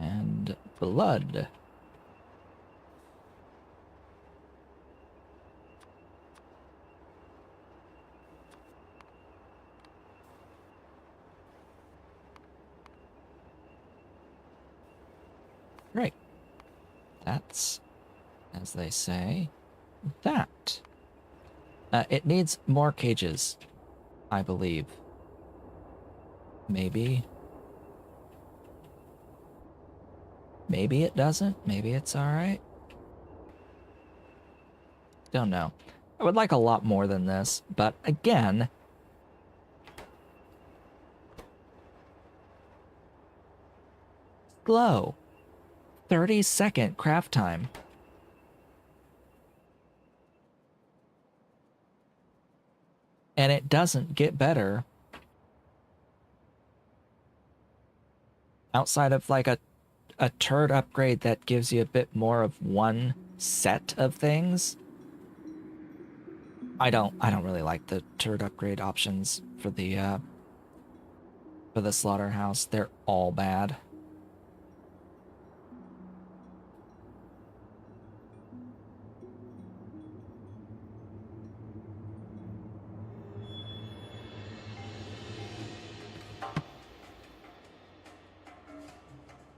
Speaker 1: And blood. Right. That's, as they say, that. It needs more cages, I believe. Maybe. Maybe it doesn't. Maybe it's alright. Don't know. I would like a lot more than this, but again... Slow. 30-second craft time. And it doesn't get better. Outside of like a turd upgrade that gives you a bit more of one set of things. I don't really like the turd upgrade options for the slaughterhouse. They're all bad.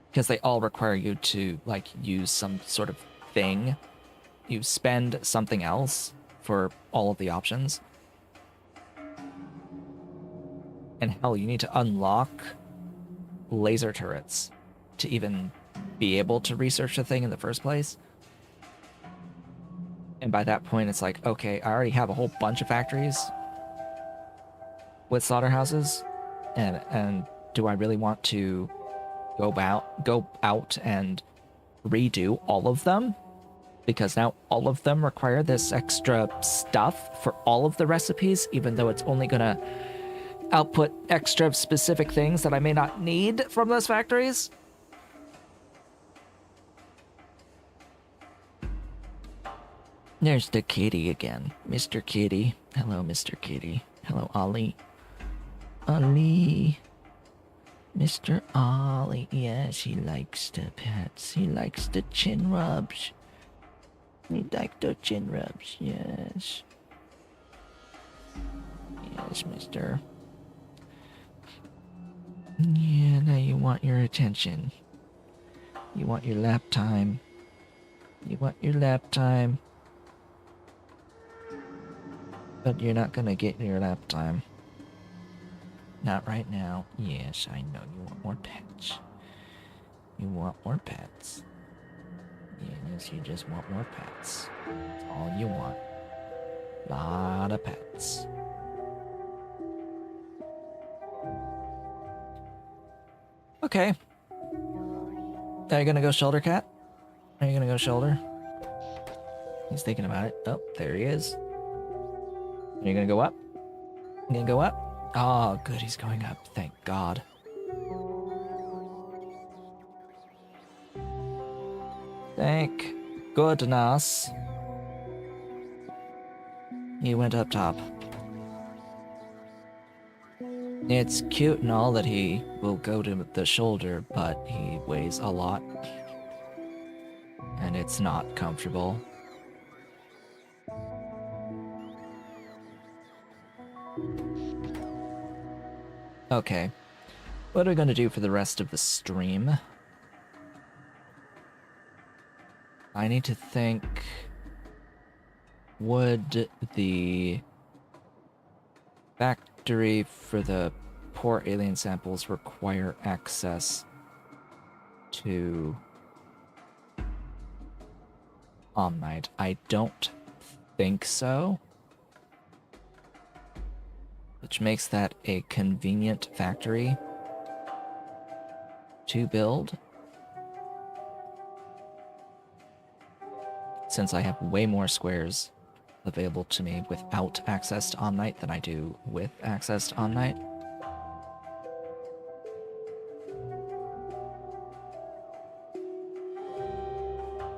Speaker 1: Because they all require you to like use some sort of thing. You spend something else for all of the options. And hell, you need to unlock laser turrets to even be able to research the thing in the first place. And by that point, it's like, okay, I already have a whole bunch of factories with slaughterhouses, and do I really want to go out and redo all of them? Because now all of them require this extra stuff for all of the recipes, even though it's only gonna output extra specific things that I may not need from those factories. There's the kitty again. Mr. Kitty. Hello, Mr. Kitty. Hello, Ollie. Ollie. Mr. Ollie. Yes, he likes the pets. He likes the chin rubs. He likes the chin rubs, yes. Yes, mister. Yeah, now you want your attention. You want your lap time. You want your lap time. But you're not gonna get your lap time. Not right now. Yes, I know you want more pets. You want more pets. Yes, you just want more pets. That's all you want. Lot of pets. Okay. Are you gonna go shoulder, cat? Are you gonna go shoulder? He's thinking about it. Oh, there he is. Are you gonna go up? You gonna go up? Oh, good, he's going up. Thank God. Thank goodness. He went up top. It's cute and all that he will go to the shoulder, but he weighs a lot. And it's not comfortable. Okay. What are we going to do for the rest of the stream? I need to think... Would the factory for the poor alien samples require access to Omnimatter? I don't think so. Which makes that a convenient factory to build. Since I have way more squares available to me without access to Omnimatter than I do with access to Omnimatter.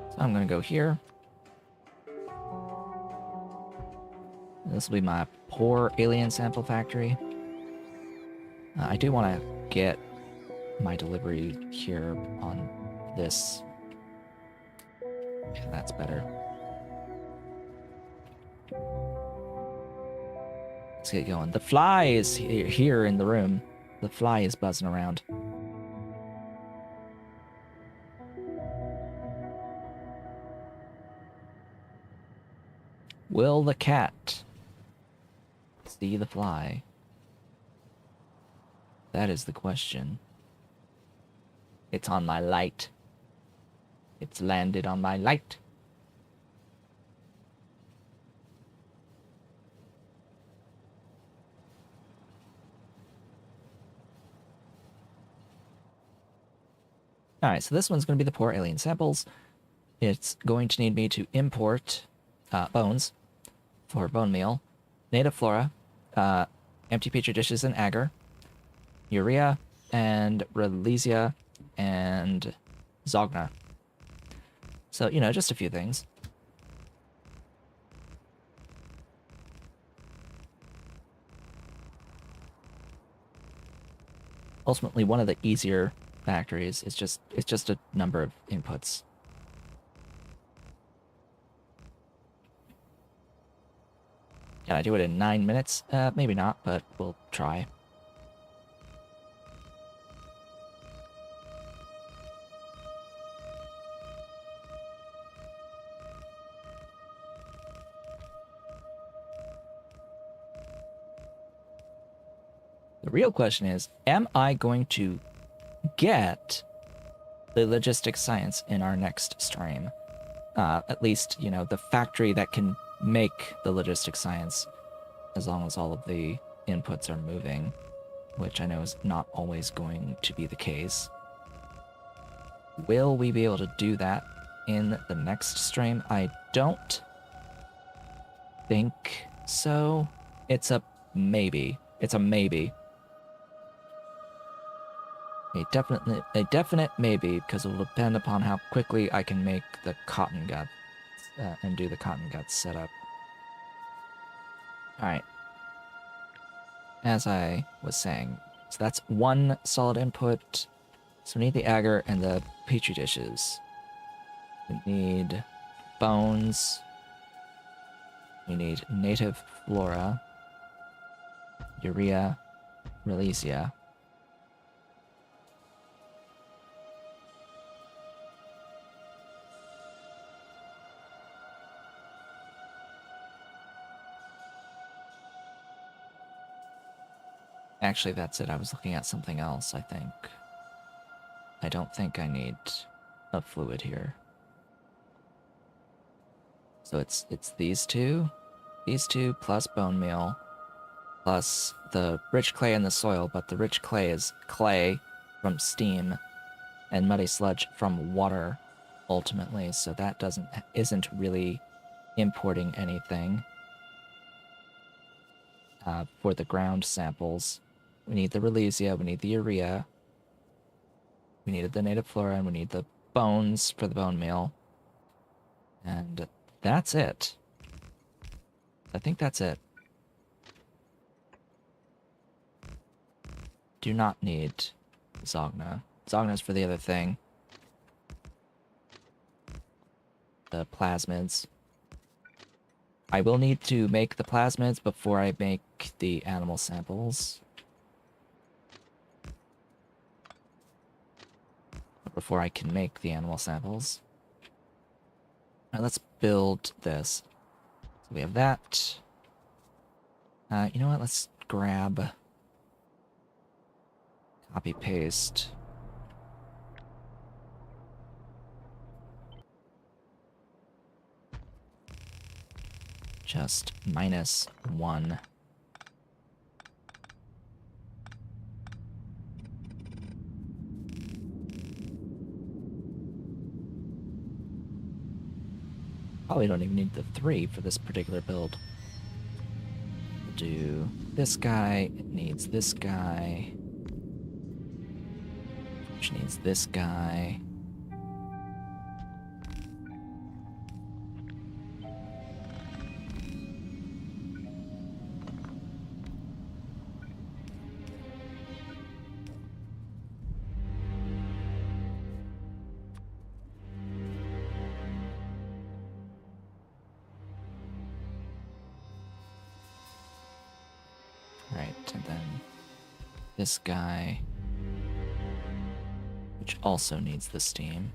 Speaker 1: So I'm gonna go here. This will be my poor alien sample factory. I do want to get my delivery here on this. Yeah, that's better. Let's get going. The fly is here in the room. The fly is buzzing around. Will the cat see the fly? That is the question. It's on my light. It's landed on my light. Alright, so this one's going to be the poor alien samples. It's going to need me to import bones for bone meal, native flora, empty petri dishes and agar, urea, and relesia, and zogna. So, you know, just a few things. Ultimately, one of the easier factories is it's just a number of inputs. Can I do it in 9 minutes? Maybe not, but we'll try. The real question is, am I going to get the logistics science in our next stream? At least, you know, the factory that can make the logistics science, as long as all of the inputs are moving, which I know is not always going to be the case. Will we be able to do that in the next stream? I don't think so. It's a maybe. It's a maybe. A definite maybe, because it will depend upon how quickly I can make the cotton guts and do the cotton guts setup. Alright. As I was saying, so that's one solid input. So we need the agar and the petri dishes. We need bones. We need native flora, urea, releasia. Actually, that's it. I was looking at something else, I think. I don't think I need a fluid here. So it's these two plus bone meal, plus the rich clay in the soil, but the rich clay is clay from steam and muddy sludge from water ultimately, so that isn't really importing anything. For the ground samples, we need the releasia, we need the urea, we needed the native flora, and we need the bones for the bone meal. And that's it. I think that's it. Do not need Zogna. Zogna's for the other thing. The plasmids. I will need to make the plasmids before I make the animal samples. Before I can make the animal samples. Alright, let's build this. So we have that. You know what? Let's grab... Copy paste. Just -1. Probably don't even need the 3 for this particular build. We'll do this guy. It needs this guy. Which needs this guy. Right, and then this guy, which also needs the steam.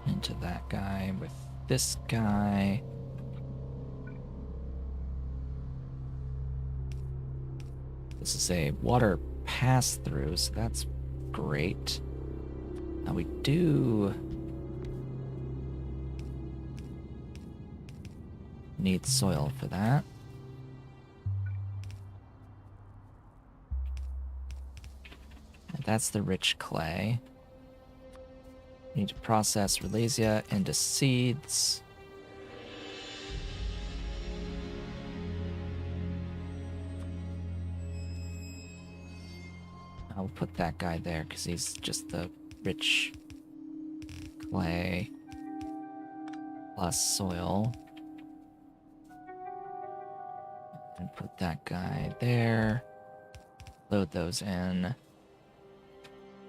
Speaker 1: Into that guy with this guy. This is a water pass-through, so that's great. Now we do need soil for that. And that's the rich clay. Need to process releasia into seeds. I'll put that guy there because he's just the rich clay plus soil. And put that guy there. Load those in.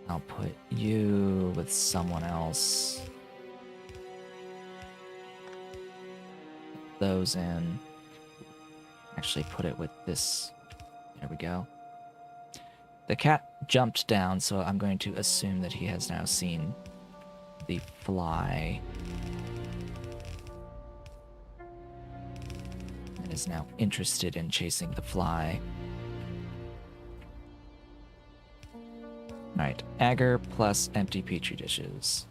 Speaker 1: I'll put you with someone else. Put those in. Actually put it with this. There we go. The cat jumped down, so I'm going to assume that he has now seen the fly. And is now interested in chasing the fly. Alright, agar plus empty petri dishes.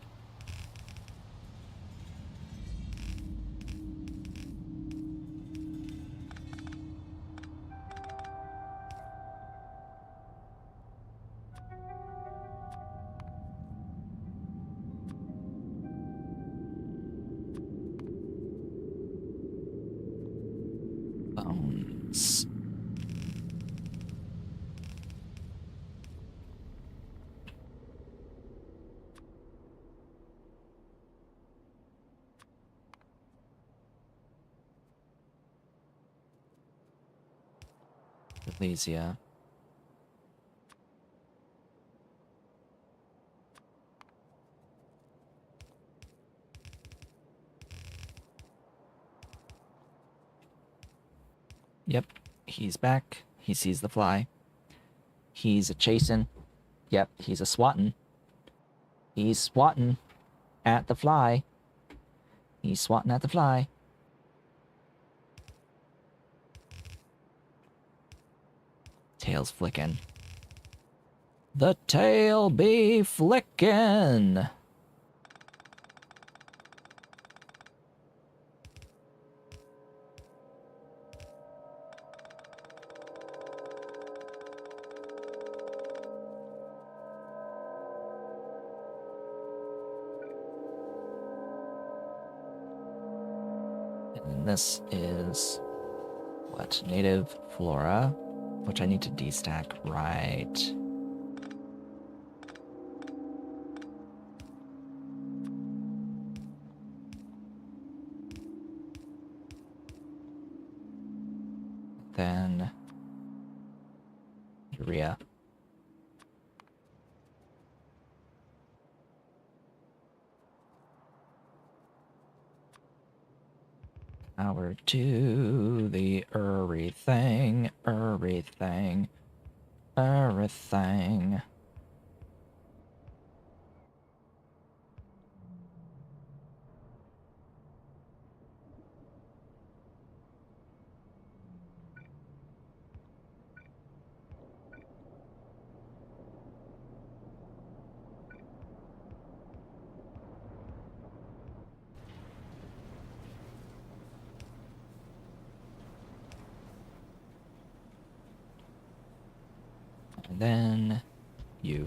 Speaker 1: Bones. Elysia. Yep, he's back. He sees the fly. He's a chasing. Yep, he's a swatting. He's swatting at the fly. He's swatting at the fly. Tail's flicking. The tail be flicking. And this is what? Native flora, which I need to destack, right? Then urea. Power to the everything, everything, everything. And then you.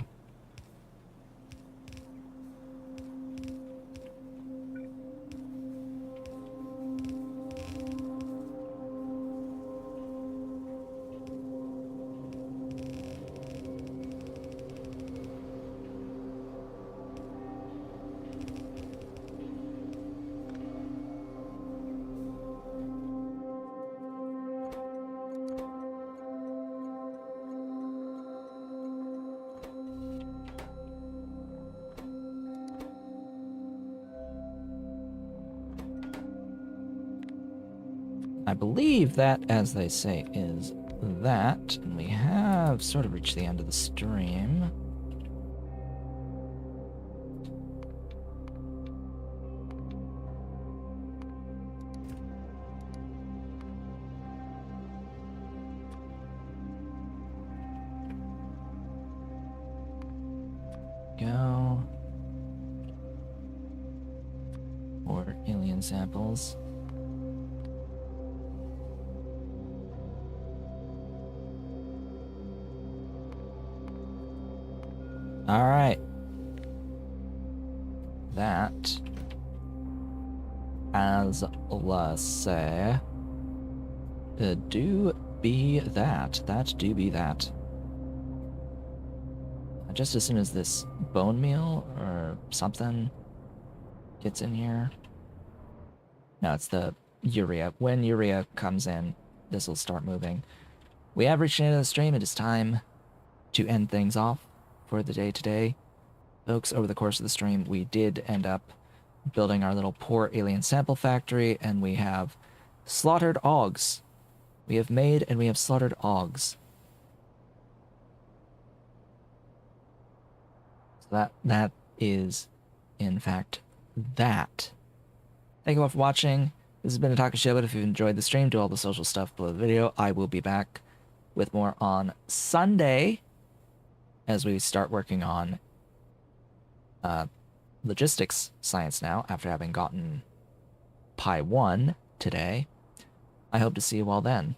Speaker 1: I believe that, as they say, is that. And we have sort of reached the end of the stream. Go. Or alien samples. All right. That, as la say, do be that. That do be that. Just as soon as this bone meal or something gets in here. No, it's the urea. When urea comes in, this will start moving. We have reached the end of the stream. It is time to end things off for the day today. Folks, over the course of the stream, we did end up building our little poor alien sample factory, and we have slaughtered augs. We have made and we have slaughtered augs. So that is in fact, that. Thank you all for watching. This has been a Talking Show, but if you've enjoyed the stream, do all the social stuff below the video. I will be back with more on Sunday as we start working on logistics science now after having gotten Pi 1 today. I hope to see you all then.